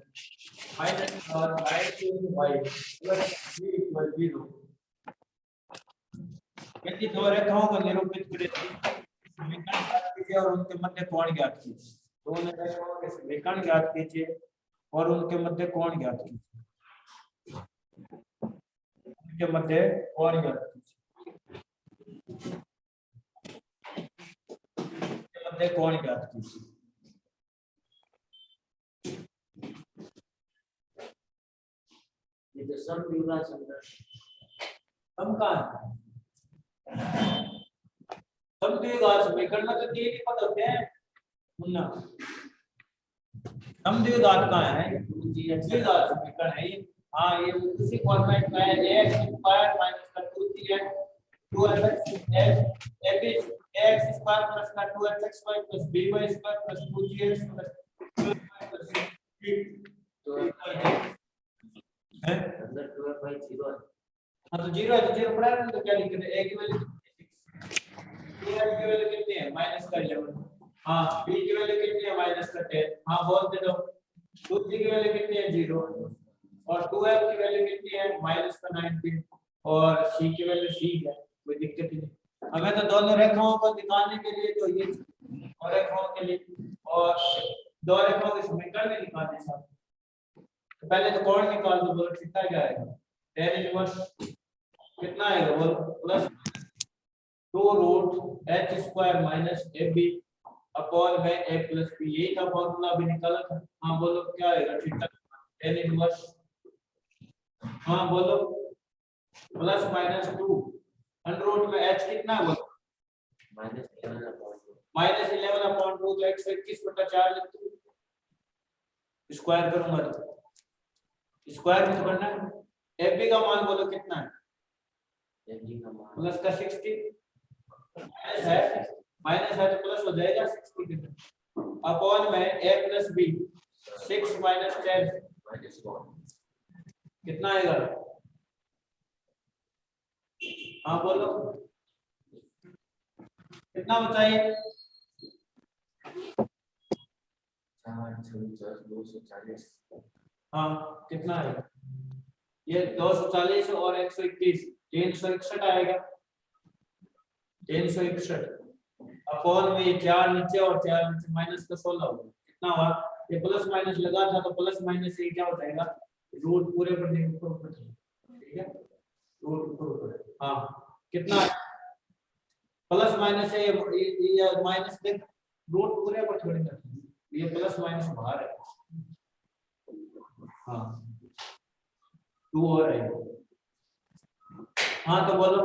माइनस का 9y प्लस b इक्वल 0। यदि दो रेखाओं को निरूपित करें समीकरण ज्ञात कीजिए और उनके मध्य कोण ज्ञात कीजिए। दोनों रेखाओं के समीकरण ज्ञात कीजिए और उनके मध्य कोण ज्ञात कीजिए, उनके मध्य कोण ज्ञात कीजिए, उनके मध्य कोण ज्ञात कीजिए। ये तो सब विवाह चल रहा है। हम कहाँ सब द्विघात समीकरण में तो तीन ही पद होते हैं मुन्ना, हम द्विघात कहाँ है, द्विघात समीकरण है ये। हाँ ये उसी फॉर्मेट में है, x स्क्वायर माइनस का 2x 2x स्क्वायर प्लस का 2xy plus by square plus 2gx plus 2y है अंदर 2/0 है। हाँ तो 0 है तो 0 पड़ा है तो क्या लिख रहे हैं, a की वैल्यू 2x की वैल्यू कितनी है माइनस का 11, हाँ b की वैल्यू कितनी है माइनस का 10, हाँ बोल दे दो 2g की वैल्यू कितनी है 0 और 2f की वैल्यू कितनी है माइनस का 19 और c की वैल्यू c है, कोई दिक्कत ही नहीं। हमें तो दोनों रेखाओं को दिखाने के लिए तो ये और रेखाओं के लिए और दो रेखाओं के समीकरण भी निकालने साथ। तो पहले तो कोण निकाल दो, बोलो कितना क्या आएगा, tan इनवर्स कितना आएगा बोलो plus 2 root h square minus ab upon में a प्लस b, यही था फॉर्मूला अभी निकाला था। हाँ बोलो क्या आएगा, थीटा tan इनवर्स हाँ बोलो, प्लस माइनस 2 अंडर रूट में h कितना है बोलो, माइनस 11 अपॉन -11/2 तो 121/4 लिख दूं, स्क्वायर करूंगा तो स्क्वायर में तो करना है। ab का मान बोलो कितना है, एबी का मान प्लस का 60 माइनस है तो प्लस हो जाएगा 60 के अपॉन में a प्लस b 6 माइनस 10 -1 कितना आएगा, हाँ बोलो कितना बताइए, 4 6 240 हाँ कितना आएगा, ये 240 और 121 361 आएगा, 361 अपॉन में ये 4 नीचे और 4 नीचे माइनस का 16 होगा, कितना हुआ, ये प्लस माइनस लगा था तो प्लस माइनस से क्या हो जाएगा, रूट पूरे पर नहीं ऊपर ठीक है, रूट ऊपर हाँ कितना है? प्लस माइनस है ये माइनस देख रूट पूरे पर थोड़ी ना, ये प्लस माइनस बाहर है, हाँ 2 और है, हाँ तो बोलो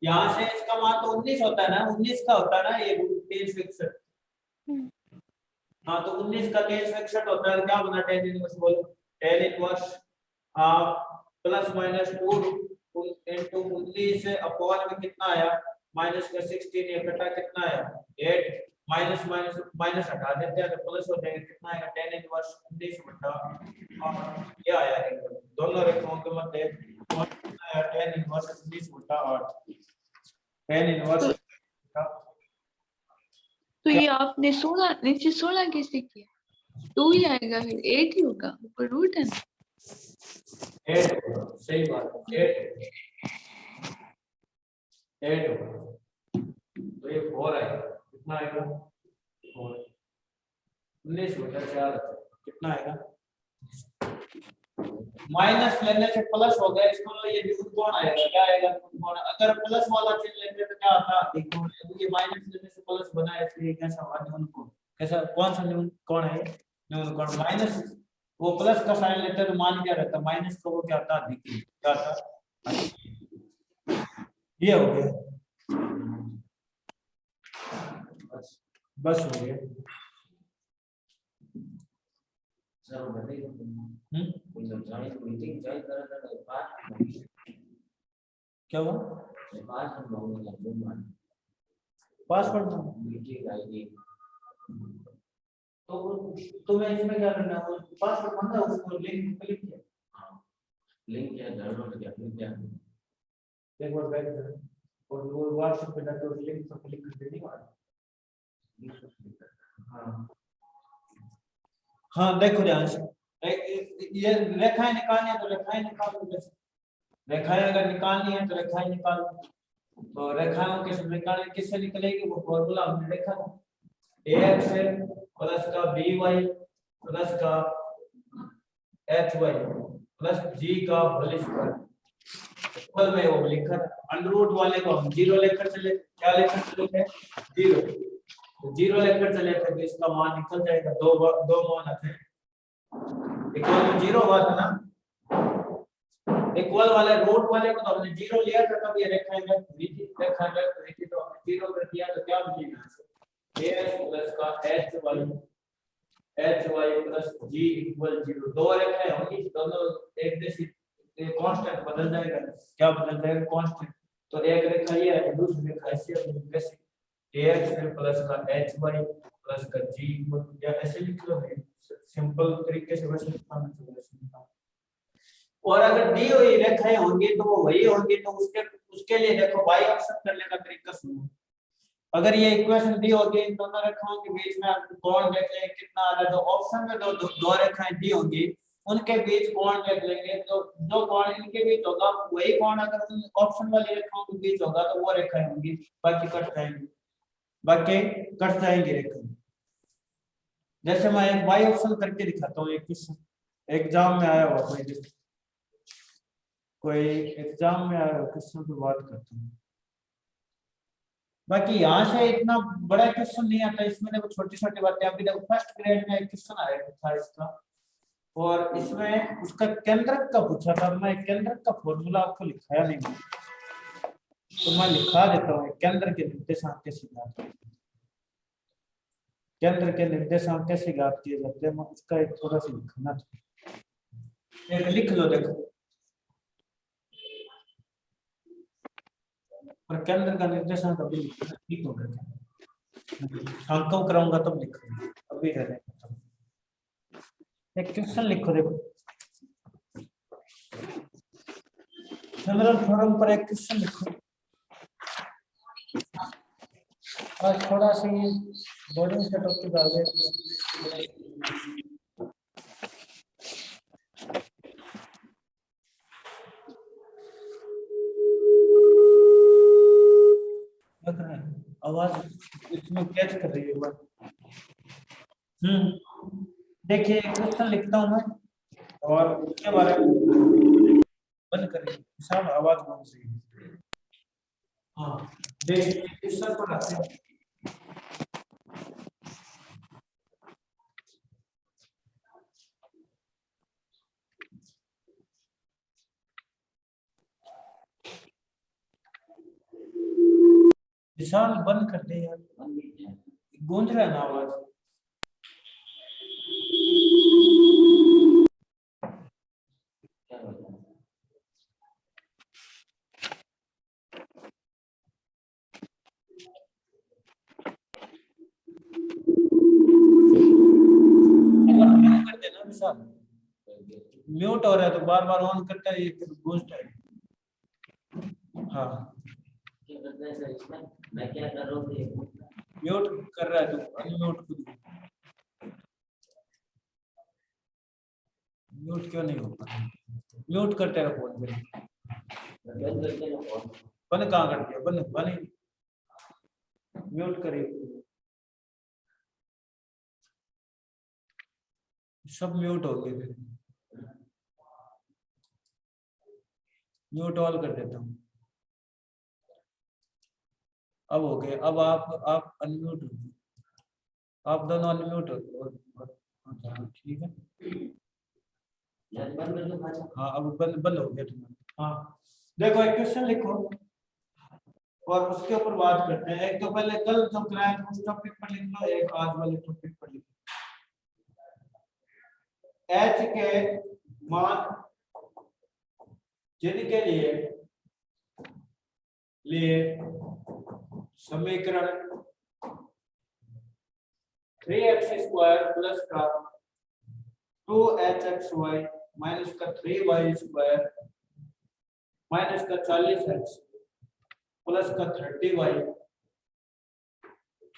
यहाँ से इसका मान तो 19 होता है ना, 19 का होता है ना ये रूट 361, हाँ तो 19 का 361 होता है, क्या बना tan इनवर्स बोलो, tan inverse plus minus 2 into 19 upon में कितना आया माइनस का 16 ये कटा कितना आया 8 माइनस माइनस माइनस हटा देते हैं तो प्लस हो जाएगा, कितना आएगा tan इनवर्स 19 बटा ये आया है दोनों रेखाओं के मध्य आया tan इनवर्स 19 बटा 8 tan इनवर्स तो ये आपने 16 नीचे 16 कैसे किया, 2 ही आएगा फिर 8 ही होगा, ऊपर रूट है ना, 8 सही बात 8 तो ये 4 आएगा, कितना आएगा 4 19 बटा 4 कितना आएगा, माइनस लेने से प्लस हो गया, इसको ये न्यून कोण आएगा, क्या आएगा न्यून कोण, अगर प्लस वाला चिन्ह लेते तो क्या आता अधिक कोण, ये माइनस लेने से प्लस बना है इसलिए कैसा हुआ न्यून कोण, कैसा कौन सा न्यून कोण है, न्यून कोण माइनस वो प्लस का साइन लेते तो मान क्या रहता, माइनस का वो क्या आता अधिक, क्या आता ये हो गया, बस हो गया, सर बताइए जॉइन मीटिंग जॉइन करा था पास क्या हुआ पास हम लोगों ने जब मान पासवर्ड मीटिंग आईडी तो तुम्हें इसमें क्या करना है, पासवर्ड मांगा उसको लिंक क्लिक किया, हां लिंक क्या डाउनलोड किया फिर क्या एक बार बैक करो और वो व्हाट्सएप पे जाकर उस लिंक पर क्लिक करके नहीं मारना, हाँ हाँ देखो ध्यान से ये रेखाएं निकालनी है तो रेखाएं निकाल लो, रेखाएं अगर निकालनी है तो रेखाएं निकाल, तो रेखाओं के निकालने किससे निकलेगी, वो फॉर्मूला हमने देखा था, ax प्लस का by प्लस का hy प्लस g का होल स्क्वायर, इक्वल में वो लिखा अंडर रूट वाले को हम 0 लेकर चले, क्या लेकर चले थे 0, तो 0 लेकर चले थे तो इसका मान निकल जाएगा, दो मान आते हैं इक्वल में 0 हुआ था ना, इक्वल वाले रूट वाले को तो हमने 0 लिया था, तब ये रेखाएं रेखाएं तो हमने 0 कर दिया तो क्या बचेगा, ax प्लस का hy प्लस g इक्वल 0, दो रेखाएं होंगी दोनों एक जैसी, कांस्टेंट बदल जाएगा, क्या बदल जाएगा कांस्टेंट, तो एक रेखा ये है दूसरी रेखा ऐसे ax प्लस का hy प्लस का g इक्वल या ऐसे लिख लो, सिंपल तरीके से वैसे लिखना चाहिए, और अगर दी हुई रेखाएं होंगी तो वो वही होंगी, तो उसके लिए देखो बाई ऑप्शन करने का तरीका सुनो, अगर ये इक्वेशन दी होगी इन दोनों रेखाओं के बीच में आप कोण देख लेंगे कितना आ रहा है, तो ऑप्शन में दो रेखाएं दी होंगी उनके बीच कोण देख लेंगे, तो जो कोण इनके बीच होगा वही कोण अगर उन ऑप्शन वाली रेखाओं के बीच होगा तो वो रेखाएं होंगी, बाकी कट जाएंगी रेखाएं, जैसे मैं एक बाई ऑप्शन करके दिखाता हूँ, एक एग्जाम में आया हुआ कोई एग्जाम में आया क्वेश्चन की बात करता हूँ, बाकी यहाँ से इतना बड़ा क्वेश्चन नहीं आता, इसमें देखो छोटी छोटी बातें, अभी देखो फर्स्ट ग्रेड में एक क्वेश्चन आया था इसका, और इसमें उसका केंद्रक का पूछा था, मैं केंद्रक का फॉर्मूला आपको लिखाया नहीं हूं, तो मैं लिखा देता हूँ। केंद्र के निर्देशांक कैसे ज्ञात किए, केंद्र के निर्देशांक कैसे ज्ञात किए जाते हैं, मैं उसका एक थोड़ा सा लिखना था, एक लिख लो देखो। पर केंद्र का निर्देशांक अभी लिखना ठीक हो गया, अंकों कराऊंगा तब लिखूंगा, अभी रहने दो। एक क्वेश्चन लिखो देखो, जनरल फॉरम पर एक क्वेश्चन लिखो। आज थोड़ा सा ये बोर्डिंग से टॉपिक आ गए। आवाज इसमें कैच कर रही है बात। देखिए एक क्वेश्चन लिखता हूं मैं और उसके बारे में बंद करिए, सब आवाज बंद से। हाँ देखिए क्वेश्चन को रखते हैं। विशाल बंद कर दे यार, गूंज रहा है ना आवाज। कर देना विशाल, म्यूट हो रहा है तो बार बार ऑन करता है, ये गूंजता है। हाँ मैं क्या कर रहा हूँ, म्यूट कर रहा है तो अनम्यूट खुद, म्यूट क्यों नहीं होता, म्यूट करते रहो फोन में। बंद कहाँ कर दिया, बंद बंद म्यूट करिए, सब म्यूट हो गए, फिर म्यूट ऑल कर देता हूँ। अब हो गए, अब आप अनम्यूट हो, आप दोनों अनम्यूट हो, ठीक है। हाँ अब बंद बंद हो गया तुम्हारा। हाँ देखो एक क्वेश्चन लिखो और उसके ऊपर बात करते हैं। एक तो पहले कल जो कराया था उस टॉपिक पर लिख लो, एक आज वाले टॉपिक पर लिख लो। एच के मान जिनके लिए समीकरण 3x² प्लस का 2hxy माइनस का 3y² माइनस का 40x प्लस का 30y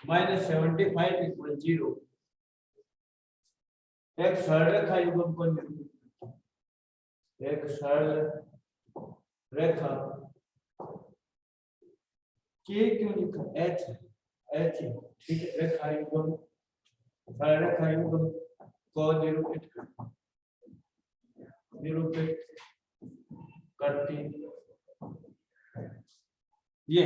माइनस 75 इक्वल 0 एक सरल रेखा युग्म को निरूपित करता है। एक सरल रेखा के क्यों लिखा एच एच, ठीक है, रेखा युग्म सरल रेखा युग्म को निरूपित करती ये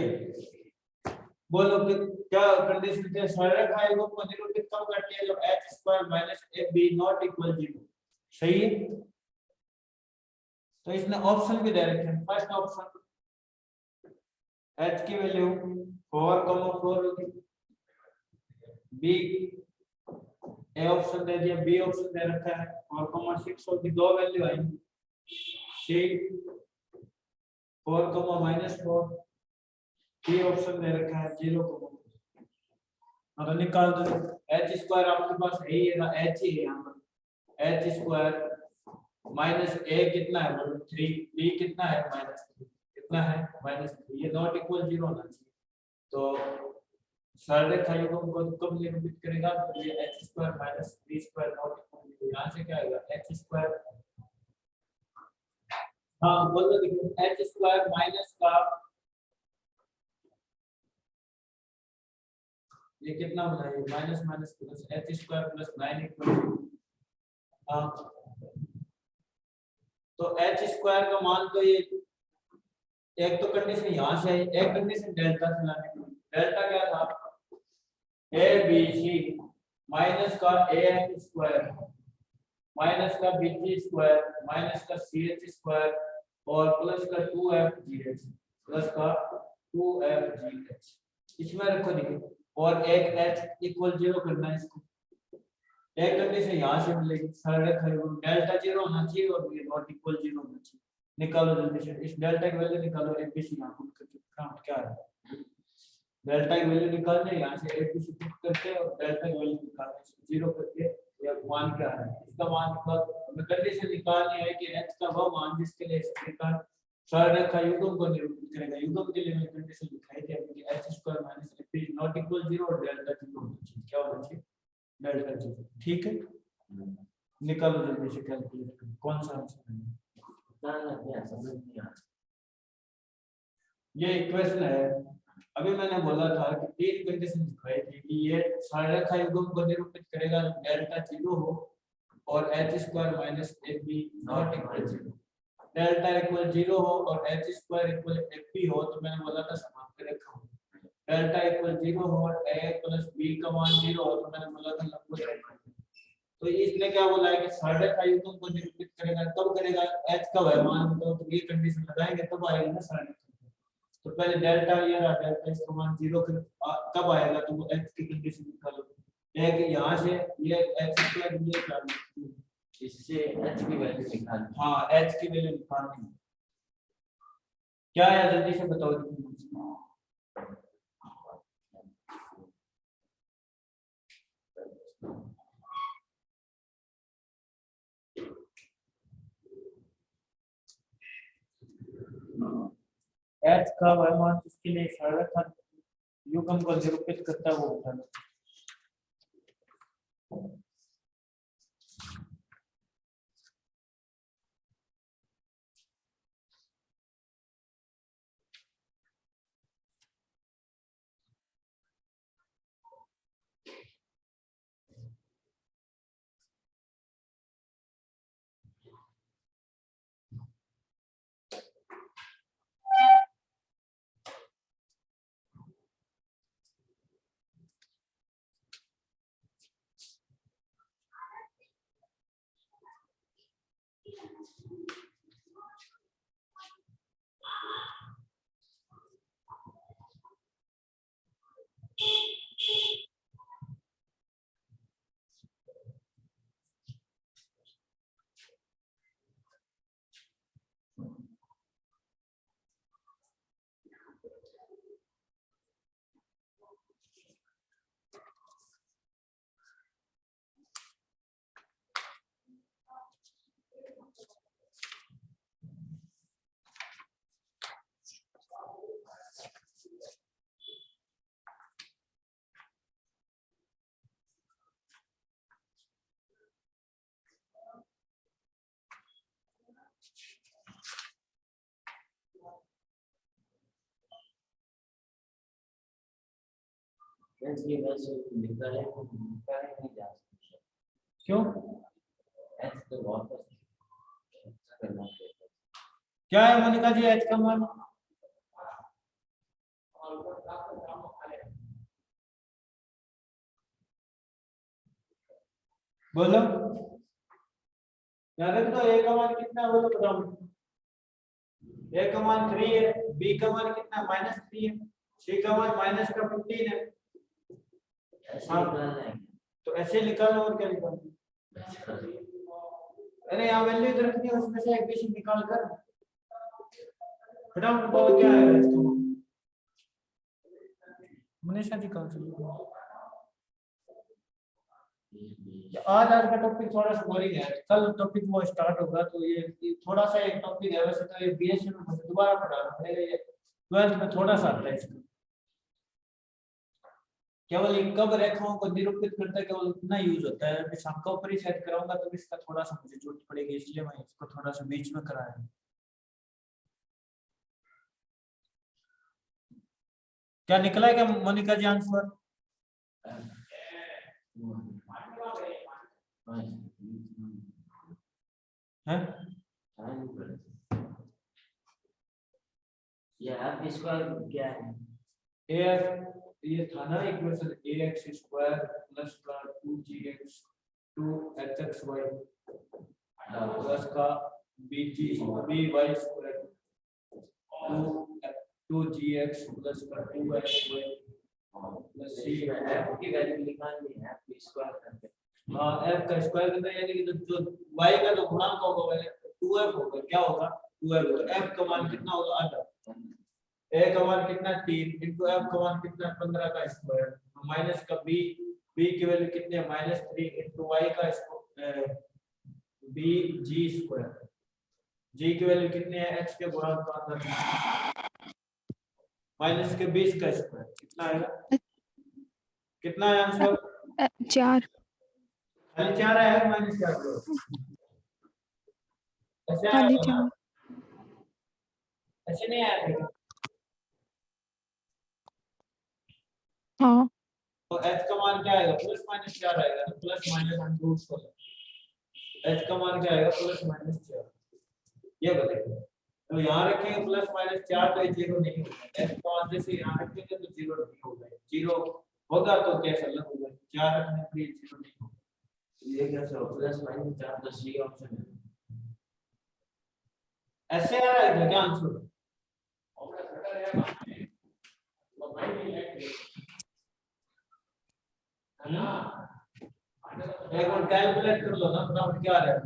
बोलो कि क्या कंडीशन है, सरल रेखा युग्म को निरूपित कब करती है, जब h² minus ab not equal 0, सही है। तो इसने ऑप्शन भी दे रखे हैं। फर्स्ट ऑप्शन h की वैल्यू 4,4 होगी, b ए ऑप्शन दे दिया, बी ऑप्शन दे रखा है 4,6 होगी, दो वैल्यू आएंगी, सी 4,-4, डी ऑप्शन दे रखा है 0, और निकाल दो। h² आपके पास है ही है ना, h ही है यहाँ पर, h² माइनस a कितना है 3, b कितना है -3, कितना है -3, ये नॉट इक्वल 0 होना चाहिए। तो सरल रेखा युग्म को कब निरूपित करेगा, तो ये h² माइनस 3² नॉट इक्वल 0, यहाँ से क्या आएगा h², हाँ बोल दो, देखो h² माइनस का ये कितना बना है, minus minus plus h² plus 9 equal, हाँ तो h² का मान तो ये एक तो कंडीशन यहाँ से है, एक कंडीशन डेल्टा से लाने की। डेल्टा क्या था, a b c माइनस का a n² माइनस का bg स्क्वायर माइनस का ch स्क्वायर और प्लस का 2fgh प्लस का 2fgh इसमें रखो देखिए और एक h इक्वल 0 करना है इसको एक कंडीशन यहाँ से मिलेगी सरल रेखा युग्म डेल्टा 0 होना चाहिए और ये नॉट इक्वल 0 होना चाहिए निकालो जल्दी से इस डेल्टा की वैल्यू निकालो एबीसी यहाँ पुट करके काउंट क्या है डेल्टा की वैल्यू निकालने यहाँ से एबीसी पुट करके और डेल्टा की वैल्यू निकालने से 0 करके या मान क्या है इसका मान निकाल हमें कंडीशन निकालनी है कि h का वह मान जिसके लिए समीकरण सरल रेखा युग्म को निरूपित करेगा युग्म के लिए मैंने कंडीशन लिखाई थी कि h² - ab नॉट इक्वल 0 और डेल्टा 0 होना चाहिए क्या होना चाहिए डेल्टा 0 ठीक है निकालो जल्दी से कैलकुलेट करो कौन सा आंसर है ये इक्वेशन है अभी मैंने बोला था कि तीन कंडीशन दिखाई थी कि ये सरल रेखा युग्म को निरूपित करेगा डेल्टा 0 हो और h² - ab not equal 0 delta equal 0 हो और h² इक्वल ab हो तो मैंने बोला था समांतर रेखा हो डेल्टा इक्वल 0 हो और a + b का मान 0 हो तो मैंने बोला था लंबवत रेखा तो इसने क्या बोला है कि सरल रेखा युग्म को निरूपित करेगा कब करेगा h का वह मान तो ये कंडीशन लगाएंगे तब आएगा ना सरल रेखा तो पहले डेल्टा ये रहा डेल्टा इसका मान 0 कब आएगा तो वो h की कंडीशन निकालो एक यहाँ से ये h² ये निकालना इससे h की वैल्यू निकालनी हाँ h की वैल्यू निकालनी क्या है जल्दी से बताओ h का वह मान जिसके लिए सरल रेखा युग्म को निरूपित करता है वो उठाना h की वैल्यू निकाले नहीं जा सकती क्यों h तो वापस करना पड़ेगा क्या है मोनिका जी h का मान बोलो यार तो a का मान कितना है बोलो बताओ a का मान 3 है b का मान कितना -3 है c का मान -15 है तो ऐसे निकालो और क्या निकालो अरे यहाँ वैल्यू इधर रखनी है उसमें से एक बेसिक निकाल कर फटाफट बताओ क्या है इसका मनीषा जी कौन सा आज का टॉपिक थोड़ा सा बोरिंग है कल टॉपिक वो स्टार्ट होगा तो ये थोड़ा सा एक टॉपिक है वैसे तो ये बीएससी में मुझे दोबारा पढ़ाना पड़ेगा ये 12th में थोड़ा सा आता है इसका केवल ये कब रेखाओं को निरूपित करता है केवल उतना यूज होता है मैं शंका ऊपर ही सेट कराऊंगा तो इसका थोड़ा सा मुझे जरूरत पड़ेगी इसलिए मैं इसको थोड़ा सा बीच में कराया क्या निकला है क्या मोनिका जी आंसर है ये आप इसका क्या है AF ये था ना equation ax² + 2gx 2hxy plus का B Y square 2gx plus का 2x प्लस सी f की वैल्यू निकालनी है, f स्क्वायर करके। हाँ f का स्क्वायर करना है, यानी कि जो y का जो गुणांक होगा पहले 2f होगा, क्या होगा 2f होगा। f का मान कितना होगा आधा, a का मान कितना 3 इनटू f का मान कितना 15 का स्क्वायर माइनस का b की वैल्यू कितनी है -3 इनटू y का b g स्क्वायर, g की वैल्यू कितनी है x के गुणांक का अंदर माइनस के 20 का स्क्वायर कितना आएगा, कितना है आंसर 4 खाली 4 आया है -4 ऐसे खाली आया ना? 4 ऐसे नहीं आया था। हाँ तो h का मान क्या आएगा +-4 आएगा ना, प्लस माइनस हम रूट को h का मान क्या आएगा +-4 ये बताइए। तो यहाँ रखेंगे +-4 तो 0 नहीं होगा, h का मान जैसे यहाँ रखेंगे तो 0 नहीं होगा, 0 होगा तो कैसे अलग होगा, 4 रखने पर 0 नहीं होगा, ये कैसे हो +-4 तो सी ऑप्शन है। ऐसे आ रहा है क्या आंसर है ना? एक बार कैलकुलेट कर लो ना, फटाफट क्या आ रहा है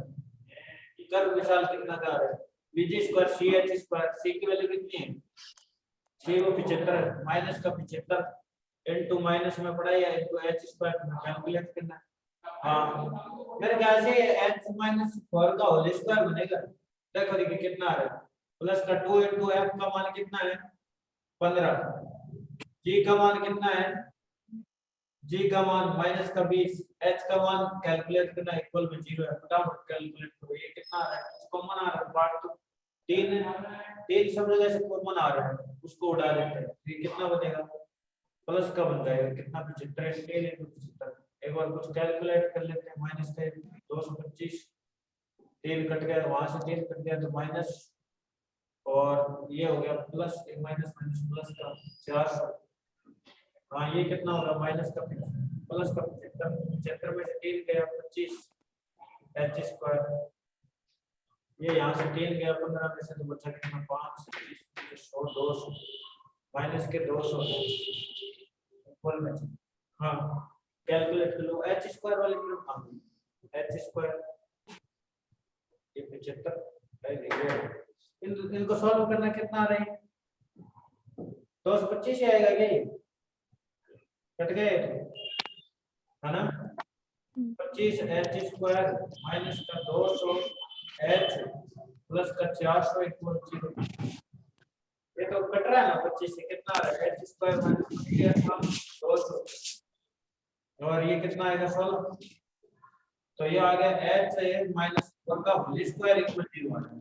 कर्व विशाल कितना का आ रहा है bg square ch square, c की वैल्यू कितनी है c वो 75 है माइनस का 75 इनटू माइनस में पड़ा है इनटू h स्क्वायर में कैलकुलेट करना है। हाँ मेरे ख्याल से h माइनस 4 का होल स्क्वायर बनेगा। देखो देखिए कितना आ रहा है प्लस का 2 इनटू f का मान कितना है 15, g का मान कितना है g का मान माइनस का 20, h का मान कैलकुलेट करना इक्वल में 0 है, फटाफट कैलकुलेट करो ये कितना आ रहा है, कॉमन आ रहा है पार्ट तो 3 सब जगह से कॉमन आ रहा है उसको उड़ा देते हैं, ये कितना बनेगा प्लस का बन जाएगा कितना 75 75, एक बार कुछ कैलकुलेट कर लेते हैं माइनस का 225 3 कट गया वहां से 3 कट गया तो माइनस और ये हो गया प्लस एक माइनस माइनस प्लस का 400। हाँ ये कितना होगा माइनस का प्लस का 75 में से 3 गया 25 h स्क्वायर, ये यहाँ से 3 गया 15 में से तो बचा कितना 5 100 200 माइनस के 200 इक्वल में। हाँ कैलकुलेट कर लो h स्क्वायर वाले तरफ हाँ h स्क्वायर ये 75 इनको सॉल्व करना कितना आ रहा है 225 आएगा क्या ये कट गए है ना 25 h स्क्वायर माइनस का 200 h प्लस का 400 इक्वल 0, ये तो कट रहा है ना 25 से कितना आ रहा है h स्क्वायर माइनस 200 और ये कितना आएगा 16, तो ये आ गया h से माइनस 4 का होल स्क्वायर इक्वल 0 आ गया,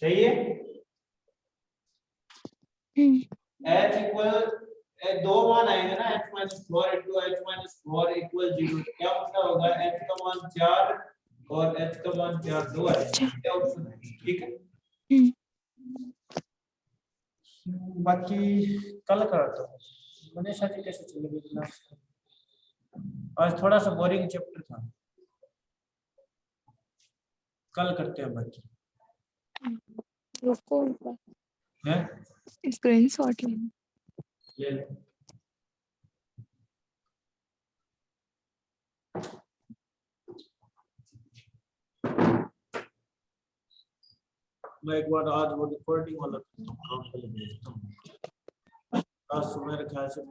सही है। h इक्वल दो मान आएंगे ना h minus 4 into h minus 4 equal 0, क्या मतलब होगा h का मान 4 और h का मान 4 दो है, क्या ऑप्शन है ठीक है। बाकी कल करता हूँ मनीषा जी कैसे चलेगी क्लास, आज थोड़ा सा बोरिंग चैप्टर था, कल करते हैं बाकी रुको है स्क्रीनशॉट लेना ले लो। मैं एक बार आज वो रिकॉर्डिंग वाला काम के लिए भेजता हूँ, आज सुबह ख्याल से